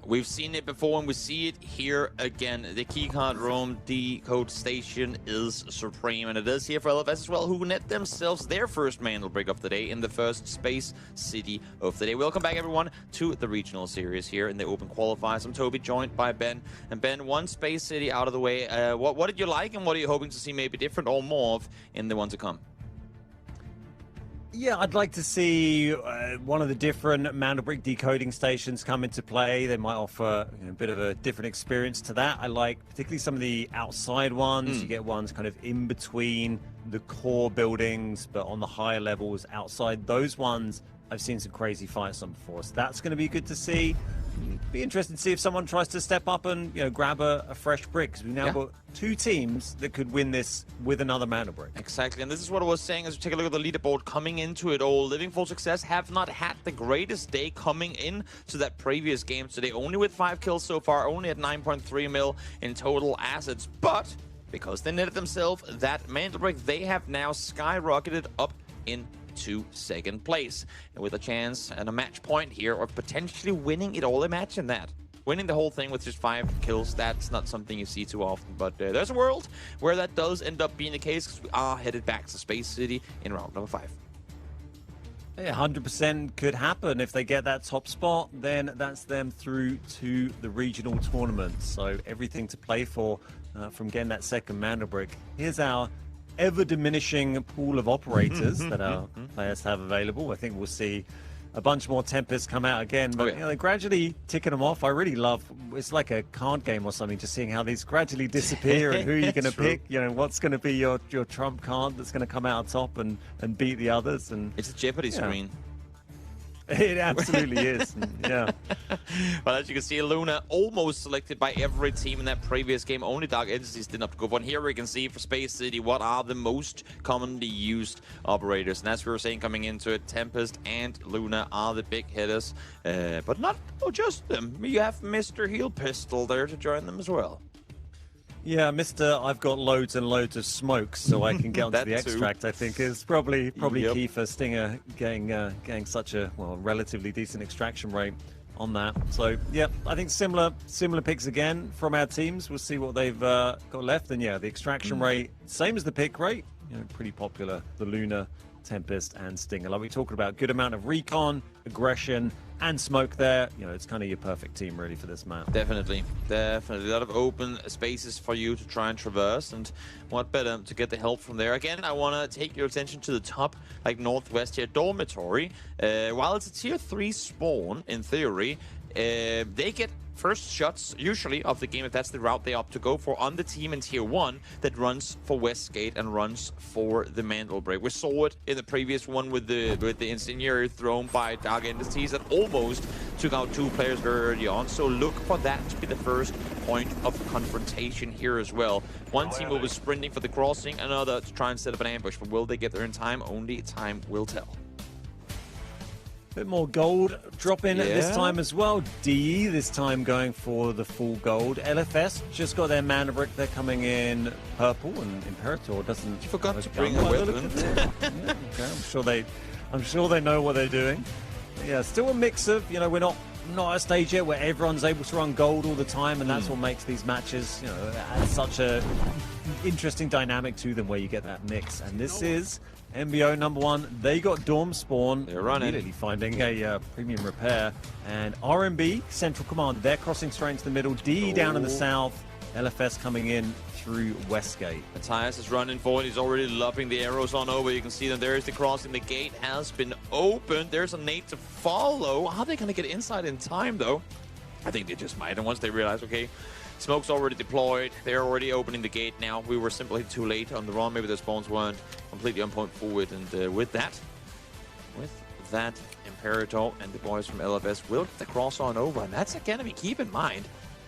Speaker 16: We've seen it before and we see it here again. The keycard room decode station is supreme, and it is here for LFS as well, who net themselves their first Mandel break of the day in the first Space City of the day. Welcome back, everyone, to the regional series here in the open qualifiers. I'm Toby, joined by Ben. And Ben, one Space City out of the way. What did you like, and what are you hoping to see maybe different or more of in the one to come?
Speaker 17: Yeah, I'd like to see one of the different Mandelbrick decoding stations come into play. They might offer a bit of a different experience to that. I like particularly some of the outside ones. You get ones kind of in between the core buildings, but on the higher levels outside. Those ones, I've seen some crazy fights on before, so that's going to be good to see. Be interested to see if someone tries to step up and grab a fresh brick, because we've now got two teams that could win this with another mana brick.
Speaker 16: Exactly, and this is what I was saying as we take a look at the leaderboard coming into it all. Living for Success have not had the greatest day coming in to that previous game today, only with 5 kills so far, only at 9.3 mil in total assets, but because they netted themselves that Mantle Brick, they have now skyrocketed up into second place, and with a chance and a match point here of potentially winning it all. Imagine that. Winning the whole thing with just 5 kills, that's not something you see too often, but there's a world where that does end up being the case, because we are headed back to Space City in round number 5.
Speaker 17: Yeah, 100% could happen. If they get that top spot, then that's them through to the regional tournament. So everything to play for from getting that second mana brick. Here's our ever-diminishing pool of operators that our players have available. I think we'll see a bunch more Tempests come out again, but they're gradually ticking them off. I really love, it's like a card game or something, just seeing how these gradually disappear and who you're going to pick, what's going to be your trump card that's going to come out top and beat the others. And
Speaker 16: it's a Jeopardy screen.
Speaker 17: It absolutely is. Yeah.
Speaker 16: Well, as you can see, Luna almost selected by every team in that previous game. Only Dark Entities did not go for. And here we can see for Space City what are the most commonly used operators. And as we were saying coming into it, Tempest and Luna are the big hitters. But not just them. You have Mr. Heal Pistol there to join them as well.
Speaker 17: Yeah, Mr. I've got loads and loads of smoke, so I can get onto
Speaker 16: That
Speaker 17: the
Speaker 16: too.
Speaker 17: extract. I think is probably
Speaker 16: Yep.
Speaker 17: key for Stinger getting such a relatively decent extraction rate on that. So yeah, I think similar picks again from our teams. We'll see what they've got left, and yeah, the extraction rate same as the pick rate. Pretty popular. The Luna, Tempest, and Stinger. Like we talking about, good amount of recon, aggression, and smoke there. It's kind of your perfect team really for this map.
Speaker 16: Definitely. A lot of open spaces for you to try and traverse, and what better to get the help from there. Again, I want to take your attention to the top, like northwest here, Dormitory. While it's a tier 3 spawn, in theory, they get first shots, usually, of the game, if that's the route they opt to go for, on the team in Tier 1 that runs for Westgate and runs for the Mantle Break. We saw it in the previous one with the incendiary thrown by Dark Entities that almost took out 2 players very early on. So look for that to be the first point of confrontation here as well. One team will be sprinting for the crossing, another to try and set up an ambush. But will they get there in time? Only time will tell.
Speaker 17: Bit more gold drop in at this time as well. DE this time going for the full gold. LFS just got their mana brick. They're coming in purple, and Imperator doesn't.
Speaker 16: You forgot to bring a weapon.
Speaker 17: Okay, I'm sure they know what they're doing. Yeah, still a mix of, we're not at a stage yet where everyone's able to run gold all the time, and that's what makes these matches, add such a interesting dynamic to them where you get that mix. And this is MBO #1. They got Dorm Spawn.
Speaker 16: They're running.
Speaker 17: Immediately finding a premium repair. And RMB, Central Command, they're crossing straight into the middle. D down in the south. LFS coming in through Westgate.
Speaker 16: Matthias is running forward. He's already lobbing the arrows on over. You can see them. There's the crossing. The gate has been opened. There's a nade to follow. How are they going to get inside in time, though? I think they just might. And once they realize, okay, smoke's already deployed. They're already opening the gate now. We were simply too late on the run. Maybe the spawns weren't completely on point forward. And with that, Imperator and the boys from LFS will get the cross on over. And that's, again, I mean, keep in mind,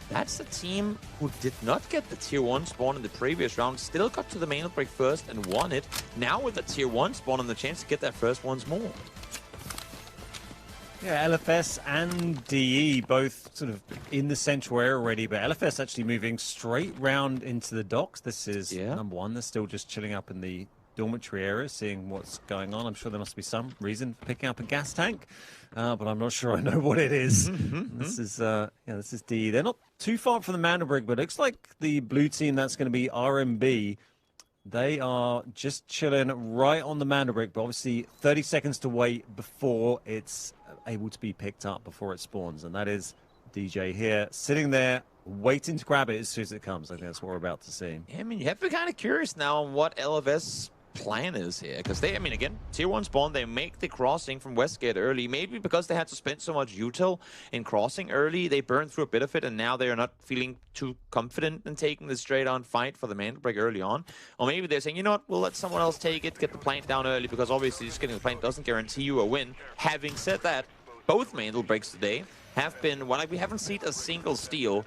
Speaker 16: that's the team who did not get the Tier 1 spawn in the previous round, still got to the main break first and won it. Now with the Tier 1 spawn and the chance to get that first once more.
Speaker 17: Yeah, LFS and DE both sort of in the central area already, but LFS actually moving straight round into the docks. This is #1. They're still just chilling up in the dormitory area, seeing what's going on. I'm sure there must be some reason for picking up a gas tank, but I'm not sure I know what it is. This is DE. They're not too far from the Mana Brig, but it looks like the blue team, that's going to be RMB. They are just chilling right on the Mana Brick, but obviously 30 seconds to wait before it's able to be picked up, before it spawns. And that is DJ here, sitting there, waiting to grab it as soon as it comes. I think that's what we're about to see.
Speaker 16: Yeah, I mean, you have to be kind of curious now on what LFS plan is here, because they, I mean, again, Tier 1 spawn, they make the crossing from Westgate early. Maybe because they had to spend so much util in crossing early, they burned through a bit of it, and now they are not feeling too confident in taking the straight-on fight for the Mantle Break early on. Or maybe they're saying, you know what, we'll let someone else take it, get the plant down early, because obviously just getting the plant doesn't guarantee you a win. Having said that, both Mantle Breaks today have been, well, we haven't seen a single steal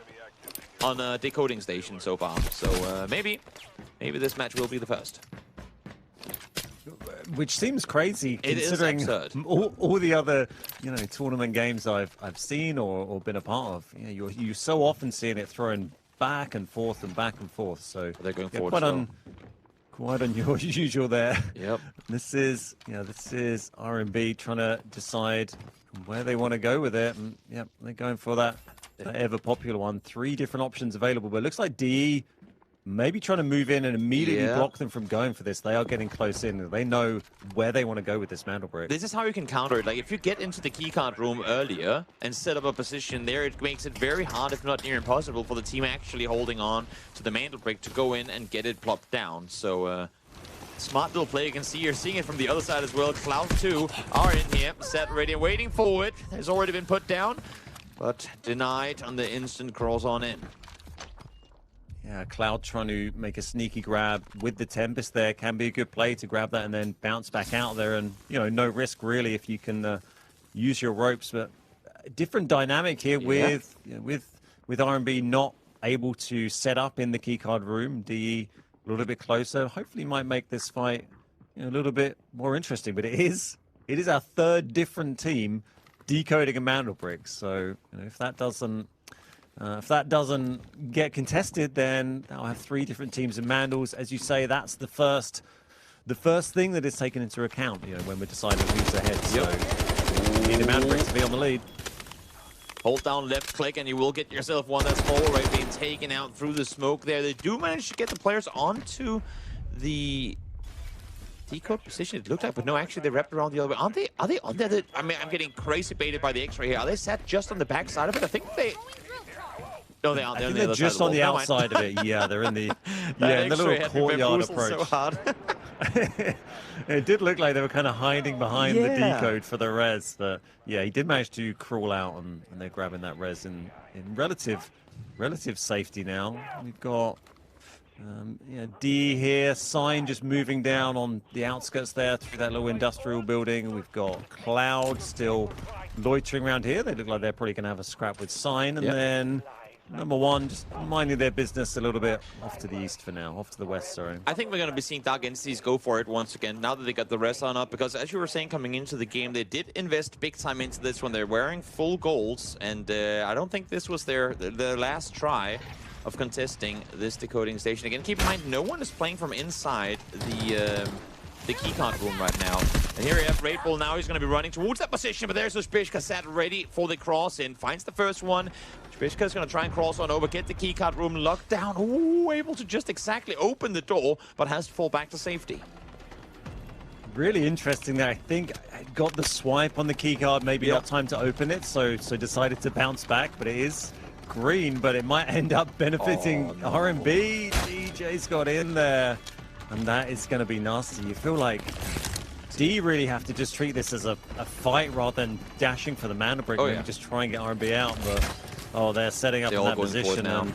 Speaker 16: on a decoding station so far. So maybe this match will be the first.
Speaker 17: Which seems crazy, considering all the other, tournament games I've seen or been a part of. You're so often seeing it thrown back and forth and back and forth. So
Speaker 16: they're going forward.
Speaker 17: Quite unusual there.
Speaker 16: Yep.
Speaker 17: This is R&B trying to decide where they want to go with it, and they're going for that ever popular one. 3 different options available, but it looks like DE maybe trying to move in and immediately block them from going for this. They are getting close in. They know where they want to go with this Mantle Brick.
Speaker 16: This is how you can counter it. Like, if you get into the keycard room earlier and set up a position there, it makes it very hard, if not near impossible, for the team actually holding on to the Mantle Brick to go in and get it plopped down. So, smart little play. You can see you're seeing it from the other side as well. Cloud 2 are in here, set, ready, and waiting for it. Has already been put down, but denied on the instant cross on in.
Speaker 17: Yeah, Cloud trying to make a sneaky grab with the Tempest there. Can be a good play to grab that and then bounce back out there. And, no risk really if you can use your ropes. But a different dynamic here with R&B not able to set up in the keycard room. DE a little bit closer. Hopefully might make this fight a little bit more interesting. But it is our 3rd different team decoding a Mantle Brick. So, if that doesn't If that doesn't get contested, then I'll have 3 different teams in Mandals. As you say, that's the first thing that is taken into account, when we're deciding who's ahead. So, need a Mandalorian to be on the lead.
Speaker 16: Hold down left click and you will get yourself one that's already being taken out through the smoke there. They do manage to get the players onto the decode position, it looked like, but no, actually they wrapped around the other way. Are they on there? I mean, I'm getting crazy baited by the X-ray here. Are they sat just on the back side of it? I think they... No, they aren't.
Speaker 17: They're just on the outside of it. Yeah, they're in the in the little courtyard approach.
Speaker 16: So hard.
Speaker 17: It did look like they were kind of hiding behind the decode for the res, but yeah, he did manage to crawl out, and they're grabbing that res in relative safety now. We've got D here, Sign just moving down on the outskirts there through that little industrial building, and we've got Cloud still loitering around here. They look like they're probably going to have a scrap with Sign, and then number 1 just minding their business a little bit off to the east for now, off to the west, sorry.
Speaker 16: I think we're going to be seeing Dark Entities go for it once again, now that they got the rest on up, because as you were saying coming into the game, they did invest big time into this one. They're wearing full golds, and I don't think this was their last try of contesting this decoding station. Again, keep in mind, no one is playing from inside the keycard room right now. And here we have Red Bull now. He's going to be running towards that position, but there's Suspishka sat ready for the cross in. Finds the first one. Suspishka's going to try and cross on over, get the keycard room locked down. Ooh, able to just exactly open the door, but has to fall back to safety.
Speaker 17: Really interesting there. I think I got the swipe on the keycard, maybe not time to open it, so decided to bounce back, but it is green, but it might end up benefiting R&B. DJ's got in there. And that is going to be nasty. You feel like D really have to just treat this as a fight rather than dashing for the mana break. Maybe just try and get R&B out. But they're setting up in that position now.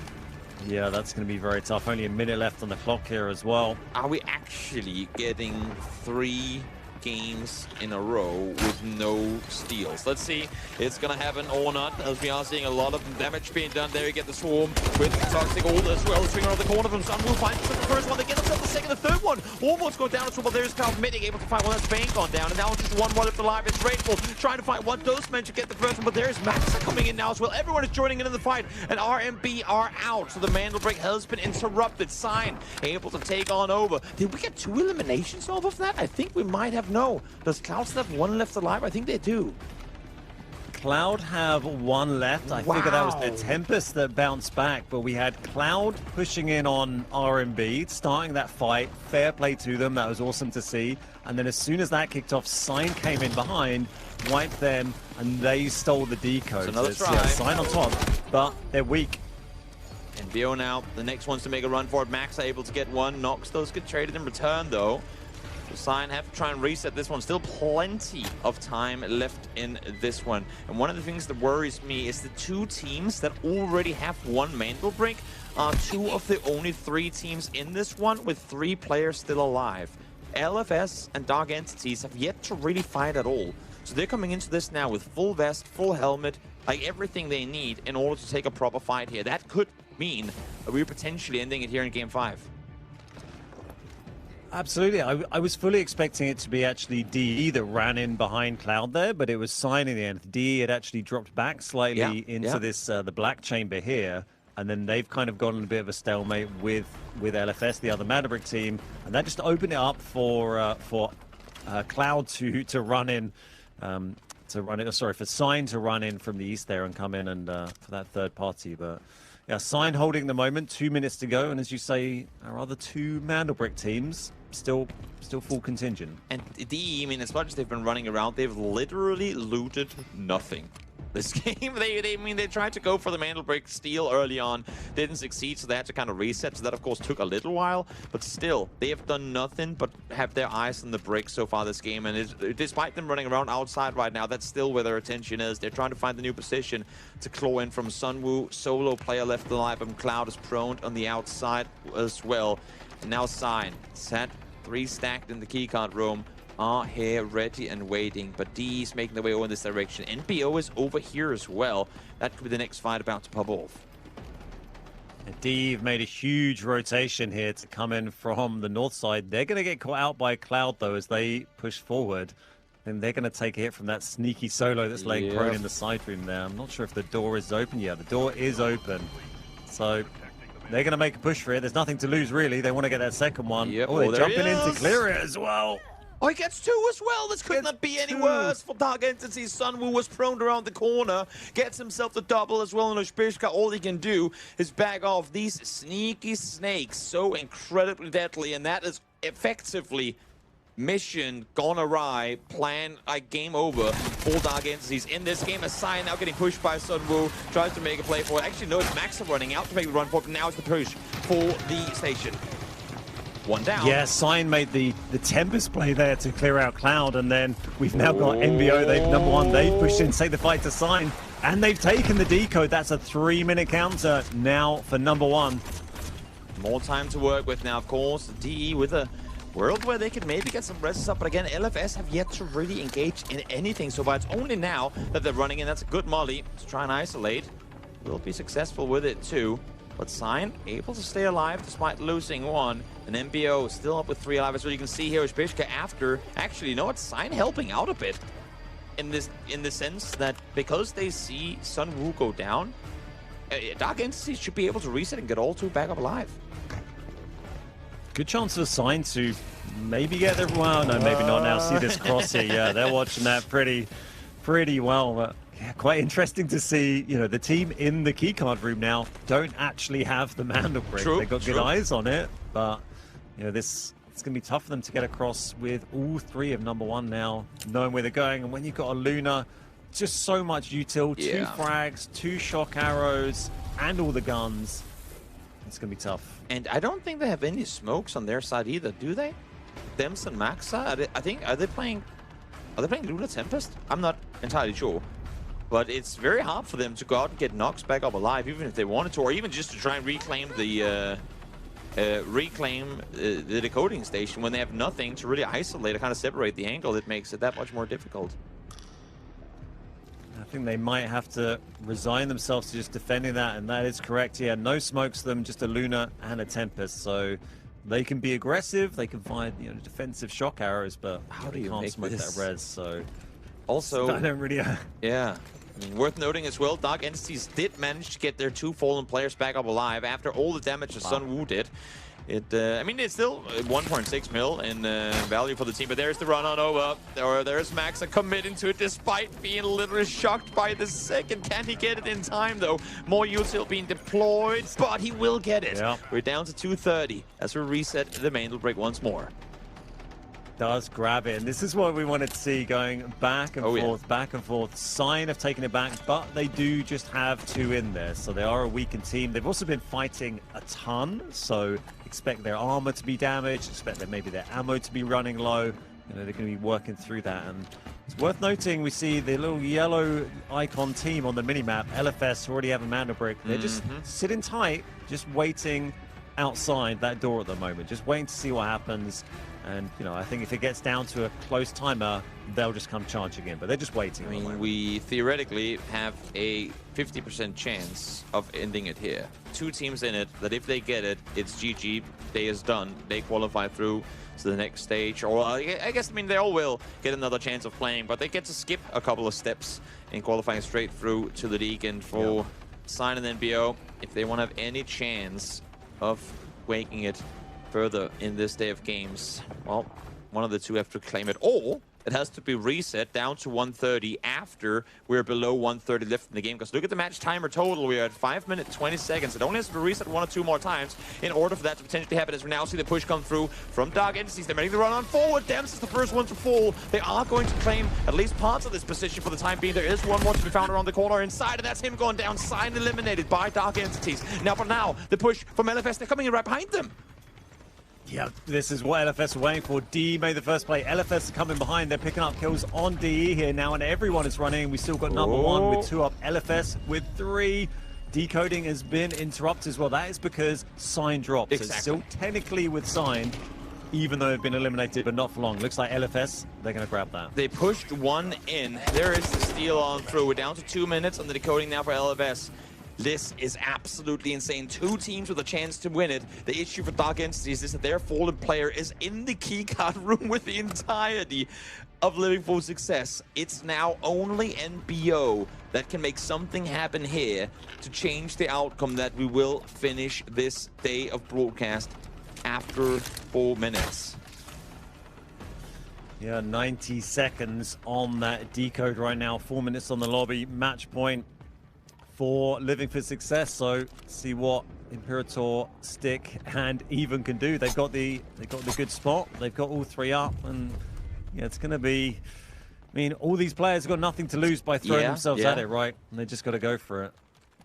Speaker 17: Yeah, that's going to be very tough. Only a minute left on the clock here as well.
Speaker 16: Are we actually getting 3 games in a row with no steals? Let's see. It's gonna happen or not, as we are seeing a lot of damage being done there. You get the swarm with Toxic Ult as well. Swing around the corner from Sun will find the first one. They get themselves the second, the third one. Almost go down as well. There's Cloud Medic able to find one. That's Bane gone down. And now just one left alive. It's Grateful trying to find one. Those men to get the first one, but there's Maxa coming in now as well. Everyone is joining in the fight, and RMB are out. So the Mandal break has been interrupted. Sign able to take on over. Did we get 2 eliminations off of that? I think we might have. No. Does Cloud still have 1 left alive? I think they do.
Speaker 17: Cloud have 1 left. I figure that was the Tempest that bounced back, but we had Cloud pushing in on RMB, starting that fight. Fair play to them. That was awesome to see. And then as soon as that kicked off, Sign came in behind, wiped them, and they stole the decode.
Speaker 16: Another try.
Speaker 17: Yeah, Sign on top, but they're weak.
Speaker 16: And BO now, the next one's to make a run for it. Max able to get 1. Nox, those get traded in return, though. Sign have to try and reset this one. Still plenty of time left in this one. And one of the things that worries me is the 2 teams that already have 1 Mandal break are 2 of the only 3 teams in this one with 3 players still alive. LFS and Dark Entities have yet to really fight at all. So they're coming into this now with full vest, full helmet, like everything they need in order to take a proper fight here. That could mean we're potentially ending it here in Game 5.
Speaker 17: Absolutely. I was fully expecting it to be actually DE that ran in behind Cloud there, but it was Sign in the end. DE had actually dropped back slightly into this the black chamber here, and then they've kind of gone in a bit of a stalemate with LFS, the other Maverick team, and that just opened it up for Cloud to run in, for Sign to run in from the east there and come in and for that third party, but. Yeah, Sign holding the moment, 2 minutes to go, and as you say, our other 2 Mandalbrick teams still full contingent.
Speaker 16: And DE, I mean, as much as they've been running around, they've literally looted nothing. This game, they tried to go for the Mandal break steal early on, didn't succeed, so they had to kind of reset. So that, of course, took a little while, but still, they have done nothing but have their eyes on the break so far this game. And despite them running around outside right now, that's still where their attention is. They're trying to find the new position to claw in from Sunwoo. Solo player left alive, and Cloud is prone on the outside as well. And now Sign, set 3 stacked in the keycard room. Are here ready and waiting, but D's making their way over in this direction. NPO is over here as well. That could be the next fight about to pop off.
Speaker 17: D made a huge rotation here to come in from the north side. They're going to get caught out by Cloud, though, as they push forward. then they're going to take a hit from that sneaky solo that's laying prone in the side room there. I'm not sure if the door is open. Yeah, the door is open. So they're going to make a push for it. There's nothing to lose, really. They want to get that second one.
Speaker 16: Yep.
Speaker 17: Oh, they're jumping in to clear it as well.
Speaker 16: Oh, he gets 2 as well. This could not be any worse for Dark Entity. Sunwoo was prone around the corner, gets himself the double as well. And Oshpishka, all he can do is back off these sneaky snakes. So incredibly deadly, and that is effectively mission gone awry, plan game over for Dark Entities in this game. A Sign now getting pushed by Sunwoo, tries to make a play for it. Actually, no, it's Maxa running out to make the run for it, but now it's the push for the station. One down.
Speaker 17: Yeah, Sign made the Tempest play there to clear out Cloud, and then we've now got MBO. They've number one. They've pushed in, take the fight to Sign, and they've taken the decode. That's a 3-minute counter now for number one.
Speaker 16: More time to work with now, of course. DE with a world where they could maybe get some rests up, but again, LFS have yet to really engage in anything. So but it's only now that they're running in. That's a good molly to try and isolate. Will be successful with it too. But Sign able to stay alive despite losing one. And MBO still up with 3 alive. As well, you can see here is Bishka after. Actually, you know what? Sign helping out a bit in the sense that because they see Sunwoo go down, Dark Entities should be able to reset and get all 2 back up alive.
Speaker 17: Good chance for Sign to maybe get their... Well, no, maybe not now. See this cross here. Yeah, they're watching that pretty well. But yeah, quite interesting to see, you know, the team in the keycard room now don't actually have the Mandal Brick. They've got good eyes on it, but, you know, it's going to be tough for them to get across with all 3 of number one now, knowing where they're going. And when you've got a Luna, just so much util, 2 frags, 2 shock arrows, and all the guns. It's going to be tough.
Speaker 16: And I don't think they have any smokes on their side either, do they? Dems and Maxa? Are they playing Luna Tempest? I'm not entirely sure. But it's very hard for them to go out and get Nox back up alive, even if they wanted to, or even just to try and reclaim the decoding station when they have nothing to really isolate or kind of separate the angle. It makes it that much more difficult.
Speaker 17: I think they might have to resign themselves to just defending that, and that is correct. Yeah, no smokes to them, just a Luna and a Tempest, so they can be aggressive, they can find, you know, defensive shock arrows, but
Speaker 16: how do you
Speaker 17: can't
Speaker 16: make
Speaker 17: smoke
Speaker 16: this?
Speaker 17: That res, so
Speaker 16: also
Speaker 17: I don't really
Speaker 16: yeah. Worth noting as well, Dark Entities did manage to get their 2 fallen players back up alive after all the damage that Sunwoo did. I mean, it's still 1.6 mil in value for the team, but there's the run on over. There's Maxa committing to it despite being a little shocked by the second. Can he get it in time, though? More util being deployed, but he will get it.
Speaker 17: Yeah.
Speaker 16: We're down to 230 as we reset the Mandal Break once more.
Speaker 17: Does grab it, and this is what we wanted to see, going back and forth, back and forth. Sign have taken it back, but they do just have 2 in there, so they are a weakened team. They've also been fighting a ton, so expect their armor to be damaged, expect that maybe their ammo to be running low. You know, they're going to be working through that, and it's worth noting we see the little yellow icon team on the minimap, LFS, already have a Mandal Brick. They're just sitting tight, just waiting outside that door at the moment, just waiting to see what happens. And, you know, I think if it gets down to a close timer, they'll just come charging in. But they're just waiting.
Speaker 16: I mean, we theoretically have a 50% chance of ending it here. 2 teams in it, that if they get it, it's GG. Day is done. They qualify through to the next stage. Or I guess, I mean, they all will get another chance of playing. But they get to skip a couple of steps in qualifying straight through to the league. And for Sign and NBO, if they want to have any chance of making it further in this day of games, well, one of the 2 have to claim it, or it has to be reset down to 130 after we're below 130 left in the game. Because look at the match timer total. We're at 5 minutes, 20 seconds. It only has to be reset 1 or 2 more times in order for that to potentially happen, as we now see the push come through from Dark Entities. They're making the run on forward. Dems is the first one to fall. They are going to claim at least parts of this position for the time being. There is one more to be found around the corner inside, and that's him going down. Sign eliminated by Dark Entities. Now, for now, the push from LFS, they're coming in right behind them.
Speaker 17: Yeah, this is what LFS were waiting for. DE made the first play. LFS are coming behind. They're picking up kills on DE here now, and everyone is running. We still got number one with 2 up. LFS with 3. Decoding has been interrupted as well. That is because Sign dropped.
Speaker 16: Exactly.
Speaker 17: So it's still technically with Sign, even though they've been eliminated, but not for long. Looks like LFS, they're going to grab that.
Speaker 16: They pushed 1 in. There is the steal on through. We're down to 2 minutes on the decoding now for LFS. This is absolutely insane. 2 teams with a chance to win it. The issue for Dark Entities is that their fallen player is in the keycard room with the entirety of Living for Success. It's now only NBO that can make something happen here to change the outcome that we will finish this day of broadcast after 4 minutes.
Speaker 17: Yeah, 90 seconds on that decode right now. 4 minutes on the lobby. Match point for Living for Success. So see what Imperator, Stick, and Even can do. They've got the good spot. They've got all 3 up, and yeah, it's going to be. I mean, all these players have got nothing to lose by throwing themselves at it, right? And they just got to go for it.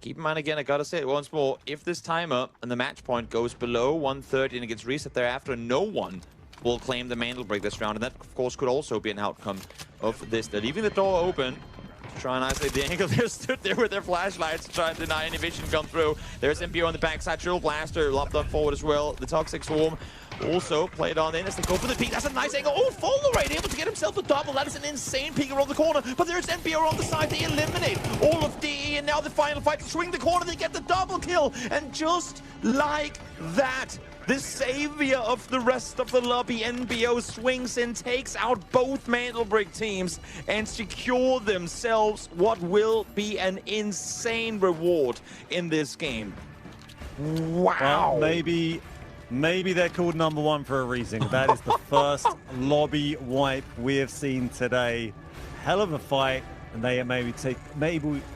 Speaker 16: Keep in mind again, I gotta say it once more. If this timer and the match point goes below 130 and it gets reset thereafter, no one will claim the mantle break this round, and that of course could also be an outcome of this. They're leaving the door open to try and isolate the angle. They stood there with their flashlights to try and deny any vision come through. There's MPO on the backside, Trill Blaster lobbed on forward as well. The Toxic Swarm also played on in as they go for the peek. That's a nice angle. Oh, Follow right, able to get himself a double. That is an insane peek around the corner, but there's MPO on the side. They eliminate all of DE, and now the final fight to swing the corner. They get the double kill, and just like that, the savior of the rest of the lobby, NBO, swings in, takes out both Mantle Break teams, and secure themselves what will be an insane reward in this game. Wow.
Speaker 17: Well, maybe they're called number 1 for a reason. That is the first lobby wipe we have seen today. Hell of a fight, and they are maybe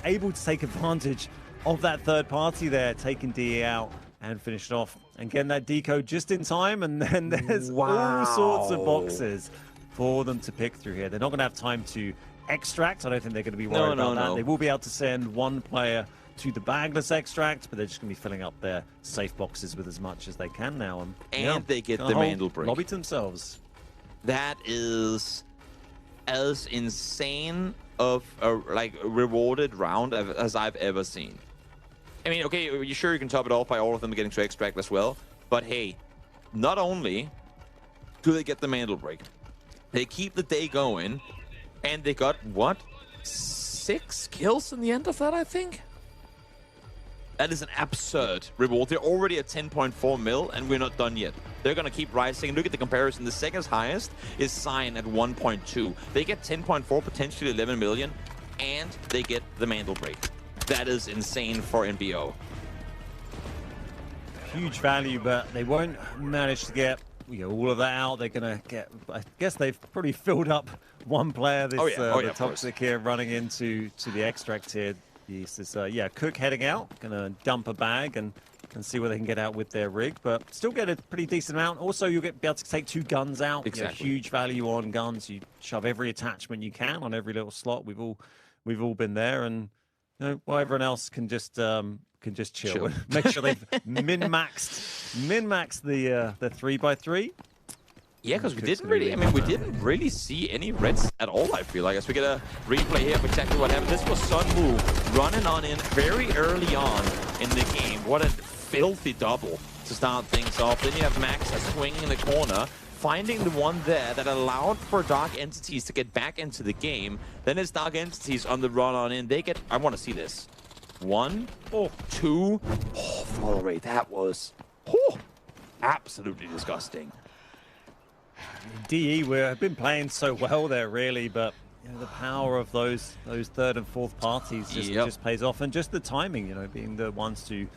Speaker 17: able to take advantage of that third party there, taking DE out and finish it off and getting that decode just in time. And then there's all sorts of boxes for them to pick through here. They're not going to have time to extract. I don't think they're going to be worried about that. They will be able to send 1 player to the bagless extract, but they're just going to be filling up their safe boxes with as much as they can now.
Speaker 16: And they get the Mantle Break.
Speaker 17: Lobby to themselves.
Speaker 16: That is as insane of a rewarded round as I've ever seen. I mean, okay, you sure you can top it off by all of them getting to extract as well, but hey, not only do they get the Mantle Break, they keep the day going, and they got, what, 6 kills in the end of that, I think? That is an absurd reward. They're already at 10.4 mil, and we're not done yet. They're going to keep rising. Look at the comparison. The second highest is Sign at 1.2. They get 10.4, potentially 11 million, and they get the Mantle Break. That is insane for NBO.
Speaker 17: Huge value, but they won't manage to get all of that out. They're going to get, I guess they've probably filled up 1 player. This the Toxic here running into the extract here. This is, Cook heading out, going to dump a bag and see what they can get out with their rig, but still get a pretty decent amount. Also, you'll be able to take 2 guns out.
Speaker 16: Exactly.
Speaker 17: Huge value on guns. You shove every attachment you can on every little slot. We've all been there, and while everyone else can just chill. Make sure they've min-maxed the 3x3.
Speaker 16: Yeah, because we didn't really see any reds at all, I feel like. As we get a replay here of exactly what happened. This was Sunwoo running on in very early on in the game. What a filthy double to start things off. Then you have Max swinging in the corner, finding the one there that allowed for Dark Entities to get back into the game. Then it's Dark Entities on the run on in. They get, I want to see this. 1, 2, follow rate. That was absolutely disgusting.
Speaker 17: DE, we've been playing so well there, really, but the power of those third and fourth parties just pays off, and just the timing, being the ones to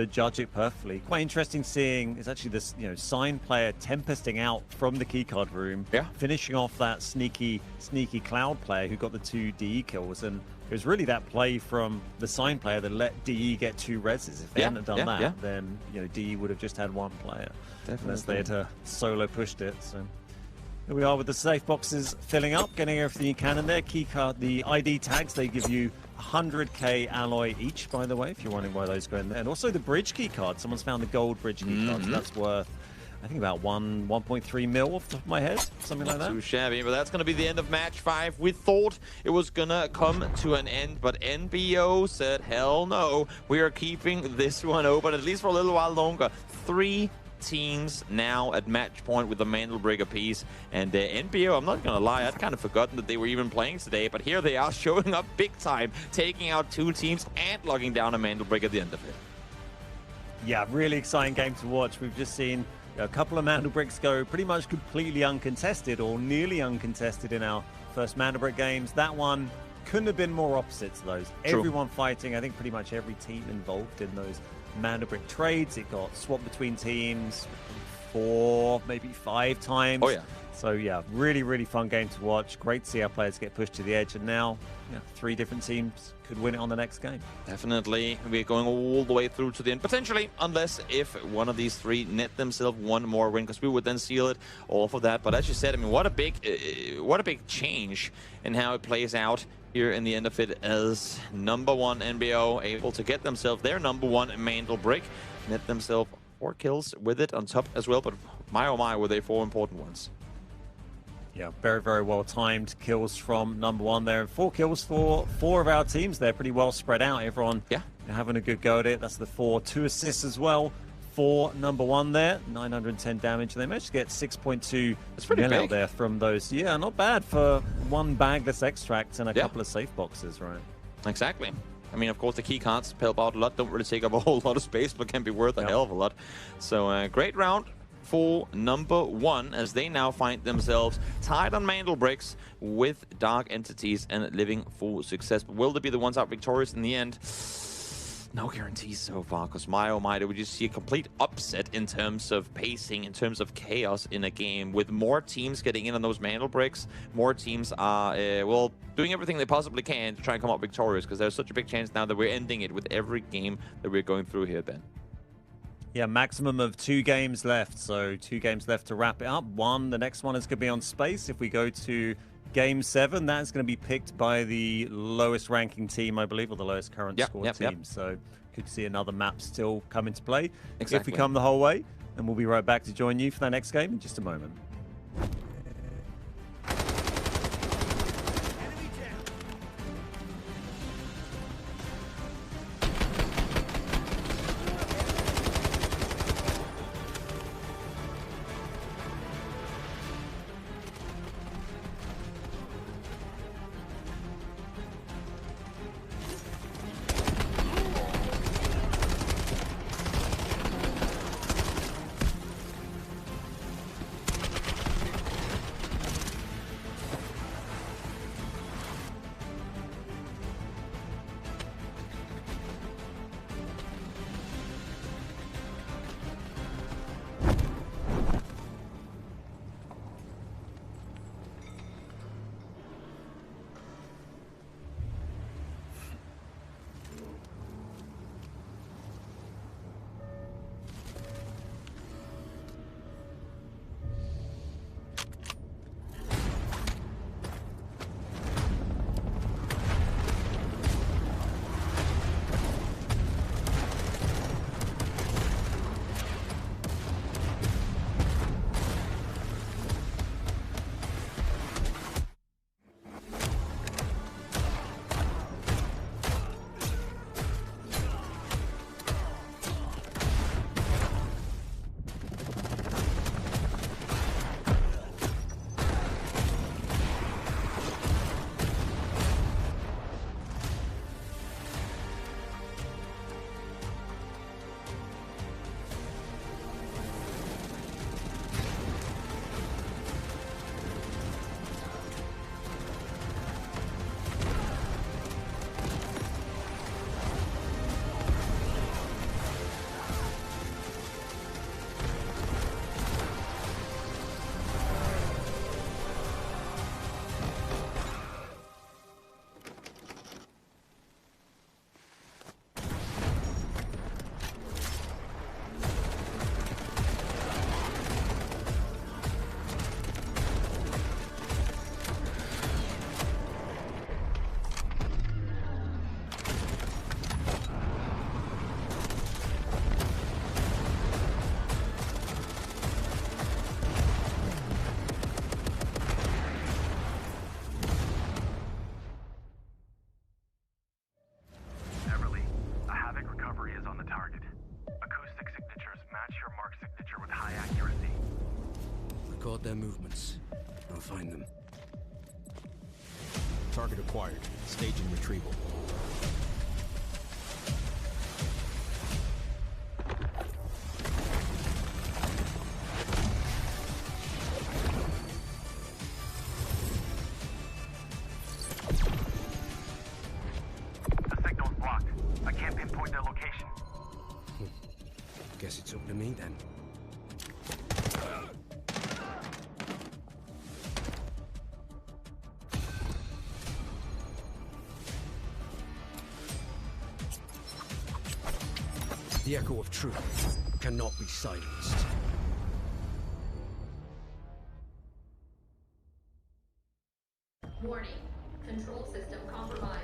Speaker 17: judge it perfectly. Quite interesting seeing is actually this, Sign player tempesting out from the keycard room, finishing off that sneaky Cloud player who got the 2 DE kills, and it was really that play from the Sign player that let DE get 2 reses. If they hadn't done that, then DE would have just had 1 player.
Speaker 16: Definitely.
Speaker 17: Unless they had solo pushed it. So here we are with the safe boxes filling up, getting everything you can in there. Keycard, the ID tags, they give you 100k alloy each, by the way, if you're wondering why those go in there. And also the bridge keycard. Someone's found the gold bridge keycard, so that's worth, I think, about 1.3 mil off the top of my head, something like that.
Speaker 16: Not too shabby, but that's going to be the end of match 5. We thought it was going to come to an end, but NBO said, hell no, we are keeping this one open, at least for a little while longer. 3 teams now at match point with the Mantle Break apiece. And NBO, I'm not going to lie, I'd kind of forgotten that they were even playing today, but here they are showing up big time, taking out 2 teams and locking down a Mantle Break at the end of it.
Speaker 17: Yeah, really exciting game to watch. We've just seen a couple of Mantle Bricks go pretty much completely uncontested or nearly uncontested in our first Mantle Brick games. That one couldn't have been more opposite to those.
Speaker 16: True.
Speaker 17: Everyone fighting, I think pretty much every team involved in those Mantle Brick trades. It got swapped between teams 4, maybe 5 times.
Speaker 16: Oh, yeah.
Speaker 17: So, yeah, really, really fun game to watch. Great to see our players get pushed to the edge. And now, 3 different teams could win it on the next game.
Speaker 16: Definitely. We're going all the way through to the end, potentially, unless if one of these 3 net themselves one more win, because we would then seal it all for that. But as you said, I mean, what a big change in how it plays out here in the end of it, as number 1 NBO able to get themselves their number 1 Mantle Brick, net themselves 4 kills with it on top as well. But my oh my, were they 4 important ones.
Speaker 17: Yeah, very, very well timed kills from number 1 there. And 4 kills for 4 of our teams. They're pretty well spread out. Everyone having a good go at it. That's the 4. 2 assists as well for number 1 there. 910 damage. They managed to get 6.2 mil out there from those. Yeah, not bad for 1 bagless extract and a couple of safe boxes, right?
Speaker 16: Exactly. I mean, of course, the key cards help out a lot. Don't really take up a whole lot of space, but can be worth a hell of a lot. So, great round for number 1, as they now find themselves tied on Mantle Bricks with Dark Entities and living for success. But will they be the ones out victorious in the end? No guarantees so far, because my oh my, do we just see a complete upset in terms of pacing, in terms of chaos in a game, with more teams getting in on those Mantle Bricks. More teams are, well, doing everything they possibly can to try and come out victorious, because there's such a big chance now that we're ending it with every game that we're going through here, Ben.
Speaker 17: Yeah, maximum of 2 games left. So 2 games left to wrap it up. The next one is going to be on space. If we go to Game 7, that's going to be picked by the lowest ranking team, I believe, or the lowest current score team. So could see another map still come into play if we come the whole way. And we'll be right back to join you for that next game in just a moment.
Speaker 1: Record their movements. I'll find them.
Speaker 2: Target acquired. Staging retrieval.
Speaker 3: The signal's blocked. I can't pinpoint their location.
Speaker 1: Guess it's up to me then. The echo of truth cannot be silenced.
Speaker 4: Warning. Control system compromised.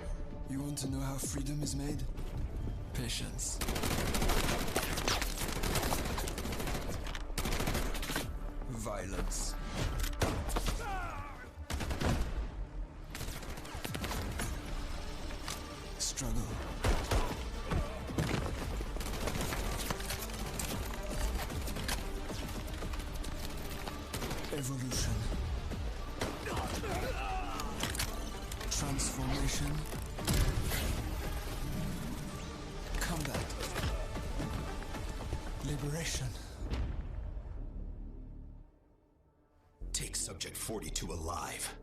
Speaker 5: You want to know how freedom is made? Patience. Violence. Struggle. Evolution. Transformation. Combat. Liberation.
Speaker 6: Take Subject 42 alive.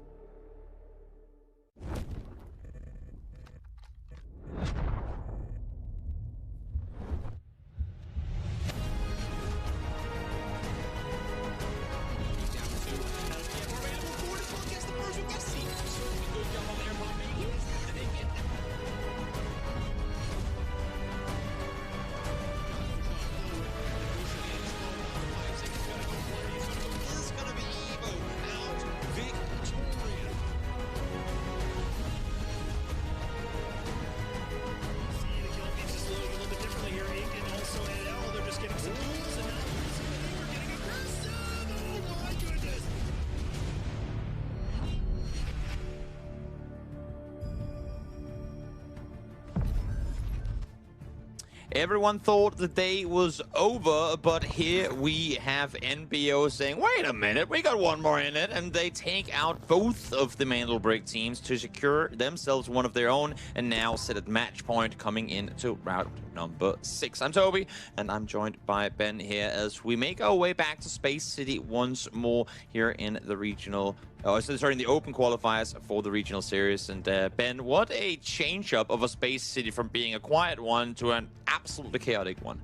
Speaker 16: Everyone thought the day was over, but here we have NBO saying, wait a minute, we got one more in it, and they take out both of the Mandelbrick teams to secure themselves one of their own, and now sit at match point coming into round number 6. I'm Toby, and I'm joined by Ben here as we make our way back to Space City once more here in the regional, in the open qualifiers for the regional series. And Ben, what a change up of a Space City from being a quiet one to an absolutely chaotic one.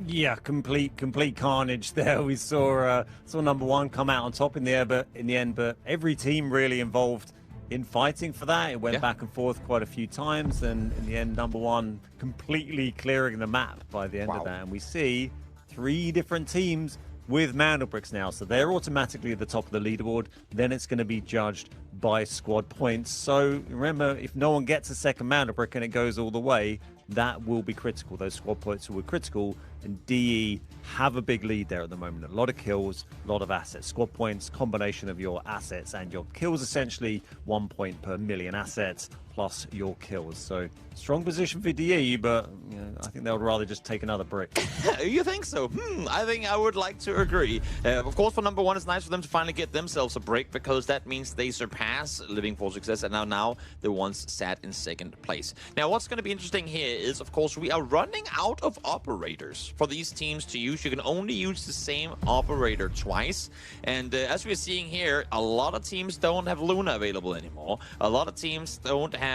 Speaker 17: Yeah, complete carnage there. We saw number one come out on top in the end, but every team really involved in fighting for that. It went back and forth quite a few times, and in the end, number one completely clearing the map by the end of that. And we see 3 different teams with Mandelbricks now, so they're automatically at the top of the leaderboard. Then it's going to be judged by squad points. So remember, if no one gets a second Mandelbrick and it goes all the way, that will be critical. Those squad points will be critical, and DE have a big lead there at the moment. A lot of kills, a lot of assets. Squad points, combination of your assets and your kills, essentially 1 point per million assets plus your kills. So strong position for DE, but I think they would rather just take another brick.
Speaker 16: You think so? I think I would like to agree. Of course, for number one, it's nice for them to finally get themselves a brick, because that means they surpass Living for Success, and now the ones sat in second place. Now, what's going to be interesting here is, of course, we are running out of operators for these teams to use. You can only use the same operator twice, and as we're seeing here, a lot of teams don't have Luna available anymore. A lot of teams don't have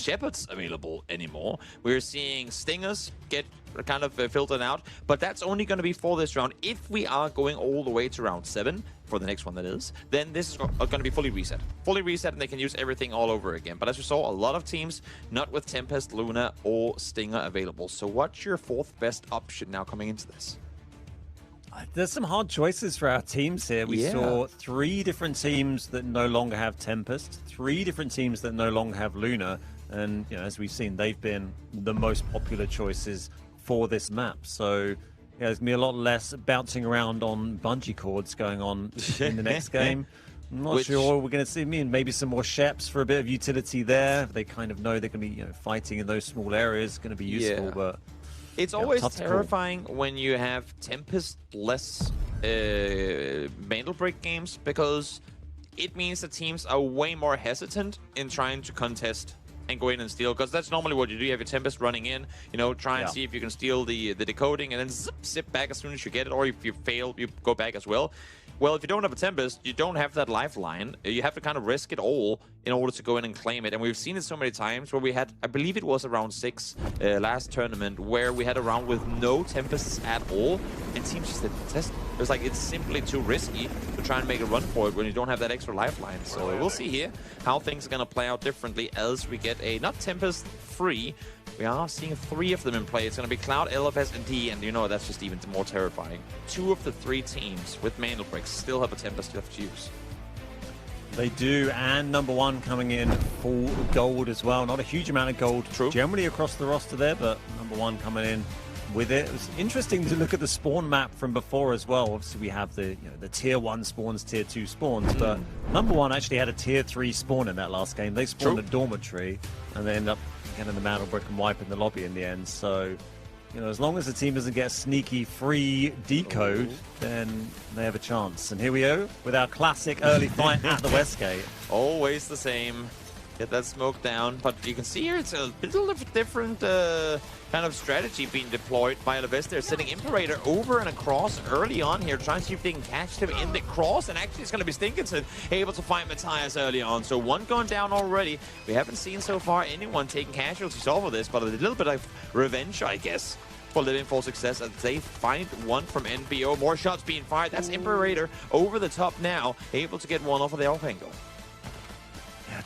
Speaker 16: Shepherds available anymore. We're seeing Stingers get kind of filtered out, but that's only going to be for this round. If we are going all the way to round 7 for the next one, that is, then this is going to be fully reset, and they can use everything all over again. But as we saw, a lot of teams not with Tempest, Luna, or Stinger available. So what's your 4th best option now coming into this?
Speaker 17: There's some hard choices for our teams here. We saw 3 different teams that no longer have Tempest, 3 different teams that no longer have Luna, and as we've seen, they've been the most popular choices for this map. So there's going to be a lot less bouncing around on bungee cords going on in the next game. I'm not sure we're going to see maybe some more Sheps for a bit of utility there. They kind of know they're going to be fighting in those small areas, going to be useful, but
Speaker 16: it's always terrifying when you have Tempest less Mantle Break games, because it means that teams are way more hesitant in trying to contest and go in and steal, because that's normally what you do. You have your Tempest running in, you know, try and see if you can steal the decoding, and then zip back as soon as you get it, or if you fail, you go back as well. Well, if you don't have a Tempest, you don't have that lifeline. You have to kind of risk it all in order to go in and claim it. And we've seen it so many times where we had, I believe it was around 6 last tournament, where we had a round with no Tempests at all, and teams just didn't test it. It was like, it's simply too risky to try and make a run for it when you don't have that extra lifeline. So we'll see here how things are going to play out differently as we get a, not Tempest free, we are seeing 3 of them in play. It's going to be Cloud, LFS, and D, and you know that's just even more terrifying. 2 of the 3 teams with Mantle Bricks still have a Tempest left to use.
Speaker 17: They do, and number 1 coming in full gold as well. Not a huge amount of gold generally across the roster there, but number 1 coming in with it. It was interesting to look at the spawn map from before as well. Obviously, we have the the tier 1 spawns, tier 2 spawns, but number 1 actually had a tier 3 spawn in that last game. They spawned a dormitory, and they end up getting the Mantle Brick and wiping the lobby in the end. So, as long as the team doesn't get a sneaky free decode, then they have a chance. And here we go with our classic early fight at the Westgate.
Speaker 16: Always the same. Get that smoke down, but you can see here it's a little different kind of strategy being deployed by LFS. They're sending Imperator over and across early on here, trying to see if they can catch them in the cross, and actually it's going to be Stinkinson able to find Matthias early on. So 1 gone down already. We haven't seen so far anyone taking casualties off of this, but a little bit of revenge, I guess, for Living for success as they find 1 from NBO. More shots being fired. That's Imperator over the top now, able to get 1 off of the off angle.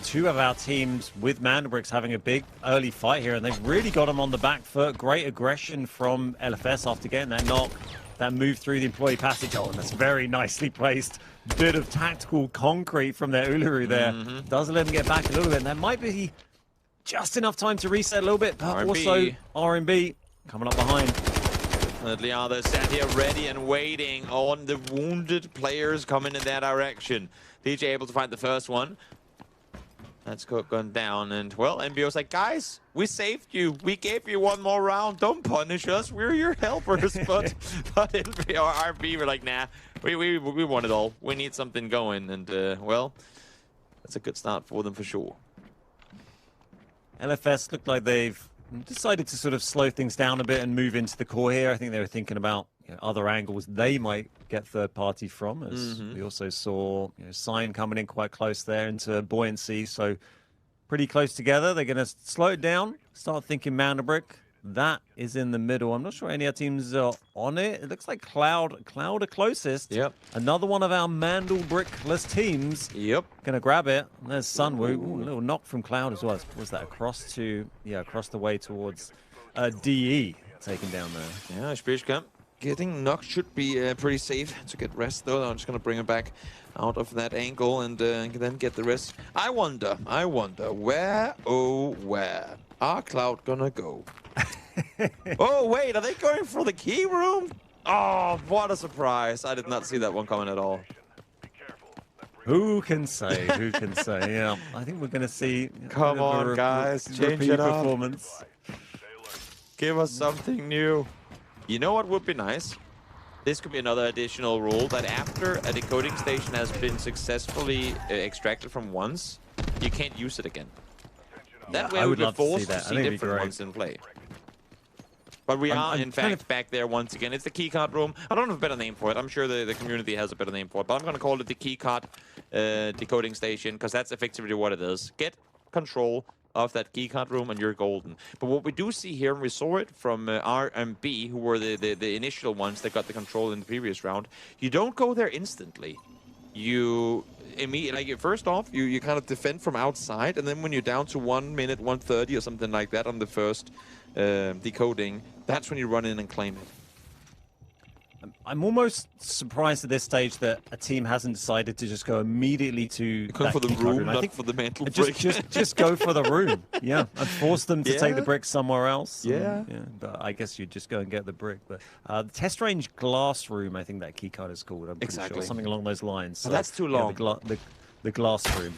Speaker 17: 2 of our teams with Mantle Bricks having a big early fight here, and they've really got them on the back foot. Great aggression from LFS after getting that knock, that move through the employee passage. Oh, and that's very nicely placed. Bit of tactical concrete from their Uluru there. Does let them get back a little bit, and that might be just enough time to reset a little bit, but also R&B coming up behind.
Speaker 16: Definitely are. They're sat here ready and waiting on the wounded players coming in that direction. DJ able to find the first one. That's gone down, and well, NBO's like, guys, we saved you. We gave you 1 more round. Don't punish us. We're your helpers. but NBO, RB, we're like, nah, we want it all. We need something going, and well, that's a good start for them for sure.
Speaker 17: LFS look like they've decided to sort of slow things down a bit and move into the core here. I think they were thinking about other angles they might get third party from, as we also saw Sign coming in quite close there into buoyancy, so pretty close together. They're going to slow it down, start thinking Mantle Brick. That is in the middle. I'm not sure any other teams are on it. It looks like Cloud are closest.
Speaker 16: Yep.
Speaker 17: Another one of our Mantle Brickless teams.
Speaker 16: Yep.
Speaker 17: Gonna grab it. And there's Sunwoo. Ooh, a little knock from Cloud as well. Was that across to, across the way towards DE taken down there.
Speaker 16: Yeah, Spielkamp getting knocked should be pretty safe to get rest, though. I'm just going to bring him back out of that angle and then get the rest. I wonder, where are Cloud going to go? Oh, wait, are they going for the key room? Oh, what a surprise. I did not see that one coming at all.
Speaker 17: Who can say? Who can say? Yeah, I think we're going to see.
Speaker 16: Come on, guys, change it up.
Speaker 17: Performance.
Speaker 16: Give us something new. You know what would be nice? This could be another additional rule that after a decoding station has been successfully extracted from once, you can't use it again. That way we would be forced to see different ones in play. But we are, in fact, back there once again. It's the keycard room. I don't have a better name for it. I'm sure the community has a better name for it. But I'm going to call it the keycard decoding station, because that's effectively what it is. Get control of that keycard room and you're golden. But what we do see here, and we saw it from R and B, who were the initial ones that got the control in the previous round, you don't go there instantly. You immediately, like, first off, you kind of defend from outside, and then when you're down to 1 minute, 1:30 or something like that on the first decoding, that's when you run in and claim it.
Speaker 17: I'm almost surprised at this stage that a team hasn't decided to just go immediately to
Speaker 16: go for the room, not for the mantle brick.
Speaker 17: Just go for the room, yeah, and force them to take the brick somewhere else.
Speaker 16: Yeah.
Speaker 17: But I guess you just go and get the brick. But the test range glass room, I think that keycard is called. I'm pretty sure something along those lines. So,
Speaker 16: that's too long.
Speaker 17: The glass room,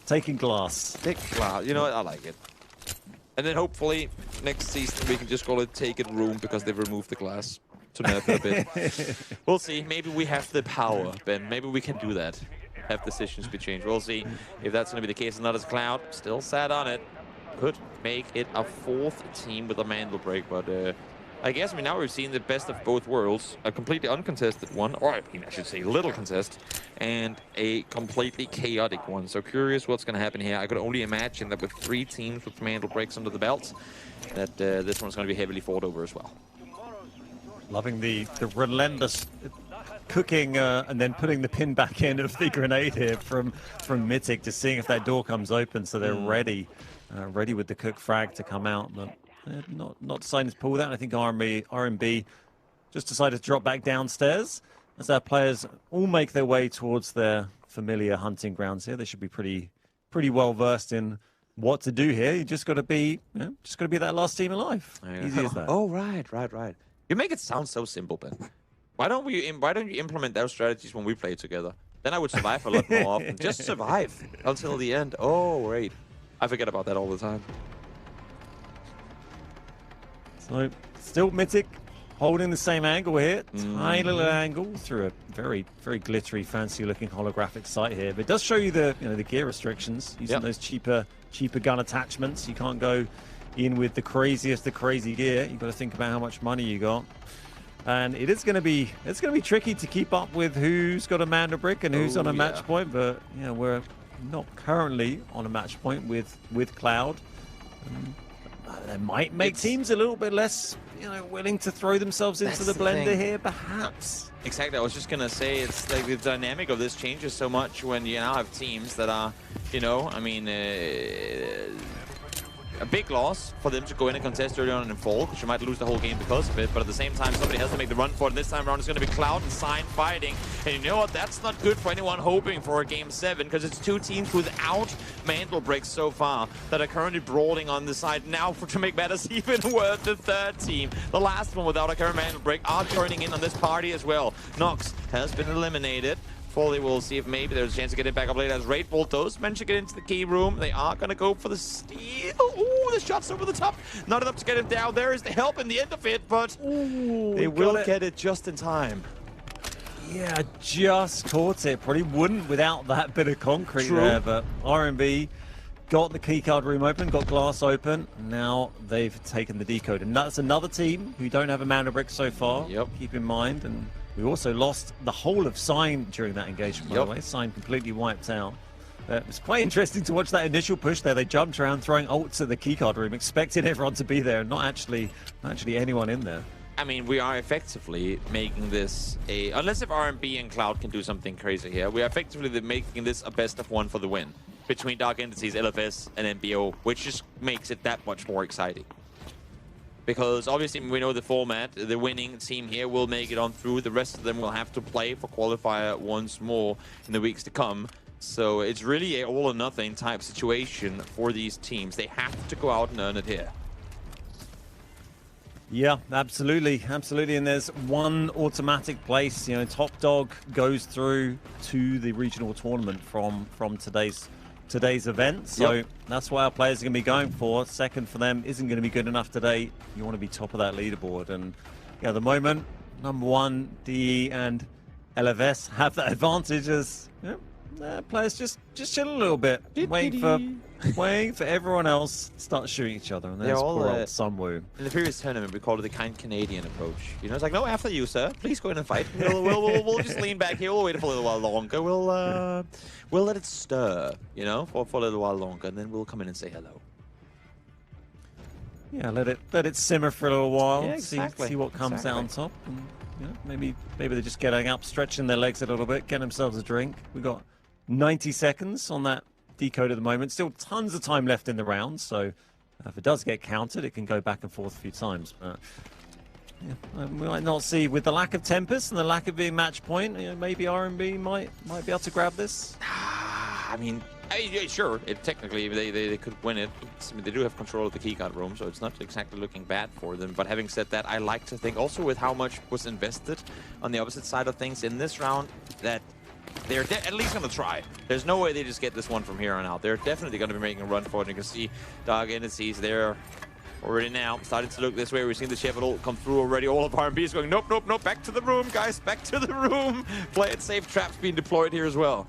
Speaker 17: taking glass.
Speaker 16: Take glass. You know what? I like it. And then hopefully next season we can just call it Take It Room, because they've removed the glass. to nerf it a bit. We'll see. Maybe we have the power, Ben. Maybe we can do that. Have decisions be changed. We'll see if that's going to be the case. Not as Cloud still sat on it. Could make it a 4th team with a Mandel break, but I guess now we've seen the best of both worlds. A completely uncontested one, or I should say little contest, and a completely chaotic one. So curious what's going to happen here. I could only imagine that with 3 teams with Mandel breaks under the belt, that this one's going to be heavily fought over as well.
Speaker 17: Loving the relentless cooking and then putting the pin back in of the grenade here from Mythic, just seeing if that door comes open so they're ready with the cook frag to come out. But not deciding to pull that. I think RMB just decided to drop back downstairs as our players all make their way towards their familiar hunting grounds here. They should be pretty well versed in what to do here. You just got to be that last team alive. Easy as that.
Speaker 16: Oh, right. You make it sound so simple, Ben. Why don't you implement those strategies when we play together? Then I would survive a lot more often. Just survive until the end. Oh, wait. I forget about that all the time.
Speaker 17: So, still Mythic holding the same angle here. Tiny little angle through a very, very glittery, fancy-looking holographic sight here. But it does show you the gear restrictions using those cheaper gun attachments. You can't go in with the crazy gear. You've got to think about how much money you got. And it's going to be tricky to keep up with who's got a Mandel brick and who's on a match point. But we're not currently on a match point with Cloud. They might make teams a little bit less, willing to throw themselves into the blender here, perhaps.
Speaker 16: Exactly. I was just gonna say, it's like the dynamic of this changes so much when you now have teams that are, a big loss for them to go in and contest early on and fall, because you might lose the whole game because of it. But at the same time, somebody has to make the run for it. And this time around, it's going to be Cloud and Sign fighting. And you know what? That's not good for anyone hoping for a Game 7, because it's 2 teams without Mandel breaks so far that are currently brawling on the side. Now, to make matters even worse, the 3rd team, the last one without a current Mandel break, are joining in on this party as well. Nox has been eliminated. Foley will see if maybe there's a chance to get it back up later, as Raidbolt does manage to get into the key room. They are going to go for the steal. Ooh, the shots over the top. Not enough to get him down. There is the help in the end of it, but they will get it just in time.
Speaker 17: Yeah, just caught it. Probably wouldn't without that bit of concrete there, but RMB got the keycard room open, got glass open. Now they've taken the decode. And that's another team who don't have a Mandel brick so far. Keep in mind. And we also lost the whole of Sign during that engagement, by the way. Sign completely wiped out. It was quite interesting to watch that initial push there. They jumped around throwing ults at the keycard room, expecting everyone to be there, and not actually anyone in there.
Speaker 16: I mean, we are effectively making this unless if RMB and Cloud can do something crazy here, we are effectively making this a best of 1 for the win between Dark Entities, LFS, and MBO, which just makes it that much more exciting. Because obviously we know the format, the winning team here will make it on through. The rest of them will have to play for Qualifier once more in the weeks to come. So it's really a all or nothing type situation for these teams. They have to go out and earn it here.
Speaker 17: Yeah, absolutely. And there's one automatic place. Top Dog goes through to the regional tournament from today's event. So that's what our players are going to be going for. Second for them isn't going to be good enough today. You want to be top of that leaderboard. And at the moment, number 1, DE and LFS have that advantage as players just chill a little bit, waiting for everyone else to start shooting each other. And there's poor old Sunwoo.
Speaker 16: In the previous tournament, we called it the kind Canadian approach. It's like, no, after you, sir. Please go in and fight. We'll just lean back here. We'll wait for a little while longer. We'll let it stir, for a little while longer, and then we'll come in and say hello.
Speaker 17: Yeah, let it simmer for a little while.
Speaker 16: Yeah, exactly.
Speaker 17: See what comes out on top. And, maybe they're just getting up, stretching their legs a little bit, getting themselves a drink. We got 90 seconds on that decode at the moment. Still tons of time left in the round, so if it does get counted, it can go back and forth a few times. But we might not see, with the lack of Tempest and the lack of being match point, maybe RMB might be able to grab this.
Speaker 16: I mean, sure. Technically, they could win it. They do have control of the keycard room, so it's not exactly looking bad for them. But having said that, I like to think also with how much was invested on the opposite side of things in this round, that they're at least going to try. There's no way they just get this one from here on out. They're definitely going to be making a run for it. You can see Dark Entities, they're already now. Starting to look this way. We've seen the Shepherd ult come through already. All of R&B is going, nope, nope, nope. Back to the room, guys. Back to the room. Play it safe. Traps being deployed here as well.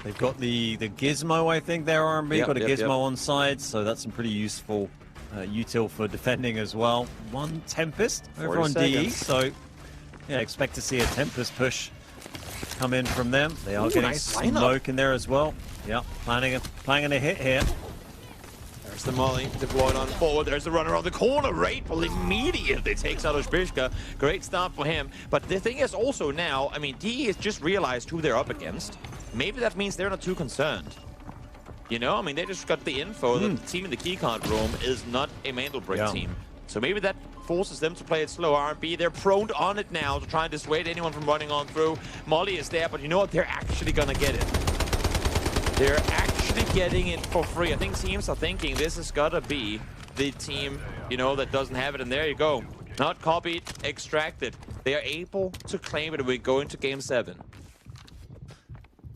Speaker 17: They've got the Gizmo, I think, there, R&B.
Speaker 16: Yep,
Speaker 17: got a
Speaker 16: yep,
Speaker 17: Gizmo
Speaker 16: yep.
Speaker 17: on side, so that's some pretty useful util for defending as well. One Tempest over on DE, so yeah, expect to see a Tempest push come in from them. They are getting
Speaker 16: nice
Speaker 17: smoke in there as well. Yeah, planning a hit here.
Speaker 16: There's the Molly deployed on forward. There's the runner on the corner. Raidful immediately takes out Oshbishka. Great start for him. But the thing is also now, I mean, DE has just realized who they're up against. Maybe that means they're not too concerned. You know, I mean, they just got the info that the team in the keycard room is not a Mandelbrot team. So maybe that forces them to play it slow. R&B, they're prone on it now to try and dissuade anyone from running on through. Molly is there, but you know what? They're actually going to get it. They're actually getting it for free. I think teams are thinking this has got to be the team, you know, that doesn't have it. And there you go. Not copied, extracted. They are able to claim it, and we go into Game 7.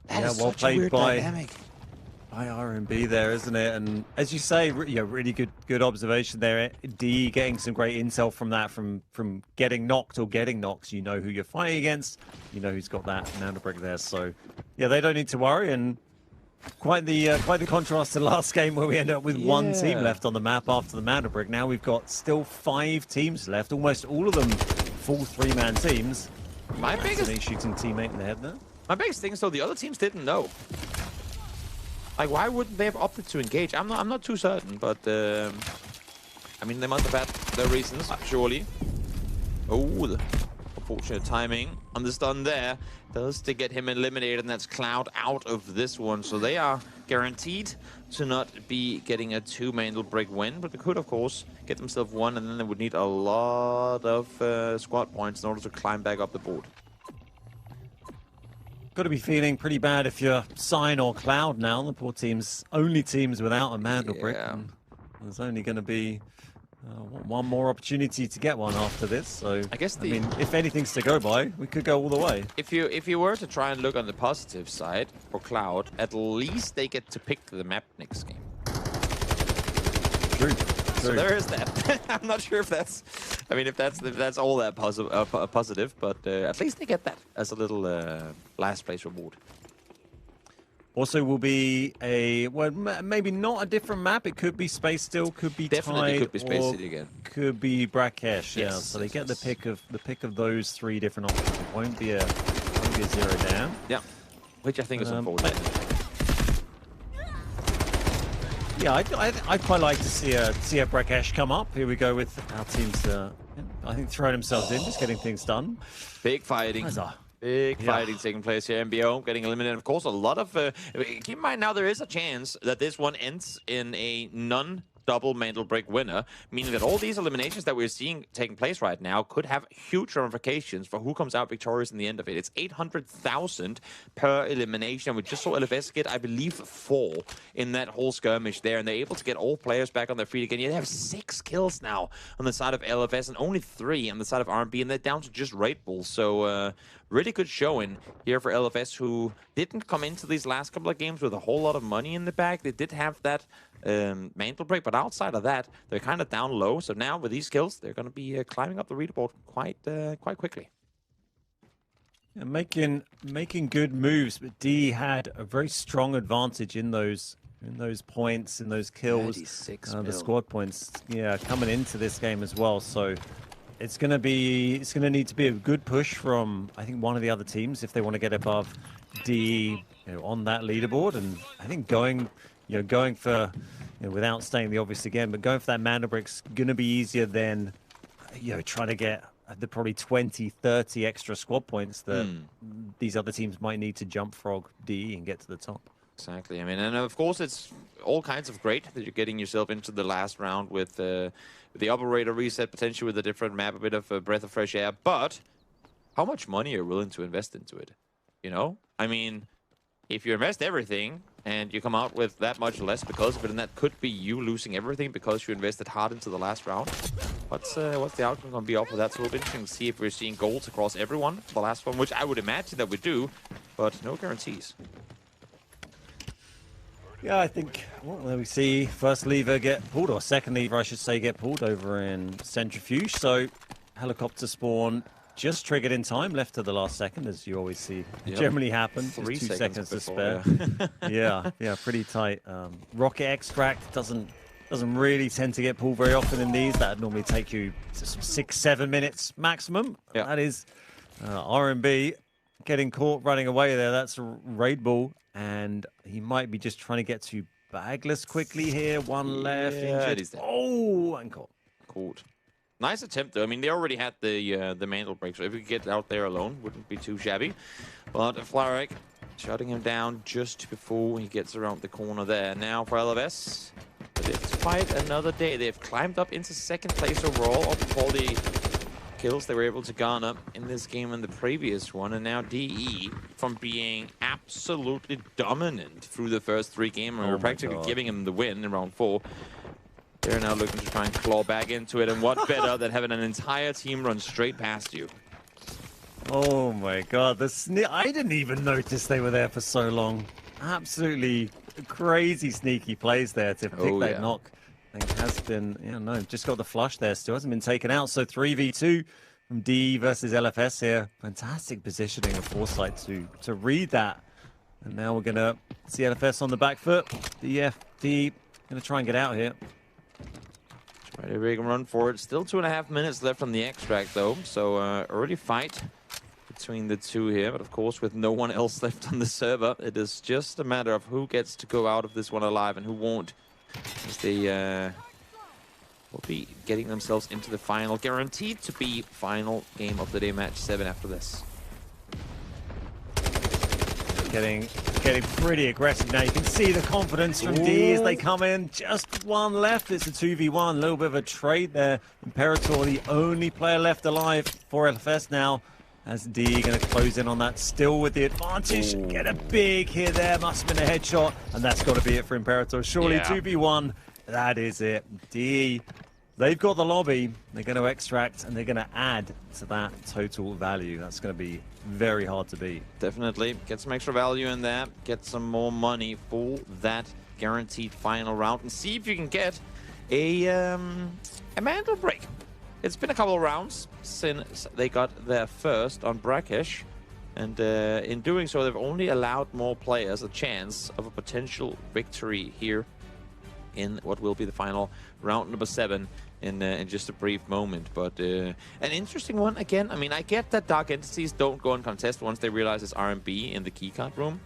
Speaker 16: That is
Speaker 17: well
Speaker 16: such
Speaker 17: played
Speaker 16: a weird
Speaker 17: by
Speaker 16: dynamic.
Speaker 17: R&B there, isn't it? And as you say, really good observation there. D getting some great intel from that, from getting knocked or getting knocked. You know who you're fighting against. You know who's got that Mandelbrot there. So yeah, they don't need to worry. And quite the contrast to last game where we ended up with one team left on the map after the Mandelbrot. Now we've got still 5 teams left, almost all of them full 3-man teams.
Speaker 16: My biggest
Speaker 17: shooting teammate in the head there.
Speaker 16: My biggest thing is though the other teams didn't know. Like, why wouldn't they have opted to engage? I'm not too certain, but I mean, they must have had their reasons, surely. Oh, the unfortunate timing on the stun there does to get him eliminated, and that's Cloud out of this one. So they are guaranteed to not be getting a 2 Mandelbrot win, but they could, of course, get themselves one, and then they would need a lot of squad points in order to climb back up the board.
Speaker 17: Got to be feeling pretty bad if you're Sign or Cloud now. The poor teams, only teams without a Mandelbrot.
Speaker 16: Yeah.
Speaker 17: There's only going to be one more opportunity to get one after this. So
Speaker 16: I guess
Speaker 17: I mean, if anything's to go by, we could go all the way.
Speaker 16: If you were to try and look on the positive side for Cloud, at least they get to pick the map next game.
Speaker 17: True.
Speaker 16: So there is that. I'm not sure if that's, I mean, if that's all that positive, but at least they get that as a little last place reward.
Speaker 17: Also, will be maybe not a different map. It could be Space still, could be
Speaker 16: Definitely
Speaker 17: Tide,
Speaker 16: could be Space
Speaker 17: or
Speaker 16: City again.
Speaker 17: Could be Brakkesh. Yeah,
Speaker 16: Yes,
Speaker 17: so they
Speaker 16: yes,
Speaker 17: get
Speaker 16: yes.
Speaker 17: the pick of those 3 different options. It won't be a 0 down.
Speaker 16: Yeah, which I think is unfortunate.
Speaker 17: Yeah, I'd quite like to see a Brakkesh come up. Here we go with our teams. I think throwing themselves in, just getting things done.
Speaker 16: Big fighting. Big fighting taking place here. MBO getting eliminated. Of course, a lot of... keep in mind now there is a chance that this one ends in a non-double Mandelbrot winner, meaning that all these eliminations that we're seeing taking place right now could have huge ramifications for who comes out victorious in the end of it. It's 800,000 per elimination. We just saw LFS get, I believe, 4 in that whole skirmish there, and they're able to get all players back on their feet again. You have 6 kills now on the side of LFS and only 3 on the side of R&B, and they're down to just Raid Bull. So, really good showing here for LFS, who didn't come into these last couple of games with a whole lot of money in the bag. They did have that Mandelbrot, but outside of that, they're kind of down low. So now with these kills, they're going to be climbing up the leaderboard quite quickly.
Speaker 17: Yeah, making good moves, but D had a very strong advantage in those points, in those kills.
Speaker 16: 36
Speaker 17: the squad points, coming into this game as well. So it's going to need to be a good push from, I think, one of the other teams if they want to get above D on that leaderboard. And I think going for, without stating the obvious again, but going for that Mandelbrot's going to be easier than, trying to get the probably 20, 30 extra squad points that these other teams might need to jump frog D and get to the top.
Speaker 16: Exactly. I mean, and of course, it's all kinds of great that you're getting yourself into the last round with the operator reset, potentially with a different map, a bit of a breath of fresh air. But how much money are you willing to invest into it? I mean, if you invest everything and you come out with that much less because of it, and that could be you losing everything because you invested hard into the last round, what's the outcome going to be off of that? So it'll be interesting to see if we're seeing golds across everyone for the last one, which I would imagine that we do, but no guarantees.
Speaker 17: Yeah, I think, well, there we see first lever get pulled, or second lever, I should say, get pulled over in Centrifuge. So helicopter spawn just triggered in time, left to the last second, as you always see generally happen.
Speaker 16: 3
Speaker 17: just 2 seconds to
Speaker 16: before,
Speaker 17: spare. Yeah, pretty tight. Rocket extract doesn't really tend to get pulled very often in these. That would normally take you to 6-7 minutes maximum.
Speaker 16: Yeah.
Speaker 17: That is R&B getting caught running away there. That's a raid ball. And he might be just trying to get to bagless quickly here. One left. Injured. Oh, and caught.
Speaker 16: Caught. Nice attempt, though. I mean, they already had the mantle break, so if we could get out there alone, wouldn't be too shabby. But Flyrek shutting him down just before he gets around the corner there. Now for LFS, it's quite another day. They've climbed up into second place overall of all the kills they were able to garner in this game and the previous one, and now DE from being absolutely dominant through the first 3 games, we were practically giving him the win in round 4. They're now looking to try and claw back into it, and what better than having an entire team run straight past you?
Speaker 17: Oh my god, I didn't even notice they were there for so long. Absolutely crazy sneaky plays there to pick that knock. I think has been, just got the flush there, still hasn't been taken out. So 3v2 from D versus LFS here. Fantastic positioning of Foresight to read that. And now we're going to see LFS on the back foot. DFD going to try and get out here.
Speaker 16: Try to big run for it. Still 2.5 minutes left on the extract, though. So early fight between the two here. But of course, with no one else left on the server, it is just a matter of who gets to go out of this one alive and who won't. As they will be getting themselves into the final, guaranteed to be final game of the day, match 7 after this.
Speaker 17: Getting pretty aggressive now. You can see the confidence from D as they come in. Just one left. It's a 2v1. A little bit of a trade there. Imperator, the only player left alive for LFS now. As D going to close in on that, still with the advantage. Get a big hit there, must have been a headshot, and that's got to be it for Imperator. Surely 2v1, that is it. D, they've got the lobby, they're going to extract, and they're going to add to that total value. That's going to be very hard to beat.
Speaker 16: Definitely, get some extra value in there, get some more money for that guaranteed final round, and see if you can get a mantle break. It's been a couple of rounds since they got their first on Brakkesh, and in doing so, they've only allowed more players a chance of a potential victory here in what will be the final round number 7 in just a brief moment. But an interesting one again. I mean, I get that Dark Entities don't go and contest once they realize it's R&B in the keycard room,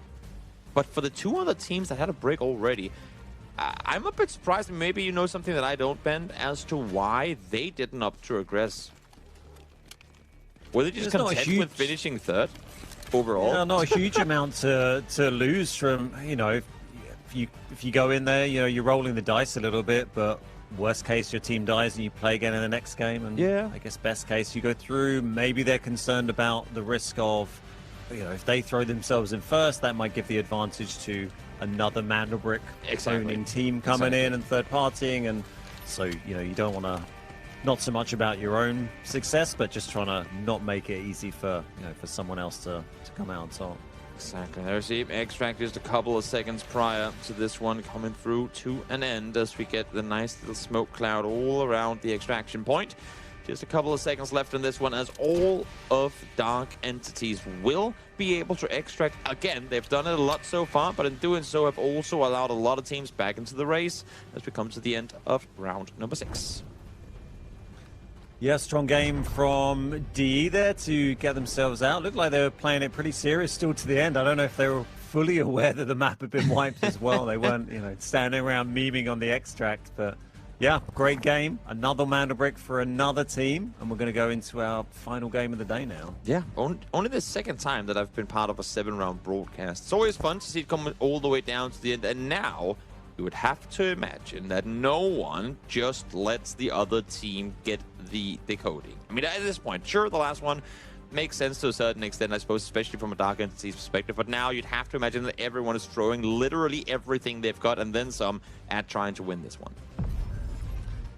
Speaker 16: but for the 2 other teams that had a break already, I'm a bit surprised. Maybe you know something that I don't, Ben, as to why they didn't opt to aggress. Were they just content with finishing 3rd overall?
Speaker 17: Yeah, not a huge amount to lose from, if you go in there, you're rolling the dice a little bit, but worst case, your team dies and you play again in the next game. And I guess best case, you go through. Maybe they're concerned about the risk of, if they throw themselves in first, that might give the advantage to another Mandelbrick owning team coming in and third partying, and so you don't want to, not so much about your own success, but just trying to not make it easy for for someone else to come out on top.
Speaker 16: Exactly. There's the extract just a couple of seconds prior to this one coming through to an end as we get the nice little smoke cloud all around the extraction point. Just a couple of seconds left in this one as all of Dark Entities will be able to extract again. They've done it a lot so far, but in doing so have also allowed a lot of teams back into the race as we come to the end of round number 6.
Speaker 17: Yeah, strong game from DE there to get themselves out. Looked like they were playing it pretty serious still to the end. I don't know if they were fully aware that the map had been wiped as well. They weren't, standing around memeing on the extract, but yeah, great game. Another Mandelbrick for another team. And we're going to go into our final game of the day now.
Speaker 16: Yeah, only the second time that I've been part of a 7-round broadcast. It's always fun to see it come all the way down to the end. And now, you would have to imagine that no one just lets the other team get the decoding. I mean, at this point, sure, the last one makes sense to a certain extent, I suppose, especially from a Dark Entities perspective. But now you'd have to imagine that everyone is throwing literally everything they've got and then some at trying to win this one.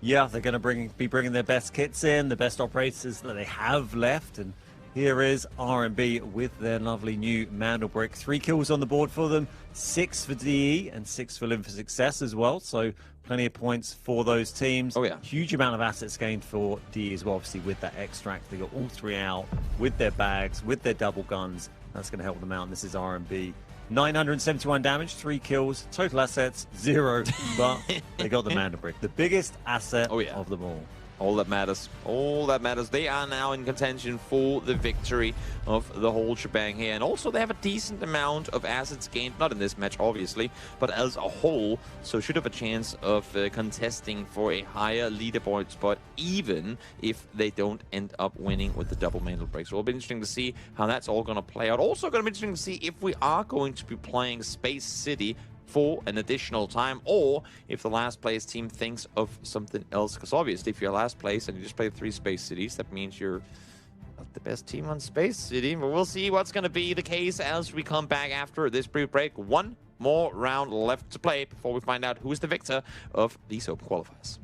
Speaker 17: Yeah, they're going to be bringing their best kits in, the best operators that they have left, and Here is R&B with their lovely new Mandelbrick. 3 kills on the board for them, 6 for DE and 6 for Limb for Success as well. So plenty of points for those teams.
Speaker 16: Oh, yeah.
Speaker 17: Huge amount of assets gained for DE as well, obviously, with that extract. They got all 3 out with their bags, with their double guns. That's going to help them out. And this is R&B. 971 damage, 3 kills, total assets 0, but they got the Mandelbrick, the biggest asset of them all.
Speaker 16: All that matters. All that matters. They are now in contention for the victory of the whole shebang here. And also they have a decent amount of assets gained, not in this match, obviously, but as a whole. So should have a chance of contesting for a higher leaderboard spot, even if they don't end up winning with the double Mandelbrick. So it'll be interesting to see how that's all going to play out. Also going to be interesting to see if we are going to be playing Space City for an additional time, or if the last place team thinks of something else. Because obviously, if you're last place and you just play 3 Space Cities, that means you're not the best team on Space City. But we'll see what's going to be the case as we come back after this brief break. One more round left to play before we find out who is the victor of these Open Qualifiers.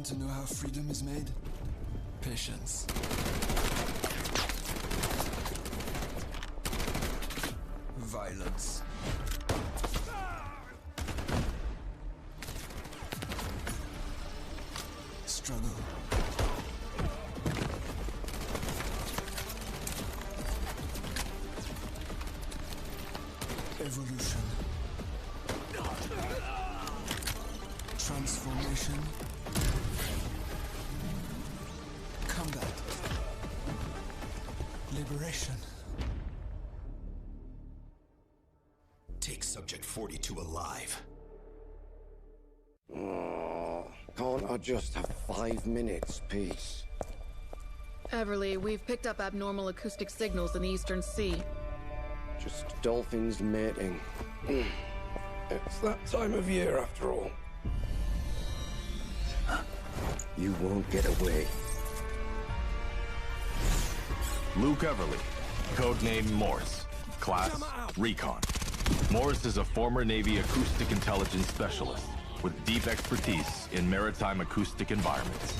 Speaker 5: To know how freedom is made? Patience. Violence. Struggle. Evolution. Transformation. Combat. Liberation.
Speaker 6: Take Subject 42 alive.
Speaker 13: Oh, can't I just have 5 minutes, peace?
Speaker 14: Everly, we've picked up abnormal acoustic signals in the Eastern Sea.
Speaker 13: Just dolphins mating. It's that time of year, after all. You won't get away.
Speaker 15: Luke Everly, codename Morse, class Recon. Morse is a former Navy acoustic intelligence specialist with deep expertise in maritime acoustic environments,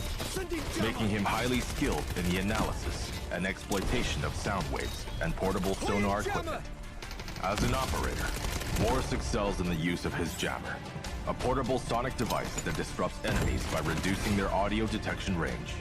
Speaker 15: making him highly skilled in the analysis and exploitation of sound waves and portable sonar equipment. As an operator, Morse excels in the use of his jammer, a portable sonic device that disrupts enemies by reducing their audio detection range.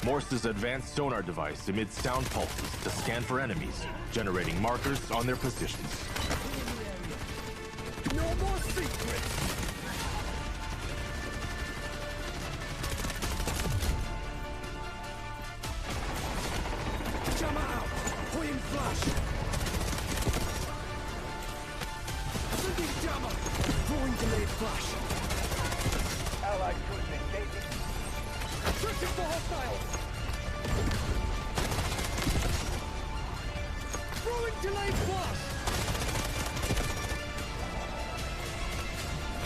Speaker 15: Morse's advanced sonar device emits sound pulses to scan for enemies, generating markers on their positions.
Speaker 10: No more secrets! Jammer out! Point flash! Sending jammer! Throwing delayed flash! Allied troops engaging! Searching for hostiles! Throwing delayed flash!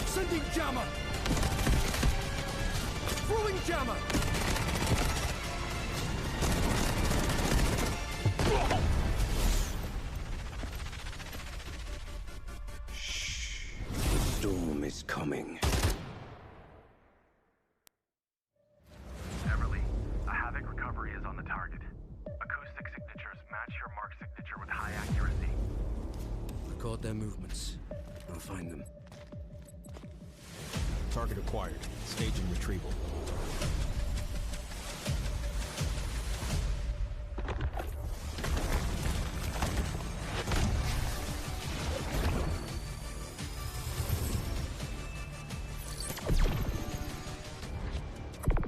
Speaker 10: Sending jammer! Throwing jammer!
Speaker 13: Shh. The storm is coming.
Speaker 3: Everly, a Havoc recovery is on the target.
Speaker 1: Record their movements. I'll find them.
Speaker 2: Target acquired. Staging retrieval.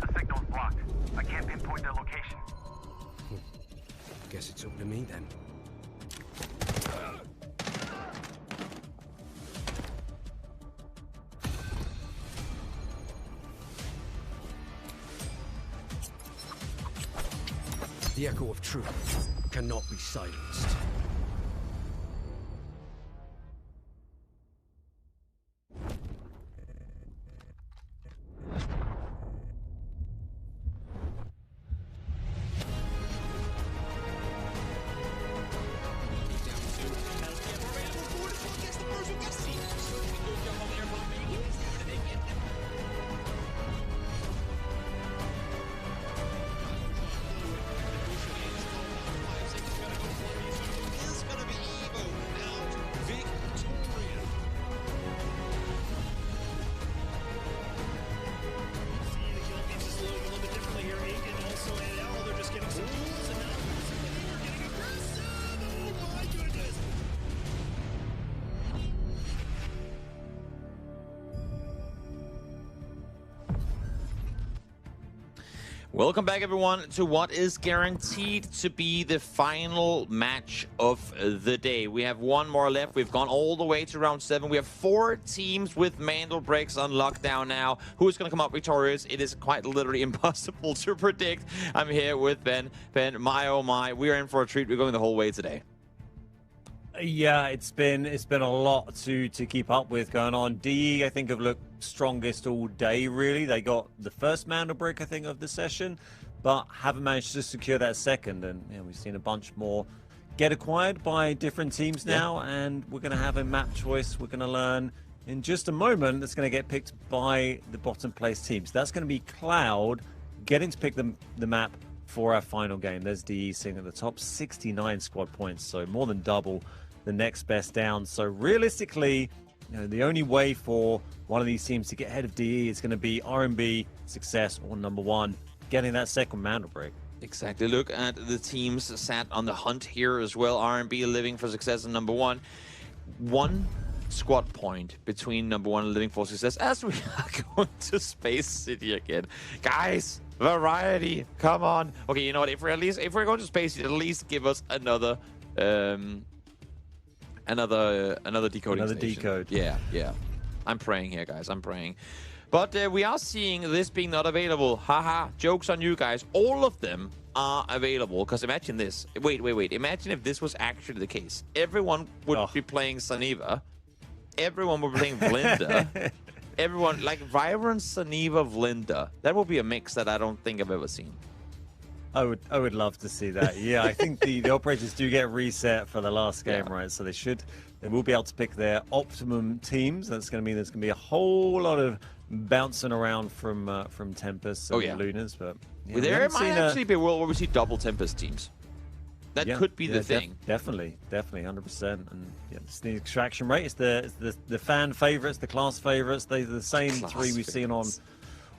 Speaker 3: The signal's blocked. I can't pinpoint their location.
Speaker 1: Guess it's up to me then. The echo of truth cannot be silenced.
Speaker 16: Welcome back, everyone, to what is guaranteed to be the final match of the day. We have one more left. We've gone all the way to round 7. We have 4 teams with Mandel breaks on lockdown now. Who is going to come out victorious? It is quite literally impossible to predict. I'm here with Ben. Ben, my oh my, we are in for a treat. We're going the whole way today.
Speaker 17: Yeah, it's been a lot to keep up with going on. DE, I think, have looked strongest all day, really. They got the first Mandel break, I think, of the session, but haven't managed to secure that second. And we've seen a bunch more get acquired by different teams now, and we're going to have a map choice. We're going to learn in just a moment that's going to get picked by the bottom place teams. That's going to be Cloud getting to pick the map for our final game. There's DE sitting at the top, 69 squad points, so more than double the next best down. So realistically, the only way for one of these teams to get ahead of DE is going to be R&B, Success, or number 1 getting that second Mandel break.
Speaker 16: Exactly. Look at the teams sat on the hunt here as well. R&B living for Success and number 1. 1 squad point between number 1 and living for Success as we are going to Space City again. Guys, variety, come on. Okay, you know what? If we're going to Space City, at least give us another decoding station.
Speaker 17: decode.
Speaker 16: Yeah. I'm praying here, guys. I'm praying. But we are seeing this being not available. Haha, joke's on you guys. All of them are available. Because imagine this. Wait. Imagine if this was actually the case. Everyone would be playing Saniva. Everyone would be playing Vlinda. Everyone, like Vyron, Saniva, Vlinda. That would be a mix that I don't think I've ever seen.
Speaker 17: I would love to see that. Yeah, I think the operators do get reset for the last game, right? So they will be able to pick their optimum teams. That's going to mean there's going to be a whole lot of bouncing around from Tempest and Lunas. But
Speaker 16: there might actually be a world where we see double Tempest teams. That could be the thing.
Speaker 17: Definitely, 100%. And it's the extraction rate. It's the fan favorites, the class favorites. They're the same three we've seen on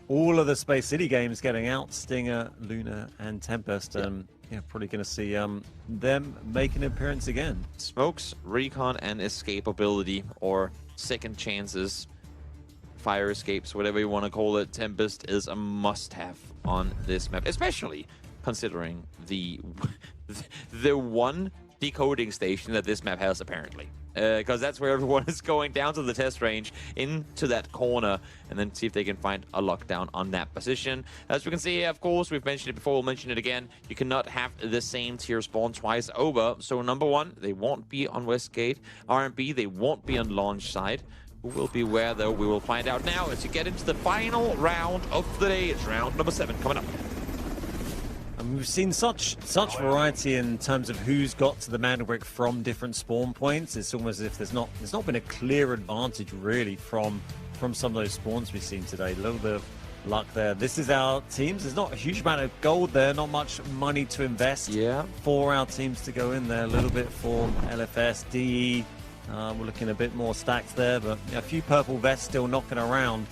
Speaker 17: all of the Space City games, getting out Stinger, Luna, and Tempest. Probably going to see them make an appearance again.
Speaker 16: Smokes, recon, and escapability, or second chances, fire escapes, whatever you want to call it. Tempest is a must-have on this map, especially considering the one decoding station that this map has, apparently. Because that's where everyone is going down to the test range, into that corner, and then see if they can find a lockdown on that position. As we can see, of course, we've mentioned it before, we'll mention it again. You cannot have the same tier spawn twice over. So number 1, they won't be on Westgate. R&B, they won't be on launch side. Who will be where, though? We will find out now as you get into the final round of the day. It's round number 7 coming up.
Speaker 17: And we've seen such variety in terms of who's got to the Mandel break from different spawn points. It's almost as if there's not been a clear advantage really from some of those spawns we've seen today. A little bit of luck there. This is our teams. There's not a huge amount of gold there, not much money to invest for our teams to go in there. A little bit for LFS, DE, We're looking a bit more stacked there, but a few purple vests still knocking around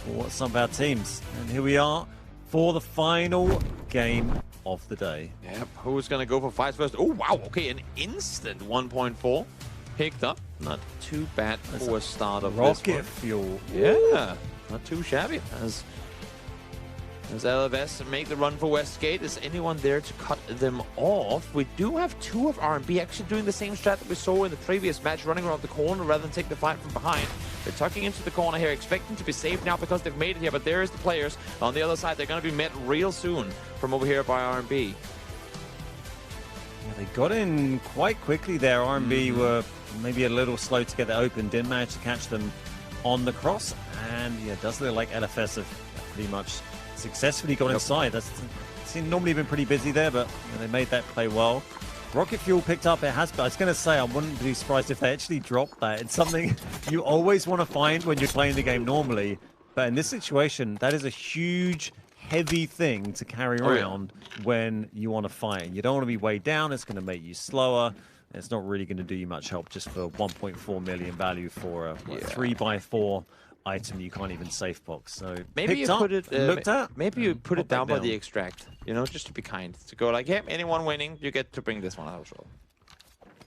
Speaker 17: for some of our teams. And here we are for the final game of the day.
Speaker 16: Yep, who's going to go for fights first? Oh, wow, okay, an instant 1.4 picked up. Not too bad for a start of
Speaker 17: rocket fuel.
Speaker 16: Yeah, not too shabby. As LFS make the run for Westgate, is anyone there to cut them off? We do have two of R&B actually doing the same strat that we saw in the previous match, running around the corner rather than take the fight from behind. They're tucking into the corner here, expecting to be safe now because they've made it here, but there's the players on the other side. They're going to be met real soon from over here by R&B.
Speaker 17: Yeah, they got in quite quickly there. R&B were maybe a little slow to get that open, didn't manage to catch them on the cross, and yeah, it does look like LFS have pretty much successfully got inside. That's normally been pretty busy there, but they made that play well. Rocket fuel picked up. It has. I was going to say I wouldn't be surprised if they actually dropped that. It's something you always want to find when you're playing the game normally, but in this situation, that is a huge, heavy thing to carry around when you want to fight. You don't want to be weighed down. It's going to make you slower. It's not really going to do you much help just for 1.4 million value for a 3x4 item you can't even safe box. So
Speaker 16: maybe you put it
Speaker 17: looked at.
Speaker 16: Maybe you put it down by the extract, you know, just to be kind, to go like, yeah, anyone winning, you get to bring this one out as well.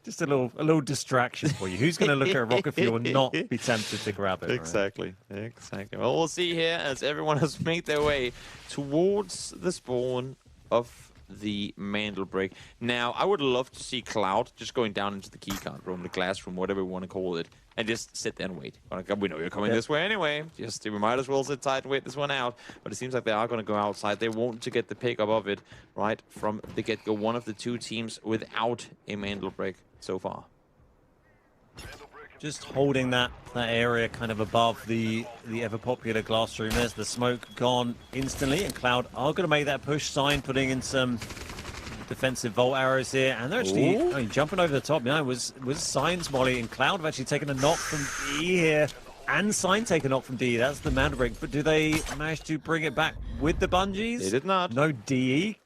Speaker 17: Just a little distraction for you. Who's going to look at rocket fuel and not be tempted to grab it?
Speaker 16: Exactly, exactly. Well, we'll see here as everyone has made their way towards the spawn of the Mandel break. Now, I would love to see Cloud just going down into the keycard room, the glass room, whatever we want to call it, and just sit there and wait. We know you're coming this way anyway. We might as well sit tight and wait this one out. But it seems like they are going to go outside. They want to get the pick up of it right from the get-go. One of the two teams without a Mandel break so far.
Speaker 17: Just holding that area kind of above the ever-popular glass room. There's the smoke gone instantly, and Cloud are going to make that push. Sign putting in some defensive vault arrows here, and they're actually jumping over the top. Now, it was Sign's molly, and Cloud have actually taken a knock from D here, and Sign take a knock from D. That's the Mandel break, but do they manage to bring it back with the bungees?
Speaker 16: They did not.
Speaker 17: No, DE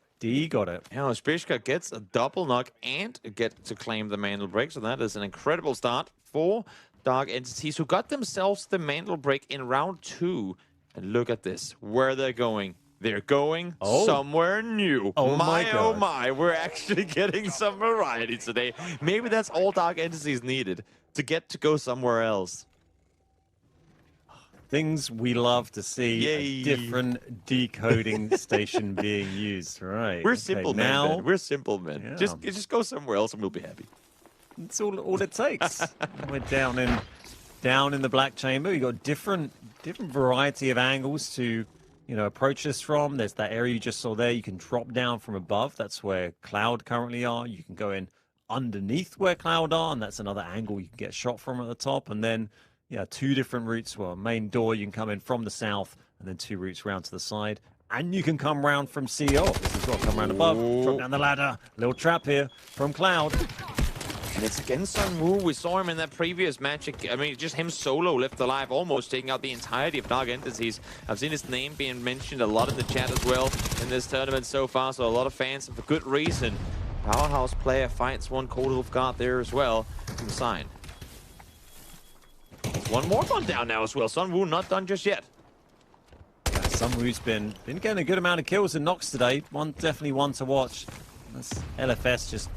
Speaker 17: got it.
Speaker 16: Yeah, Spishka gets a double knock and get to claim the Mandel break, so that is an incredible start for Dark Entities, who got themselves the Mandel break in round 2. And look at this, where they're going. They're going somewhere new.
Speaker 17: Oh my God.
Speaker 16: Oh my, we're actually getting some variety today. Maybe that's all Dark Entities needed, to get to go somewhere else.
Speaker 17: Things we love to see. A different decoding station being used. Right.
Speaker 16: We're simple men,
Speaker 17: now.
Speaker 16: We're simple men.
Speaker 17: Yeah.
Speaker 16: Just go somewhere else and we'll be happy.
Speaker 17: That's all it takes. We're down in the black chamber. We've got different variety of angles to approach this from. There's that area you just saw there. You can drop down from above. That's where Cloud currently are. You can go in underneath where Cloud are, and that's another angle you can get shot from at the top. And then, two different routes. Well, main door, you can come in from the south, and then 2 routes round to the side. And you can come round from CO. This has got to come round above, drop down the ladder. Little trap here from Cloud.
Speaker 16: And it's against Sunwoo. We saw him in that previous match. I mean, just him solo left alive, almost taking out the entirety of Dark Entities. I've seen his name being mentioned a lot in the chat as well in this tournament so far, so a lot of fans, and for good reason. Powerhouse player fights one caught off guard there as well from Sign. One more gone down now as well. Sunwoo not done just yet.
Speaker 17: Sunwoo's been getting a good amount of kills and knocks today. Definitely one to watch. That's LFS just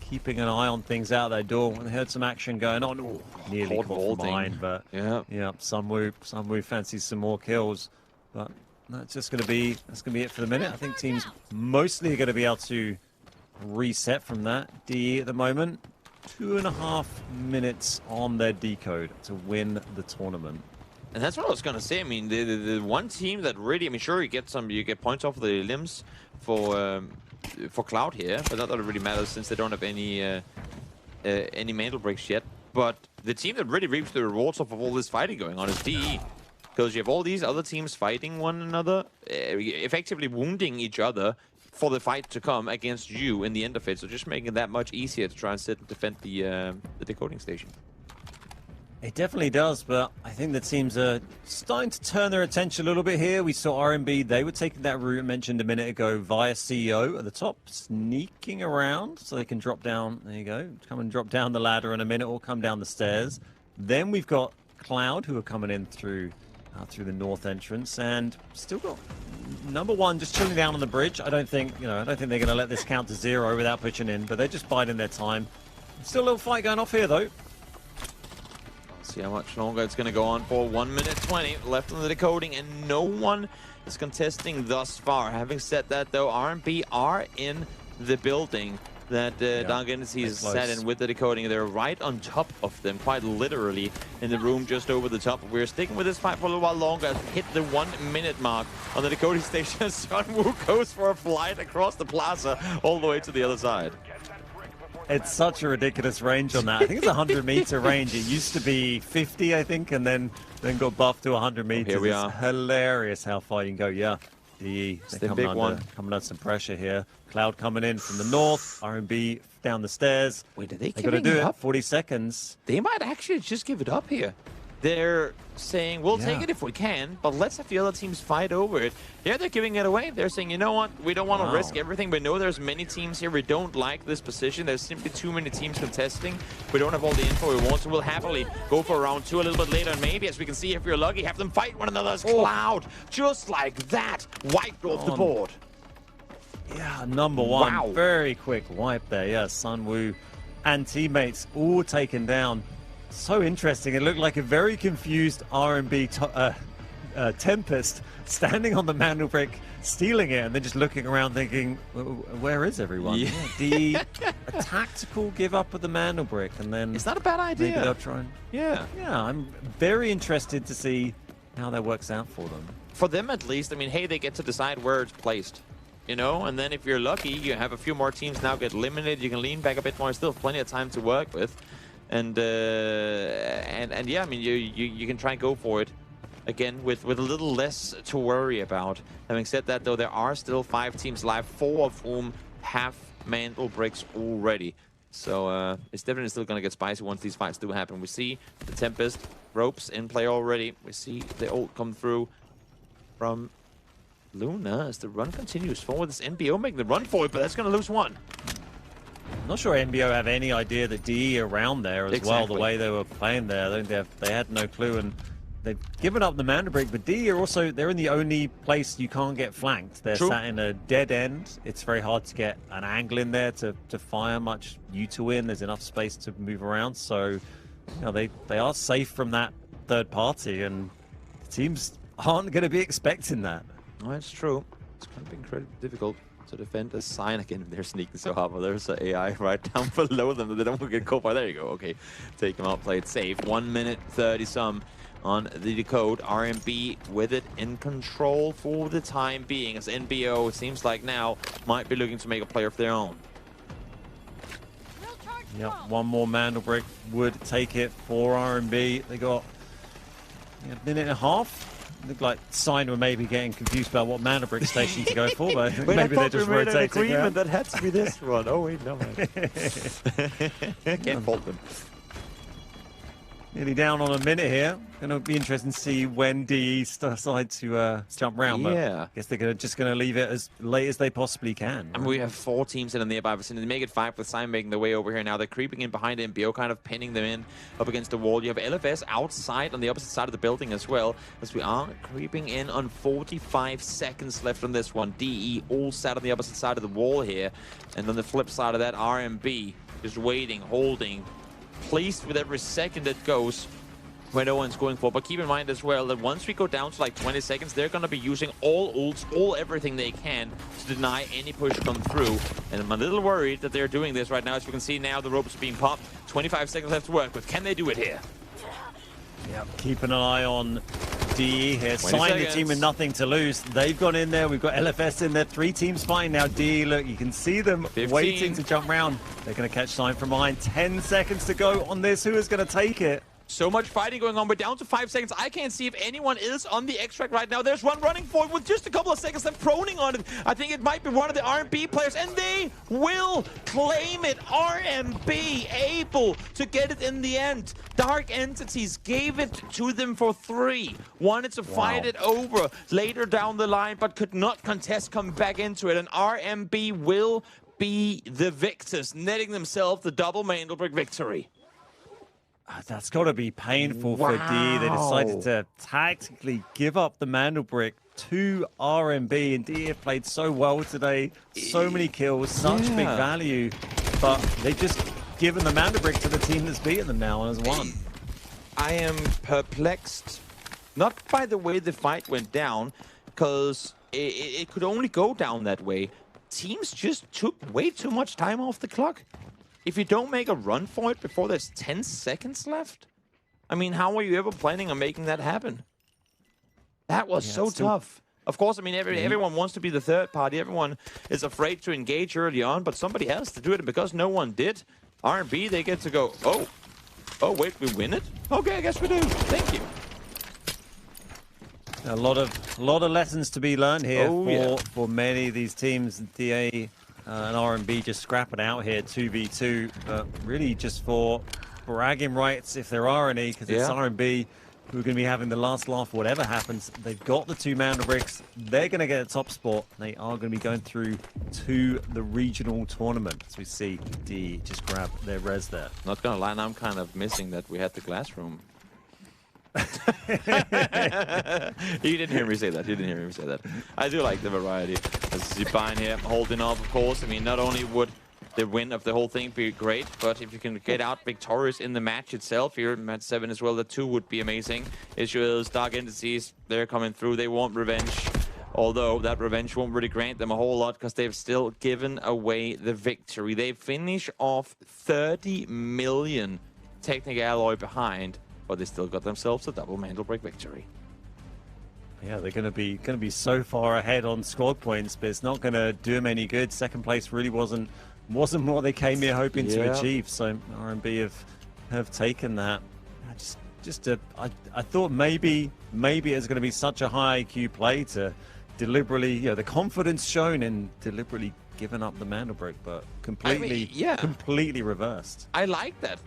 Speaker 17: keeping an eye on things out their door. When they heard some action going on, nearly caught from behind, but yeah, Sunwoo fancies some more kills. But that's going to be it for the minute. I think teams mostly are going to be able to reset from that. DE at the moment, 2.5 minutes on their decode to win the tournament.
Speaker 16: And that's what I was going to say. I mean, the one team that really, I mean, sure, you get points off the limbs for Cloud here, but not that it really matters since they don't have any Mandel breaks yet. But the team that really reaps the rewards off of all this fighting going on is DE. Because you have all these other teams fighting one another, effectively wounding each other for the fight to come against you in the end of it. So just making it that much easier to try and sit and defend the decoding station.
Speaker 17: It definitely does, but I think the teams are starting to turn their attention a little bit here. We saw R&B, they were taking that route mentioned a minute ago via CEO at the top, sneaking around so they can drop down. There you go. Come and drop down the ladder in a minute or come down the stairs. Then we've got Cloud, who are coming in through the north entrance, and still got number one just chilling down on the bridge. I don't think they're going to let this count to 0 without pushing in, but they're just biding their time. Still a little fight going off here, though.
Speaker 16: See how much longer it's going to go on for. 1 minute 20 left on the decoding, and no one is contesting thus far. Having said that, though, R&B are in the building that Dark Entities sat in with the decoding. They're right on top of them, quite literally, in the room just over the top. We're sticking with this fight for a little while longer as we hit the 1 minute mark on the decoding station. Sunwoo goes for a flight across the plaza all the way to the other side.
Speaker 17: It's such a ridiculous range on that. I think it's a 100-meter range. It used to be 50, I think, and then got buffed to 100 meters.
Speaker 16: Here we are.
Speaker 17: It's hilarious how far you can go. Yeah, they're coming under some pressure here. Cloud coming in from the north. R&B down the stairs.
Speaker 16: Wait, are they
Speaker 17: got to do it. 40 seconds.
Speaker 16: They might actually just give it up here. They're saying, we'll take it if we can, but let's have the other teams fight over it. Yeah, they're giving it away. They're saying, you know what? We don't want to risk everything. We know there's many teams here. We don't like this position. There's simply too many teams contesting. We don't have all the info we want, so we'll happily go for round 2 a little bit later. And maybe, as we can see, if you're lucky, have them fight one another as Cloud. Just like that, wiped off the board.
Speaker 17: Yeah, number one. Wow. Very quick wipe there. Yeah, Sunwoo and teammates all taken down. So interesting. It looked like a very confused R&B Tempest standing on the mantle brick, stealing it, and then just looking around thinking, where is everyone? Yeah. A tactical give up of the mantle brick, and then...
Speaker 16: It's not a bad idea.
Speaker 17: Maybe they'll try and... Yeah, I'm very interested to see how that works out for them.
Speaker 16: For them, at least, I mean, hey, they get to decide where it's placed. You know, and then if you're lucky, you have a few more teams now get eliminated. You can lean back a bit more. Still plenty of time to work with. And yeah, I mean, you can try and go for it again with a little less to worry about. Having said that, though, there are still 5 teams live, 4 of whom have mantle bricks already. So it's definitely still going to get spicy once these fights do happen. We see the Tempest ropes in play already. We see the ult come through from Luna as the run continues forward. This NBO making the run for it, but that's going to lose one.
Speaker 17: I'm not sure NBO have any idea that DE around there as well, the way they were playing there. I think they had no clue, and they've given up the mana break, but DE are also, they're in the only place you can't get flanked. They're sat in a dead end. It's very hard to get an angle in there to fire much U to win. There's enough space to move around, so you know, they are safe from that third party, and teams aren't going to be expecting that.
Speaker 16: Well, that's true. It's going to be incredibly difficult to defend a sign again. They're sneaking so hard, but there's an AI right down below them that they don't want to get caught by. There you go. Okay, take him out, play it safe. 1 minute 30 some on the decode. R&B with it in control for the time being, as NBO, it seems like now, might be looking to make a play of their own.
Speaker 17: Yep, one more mantle brick would take it for R&B. They got a minute and a half. Looked like Sign were maybe getting confused about what mana brick station to go for, but maybe they're just rotating.
Speaker 16: An agreement that had to be this one. Oh wait, no man. Can't fault them.
Speaker 17: Nearly down on a minute here. Going to be interesting to see when DE decide to jump round. But I guess they're just going to leave it as late as they possibly can.
Speaker 16: And we have 4 teams in the nearby vicinity. They make it 5 with Sign making their way over here now. They're creeping in behind NBO, kind of pinning them in up against the wall. You have LFS outside on the opposite side of the building as well, as we are creeping in on 45 seconds left on this one. DE all sat on the opposite side of the wall here. And on the flip side of that, RMB just waiting, holding, pleased with every second that goes where no one's going for. But keep in mind as well that once we go down to like 20 seconds, they're going to be using all ults, everything they can to deny any push come through. And I'm a little worried that they're doing this right now. As you can see now, the ropes are being popped. 25 seconds left to work with. Can they do it here?
Speaker 17: Yep, keeping an eye on DE here. Sign the team with nothing to lose. They've gone in there. We've got LFS in there. 3 teams fighting now. DE, look, you can see them
Speaker 16: 15.
Speaker 17: Waiting to jump round. They're going to catch Sign from behind. 10 seconds to go on this. Who is going to take it?
Speaker 16: So much fighting going on. We're down to 5 seconds. I can't see if anyone is on the extract right now. There's one running for it with just a couple of seconds left, proning on it. I think it might be one of the RMB players, and they will claim it. RMB able to get it in the end. Dark Entities gave it to them for 3. Wanted to fight it over later down the line, but could not contest, come back into it. And RMB will be the victors, netting themselves the double Mandelbrot victory.
Speaker 17: That's got to be painful for DE. They decided to tactically give up the Mandelbrot to RMB, and DE have played so well today. So many kills, such big value, but they've just given the Mandelbrot to the team that's beaten them now and has won.
Speaker 16: I am perplexed, not by the way the fight went down, because it could only go down that way. Teams just took way too much time off the clock. If you don't make a run for it before there's 10 seconds left, I mean, how are you ever planning on making that happen? That was so tough. Of course, I mean, everyone wants to be the third party. Everyone is afraid to engage early on, but somebody has to do it. And because no one did, R&B, they get to go, oh, wait, we win it? Okay, I guess we do. Thank you.
Speaker 17: A lot of lessons to be learned here for many of these teams. DA and R&B just scrapping out here 2v2, but really just for bragging rights, if there are any, because it's R&B who are going to be having the last laugh whatever happens. They've got the 2 Mandelbricks. They're going to get a top spot. They are going to be going through to the regional tournament. As we see D just grab their res there.
Speaker 16: Not going to lie, I'm kind of missing that we had the glass room. You didn't hear me say that. You didn't hear me say that. I do like the variety. As Zipine here holding off, of course. I mean, not only would the win of the whole thing be great, but if you can get out victorious in the match itself here, match 7 as well, the 2 would be amazing. Issue is Dark Entities, they're coming through. They want revenge. Although that revenge won't really grant them a whole lot because they've still given away the victory. They finish off 30 million Technic Alloy behind, but they still got themselves a double Mandelbrot victory.
Speaker 17: Yeah, they're going to be so far ahead on squad points, but it's not going to do them any good. Second place really wasn't what they came here hoping to achieve. So R&B have taken that. I thought maybe it's going to be such a high IQ play to deliberately, the confidence shown in deliberately giving up the Mandelbrot, but completely reversed.
Speaker 16: I like that.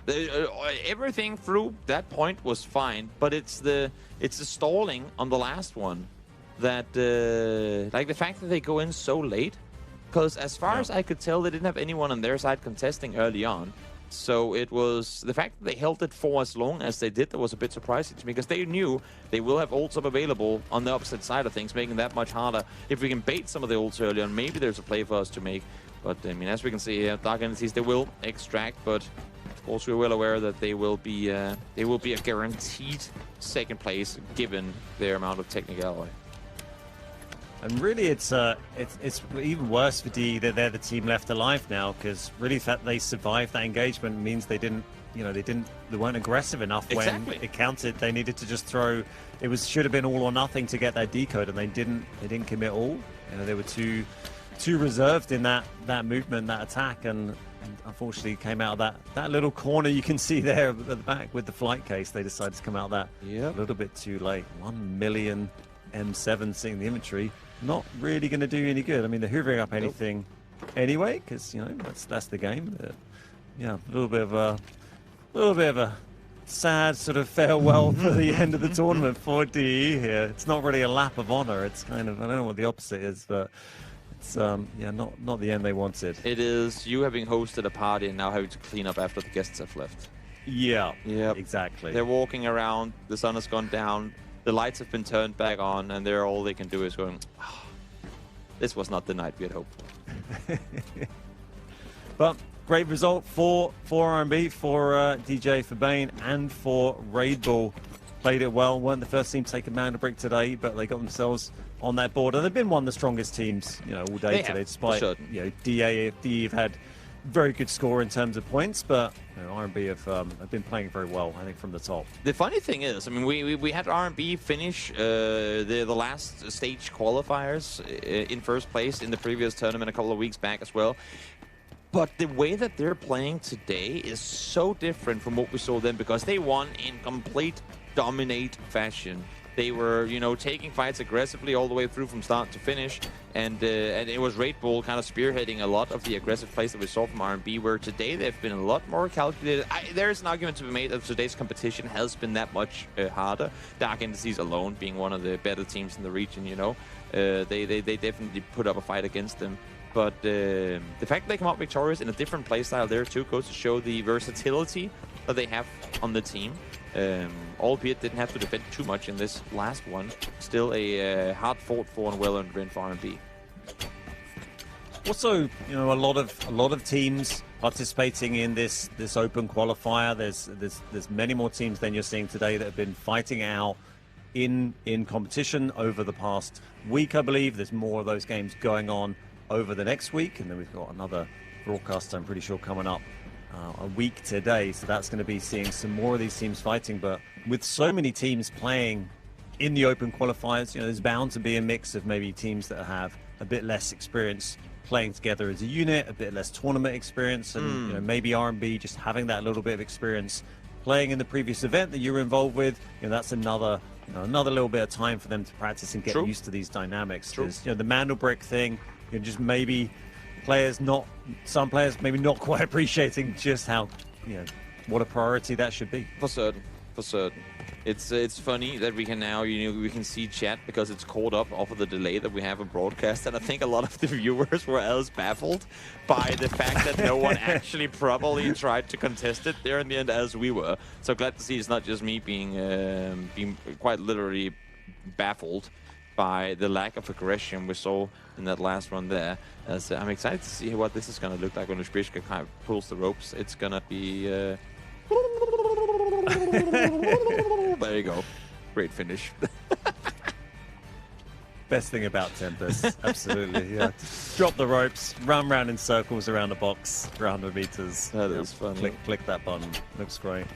Speaker 16: Everything through that point was fine, but it's the stalling on the last one that, like the fact that they go in so late, because as far as I could tell, they didn't have anyone on their side contesting early on. So it was the fact that they held it for as long as they did that was a bit surprising to me, because they knew they will have ults up available on the opposite side of things, making that much harder. If we can bait some of the ults early on, maybe there's a play for us to make. But I mean, as we can see here, Dark Entities, they will extract, but of course we're well aware that they will be a guaranteed second place given their amount of technical alloy.
Speaker 17: And really, it's even worse for DE that they're the team left alive now, because really that they survived that engagement means they weren't aggressive enough when it counted. They needed to just throw. Should have been all or nothing to get that decode, and they didn't commit all. They were too reserved in that movement, that attack, and unfortunately came out of that little corner you can see there at the back with the flight case. They decided to come out that a little bit too late. 1 million M7 sitting in the inventory. Not really going to do any good. I mean, they're hoovering up anything anyway, because that's the game. But, a little bit of a sad sort of farewell for the end of the tournament for DE here. It's not really a lap of honor. It's kind of, I don't know what the opposite is, but it's not the end they wanted.
Speaker 16: It is you having hosted a party and now having to clean up after the guests have left.
Speaker 17: Yeah, exactly.
Speaker 16: They're walking around. The sun has gone down. The lights have been turned back on, and all they can do is going, oh, this was not the night we had hoped for.
Speaker 17: But great result for R&B, for DJ, for Bane, and for Raid Bull. Played it well. Weren't the first team to take a Mandelbrot today, but they got themselves on that board. And they've been one of the strongest teams, all day today, despite DE have had very good score in terms of points, but R&B have been playing very well, I think, from the top.
Speaker 16: The funny thing is, I mean, we had R&B finish the last stage qualifiers in first place in the previous tournament a couple of weeks back as well. But the way that they're playing today is so different from what we saw then, because they won in complete dominate fashion. They were, you know, taking fights aggressively all the way through from start to finish, and it was Raid Bull kind of spearheading a lot of the aggressive plays that we saw from R&B, where today they've been a lot more calculated. There's an argument to be made that today's competition has been that much harder. Dark Entities alone being one of the better teams in the region, you know. They definitely put up a fight against them. But the fact that they come out victorious in a different playstyle there too goes to show the versatility that they have on the team. Albeit didn't have to defend too much in this last one. Still a hard fought for and well-earned win for R&B.
Speaker 17: Also, you know, a lot of teams participating in this open qualifier. There's many more teams than you're seeing today that have been fighting out in competition over the past week, I believe. There's more of those games going on over the next week, and then we've got another broadcast, I'm pretty sure, coming up a week today, so that's going to be seeing some more of these teams fighting. But with so many teams playing in the open qualifiers, you know, there's bound to be a mix of maybe teams that have a bit less experience playing together as a unit, a bit less tournament experience, and you know, maybe R&B just having that little bit of experience playing in the previous event that you were involved with. You know, that's another little bit of time for them to practice and get used to these dynamics. There's, you know, the Mandelbrick thing, you know, just maybe some players maybe not quite appreciating just how, you know, what a priority that should be.
Speaker 16: For certain. It's funny that we can now, you know, we can see chat because it's caught up off of the delay that we have in broadcast, and I think a lot of the viewers were as baffled by the fact that no one actually properly tried to contest it there in the end as we were. So glad to see it's not just me being quite literally baffled by the lack of aggression we saw in that last run there. So I'm excited to see what this is going to look like when Ushbishka kind of pulls the ropes. It's going to be... there you go. Great finish.
Speaker 17: Best thing about Tempest, absolutely, yeah. Drop the ropes, run round in circles around the box, 100 meters.
Speaker 16: That is fun.
Speaker 17: Click that button. Looks great.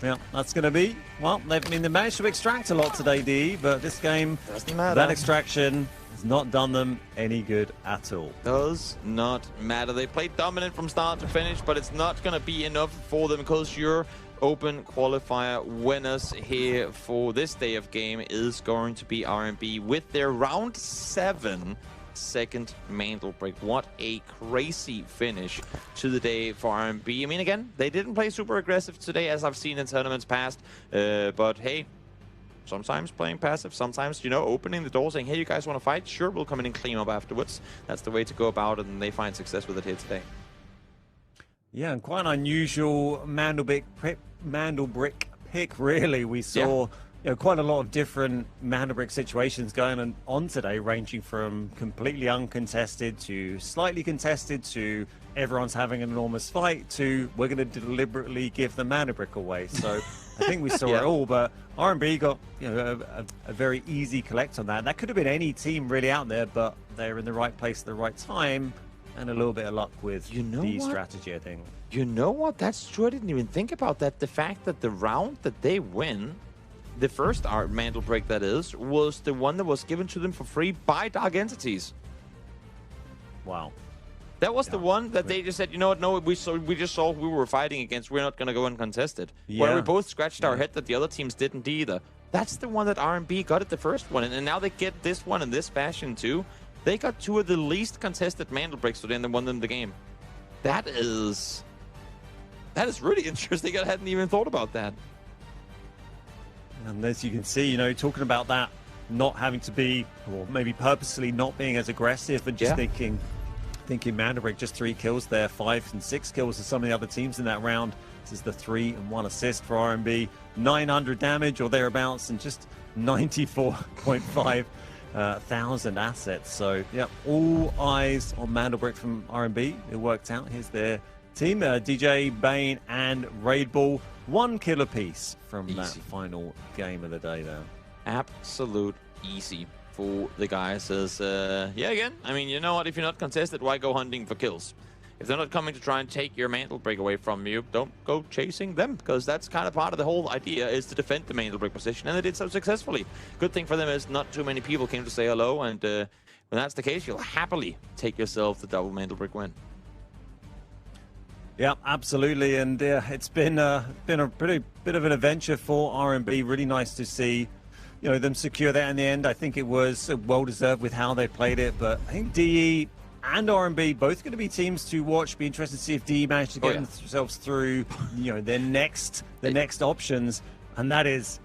Speaker 17: Yeah, that's going to be, well, they managed to extract a lot today, DE, but this game, that extraction has not done them any good at all.
Speaker 16: Does not matter. They played dominant from start to finish, but it's not going to be enough for them, because your open qualifier winners here for this day of game is going to be R&B with their round 7 second Mandelbrick. What a crazy finish to the day for R&B. I mean, again, they didn't play super aggressive today, as I've seen in tournaments past, but hey, sometimes playing passive, sometimes, you know, opening the door saying, hey, you guys want to fight? Sure, we'll come in and clean up afterwards. That's the way to go about it, and they find success with it here today.
Speaker 17: Yeah, and quite an unusual Mandelbrick pick, really. We saw you know, quite a lot of different Mandelbrick situations going on today, ranging from completely uncontested to slightly contested to everyone's having an enormous fight to we're going to deliberately give the Mandelbrick away. So I think we saw it all, but R&B got, you know, a very easy collect on that. That could have been any team really out there, but they're in the right place at the right time, and a little bit of luck with the strategy, I think.
Speaker 16: You know what? That's true. I didn't even think about that. The fact that the round that they win, the first Mandelbrick that is, was the one that was given to them for free by Dark Entities.
Speaker 17: Wow.
Speaker 16: That was the one that they just said, you know what, no, we just saw who we were fighting against. We're not going to go and contest it. Where we both scratched our head that the other teams didn't either. That's the one that R&B got at the first one. And now they get this one in this fashion too. They got 2 of the least contested Mandelbricks today, and they won them the game. That is really interesting. I hadn't even thought about that.
Speaker 17: And as you can see, you know, talking about that, not having to be, or maybe purposely not being as aggressive, and just thinking Mandelbrick, just 3 kills there, 5 and 6 kills to some of the other teams in that round. This is the 3 and 1 assist for R&B, 900 damage or thereabouts, and just 94.5 thousand assets. So yeah, all eyes on Mandelbrick from R&B. It worked out. Here's their team, DJ, Bane, and Raid Bull. 1 kill apiece from that final game of the day there.
Speaker 16: Absolute easy for the guys. As yeah, again, I mean, you know what? If you're not contested, why go hunting for kills? If they're not coming to try and take your Mandelbrick away from you, don't go chasing them, because that's kind of part of the whole idea, is to defend the Mandelbrick position, and they did so successfully. Good thing for them is not too many people came to say hello, and when that's the case, you'll happily take yourself the double Mandelbrick win.
Speaker 17: Yeah, absolutely, and it's been a pretty bit of an adventure for R&B. Really nice to see, them secure that in the end. I think it was well deserved with how they played it, but I think DE and R&B both going to be teams to watch. Be interested to see if DE managed to get themselves through, their next options, and that is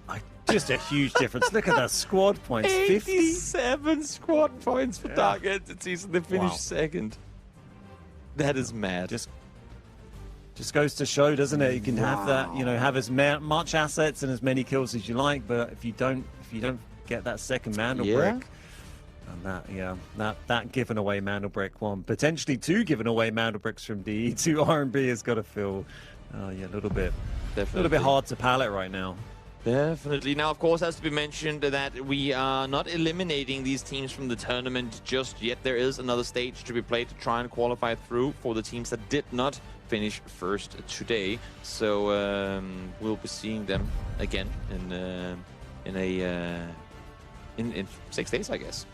Speaker 17: just a huge difference. Look at the squad points.
Speaker 16: 57 squad points for Dark Entities, and they finished second. That is mad.
Speaker 17: Just goes to show, doesn't it? You can have that, have as much assets and as many kills as you like, but if you don't get that second Mandel brick, and that given away Mandel brick one, potentially two given away Mandel bricks from DE to R&B has got to feel a little bit hard to palate right now.
Speaker 16: Definitely. Now, of course, has to be mentioned that we are not eliminating these teams from the tournament just yet. There is another stage to be played to try and qualify through for the teams that did not finish first today. So we'll be seeing them again in 6 days, I guess.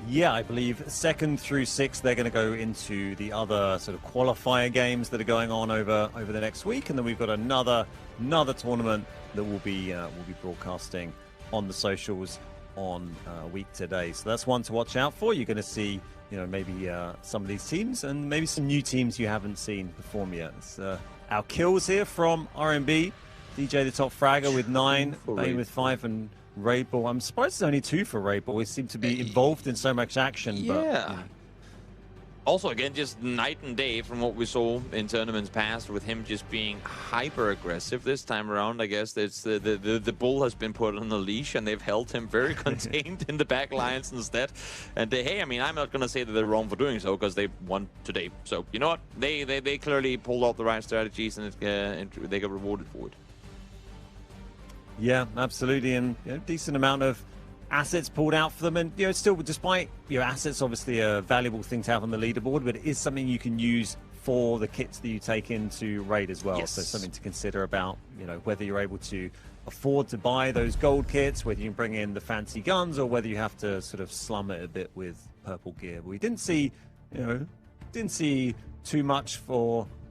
Speaker 17: Yeah, I believe 2nd through 6th, they're going to go into the other sort of qualifier games that are going on over the next week, and then we've got another tournament that will be broadcasting on the socials on a week today. So that's one to watch out for. You're going to see, maybe some of these teams and maybe some new teams you haven't seen perform yet. It's, our kills here from R&B, DJ the top fragger with 9, Bane with 5, and Raid Ball. I'm surprised there's only 2 for Raid Ball. We seem to be involved in so much action.
Speaker 16: Yeah.
Speaker 17: But,
Speaker 16: Also, again, just night and day from what we saw in tournaments past, with him just being hyper aggressive. This time around, I guess it's the bull has been put on a leash, and they've held him very contained in the back lines instead. And hey, I mean, I'm not gonna say that they're wrong for doing so, because they won today. So you know what? They clearly pulled out the right strategies, and they got rewarded for it.
Speaker 17: Yeah, absolutely, and decent amount of assets pulled out for them, and still, despite assets obviously a valuable thing to have on the leaderboard, but it is something you can use for the kits that you take into raid as well.
Speaker 16: Yes.
Speaker 17: So something to consider about whether you're able to afford to buy those gold kits, whether you can bring in the fancy guns, or whether you have to sort of slum it a bit with purple gear. But we didn't see too much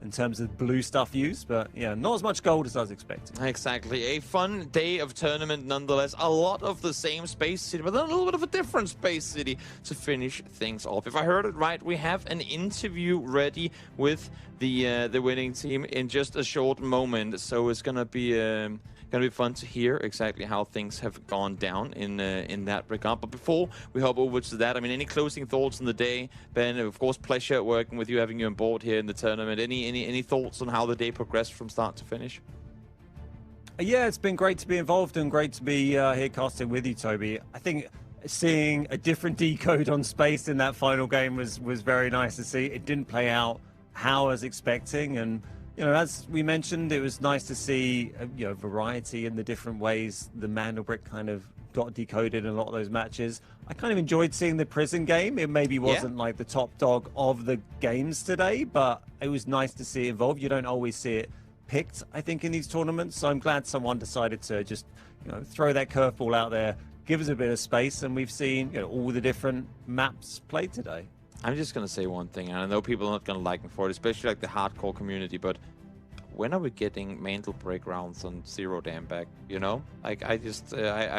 Speaker 17: in terms of blue stuff used, but not as much gold as I was expecting.
Speaker 16: Exactly. A fun day of tournament nonetheless. A lot of the same Space City, but then a little bit of a different Space City to finish things off. If I heard it right, we have an interview ready with the winning team in just a short moment. So it's gonna be fun to hear exactly how things have gone down in that regard. But before we hop over to that, I mean, any closing thoughts on the day? Ben, of course, pleasure working with you, having you on board here in the tournament. Any thoughts on how the day progressed from start to finish?
Speaker 17: Yeah, it's been great to be involved and great to be here casting with you, Toby. I think seeing a different decode on Space in that final game was very nice to see. It didn't play out how I was expecting, and as we mentioned, it was nice to see variety in the different ways the Mandelbrick kind of got decoded in a lot of those matches. I kind of enjoyed seeing the prison game. It maybe wasn't like the top dog of the games today, but it was nice to see it involved. You don't always see it picked, I think, in these tournaments. So I'm glad someone decided to just throw that curveball out there, give us a bit of space, and we've seen all the different maps played today.
Speaker 16: I'm just going to say one thing, and I know people are not going to like me for it, especially like the hardcore community, but when are we getting Mantle break rounds on Zero Dam back? Like I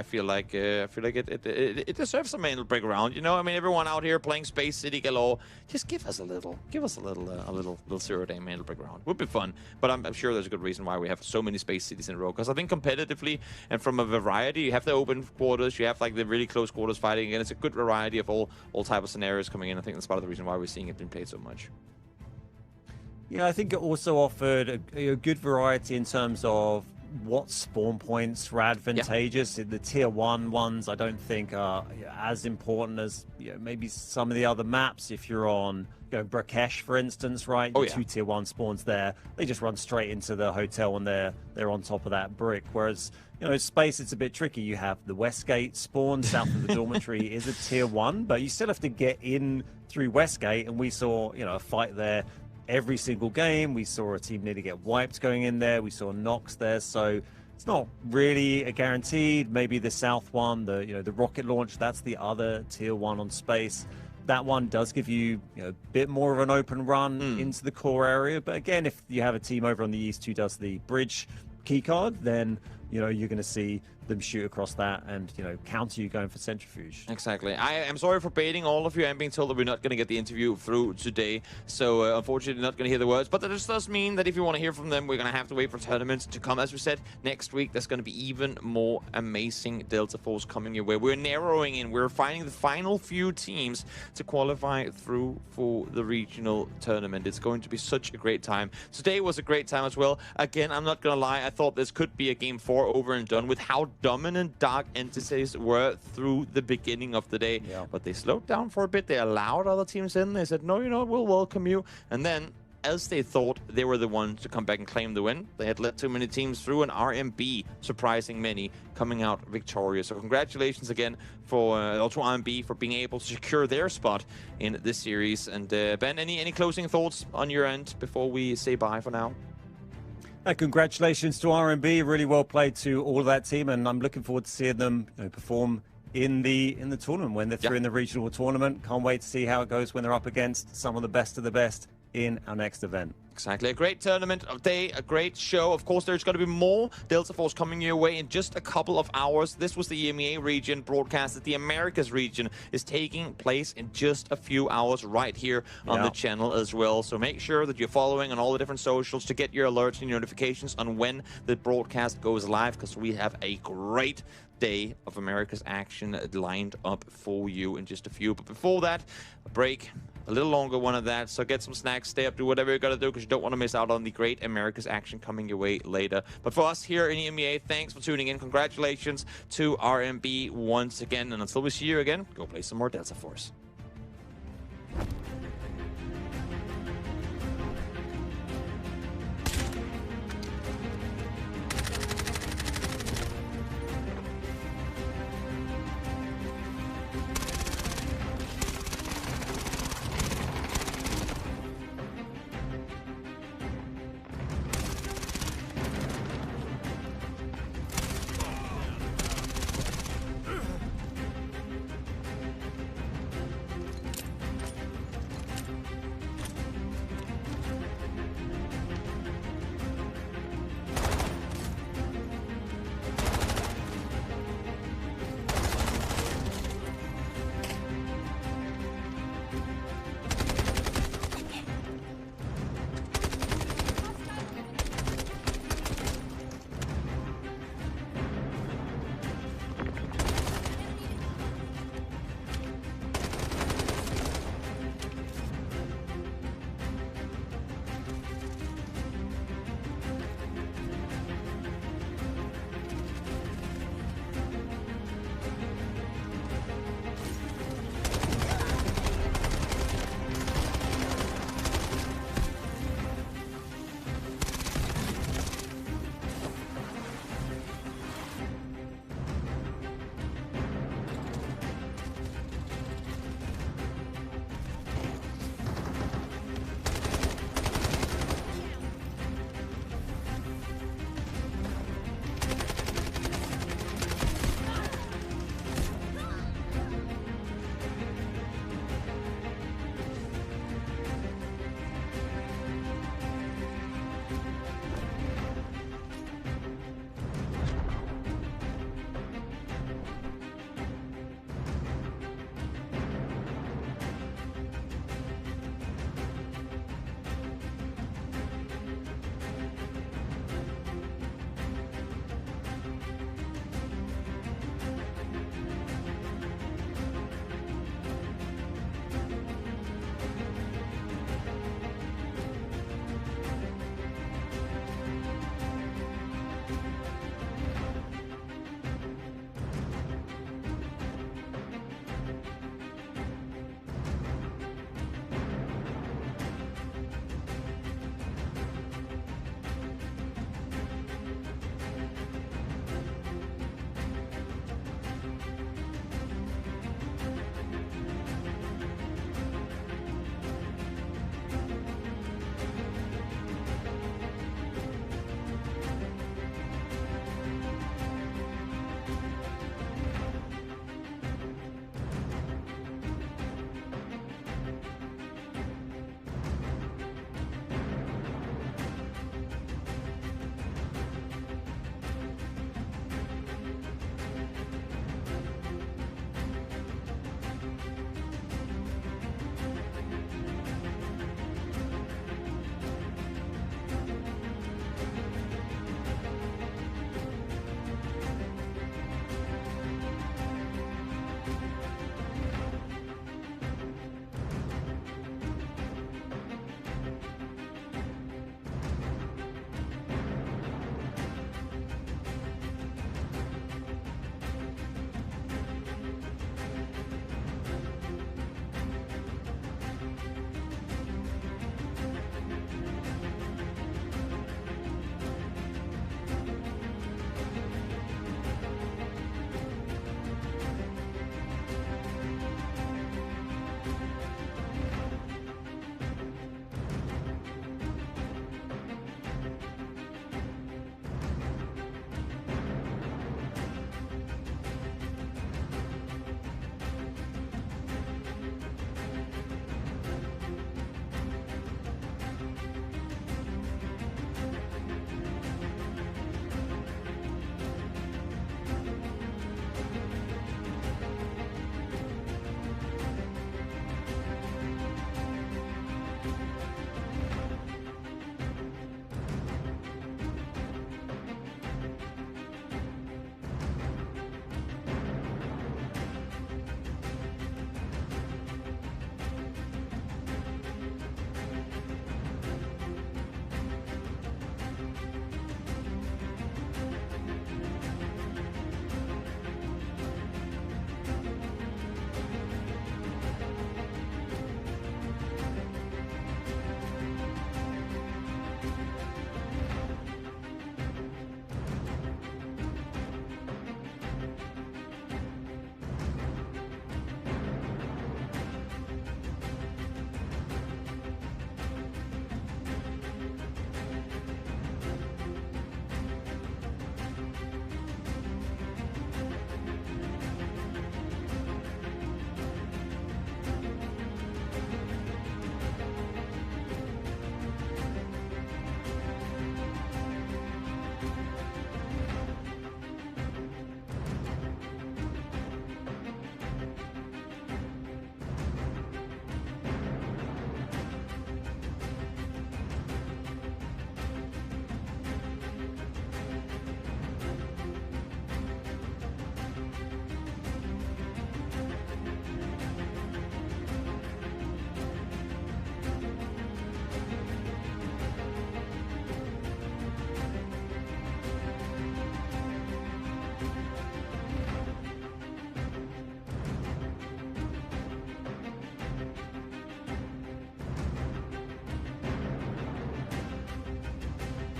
Speaker 16: feel like it deserves a Mantle break round. I mean, everyone out here playing Space City galore, just give us a little Zero Dam Mantle break round. Would be fun, but I'm sure there's a good reason why we have so many Space Cities in a row. Because I think competitively and from a variety, you have the open quarters, you have like the really close quarters fighting, and it's a good variety of all type of scenarios coming in. I think that's part of the reason why we're seeing it being played so much.
Speaker 17: Yeah, I think it also offered a good variety in terms of what spawn points were advantageous. The tier 1 ones I don't think are as important as maybe some of the other maps. If you're on Brakkesh, for instance, right? 2 tier 1 spawns there, they just run straight into the hotel and they're on top of that brick. Whereas Space, it's a bit tricky. You have the Westgate spawn south of the dormitory is a tier 1, but you still have to get in through Westgate, and we saw a fight there every single game. We saw a team nearly get wiped going in there. We saw Nox there, so it's not really a guaranteed. Maybe the south one, the rocket launch, that's the other tier 1 on Space. that one does give you, a bit more of an open run into the core area. But again, if you have a team over on the east who does the bridge keycard, then you're going to see them shoot across that and, counter you going for centrifuge.
Speaker 16: Exactly. I am sorry for baiting all of you. I'm being told that we're not going to get the interview through today. So, unfortunately, not going to hear the words. But that just does mean that if you want to hear from them, we're going to have to wait for tournaments to come. As we said, next week, there's going to be even more amazing Delta Force coming your way. We're narrowing in. We're finding the final few teams to qualify through for the regional tournament. It's going to be such a great time. Today was a great time as well. Again, I'm not going to lie. I thought this could be a Game 4 over and done with how dominant Dark Entities were through the beginning of the day.
Speaker 17: Yeah.
Speaker 16: But they slowed down for a bit. They allowed other teams in. They said, no, we'll welcome you. And then, as they thought they were the ones to come back and claim the win, they had let too many teams through, and RMB, surprising many, coming out victorious. So congratulations again to RMB for being able to secure their spot in this series. And Ben, any closing thoughts on your end before we say bye for now?
Speaker 17: Congratulations to R&B. Really well played to all of that team, and I'm looking forward to seeing them perform in the tournament when they're through in the regional tournament. Can't wait to see how it goes when they're up against some of the best in our next event.
Speaker 16: Exactly. A great tournament of day, a great show. Of course, there's going to be more Delta Force coming your way in just a couple of hours. This was the EMEA region broadcast. The Americas region is taking place in just a few hours right here on the channel as well. So make sure that you're following on all the different socials to get your alerts and your notifications on when the broadcast goes live, because we have a great day of America's action lined up for you in just a few. But before that, a break. A little longer one of that, so get some snacks, stay up, do whatever you gotta do, because you don't want to miss out on the great America's action coming your way later. But for us here in EMEA, thanks for tuning in. Congratulations to RMB once again, and until we see you again, go play some more Delta Force.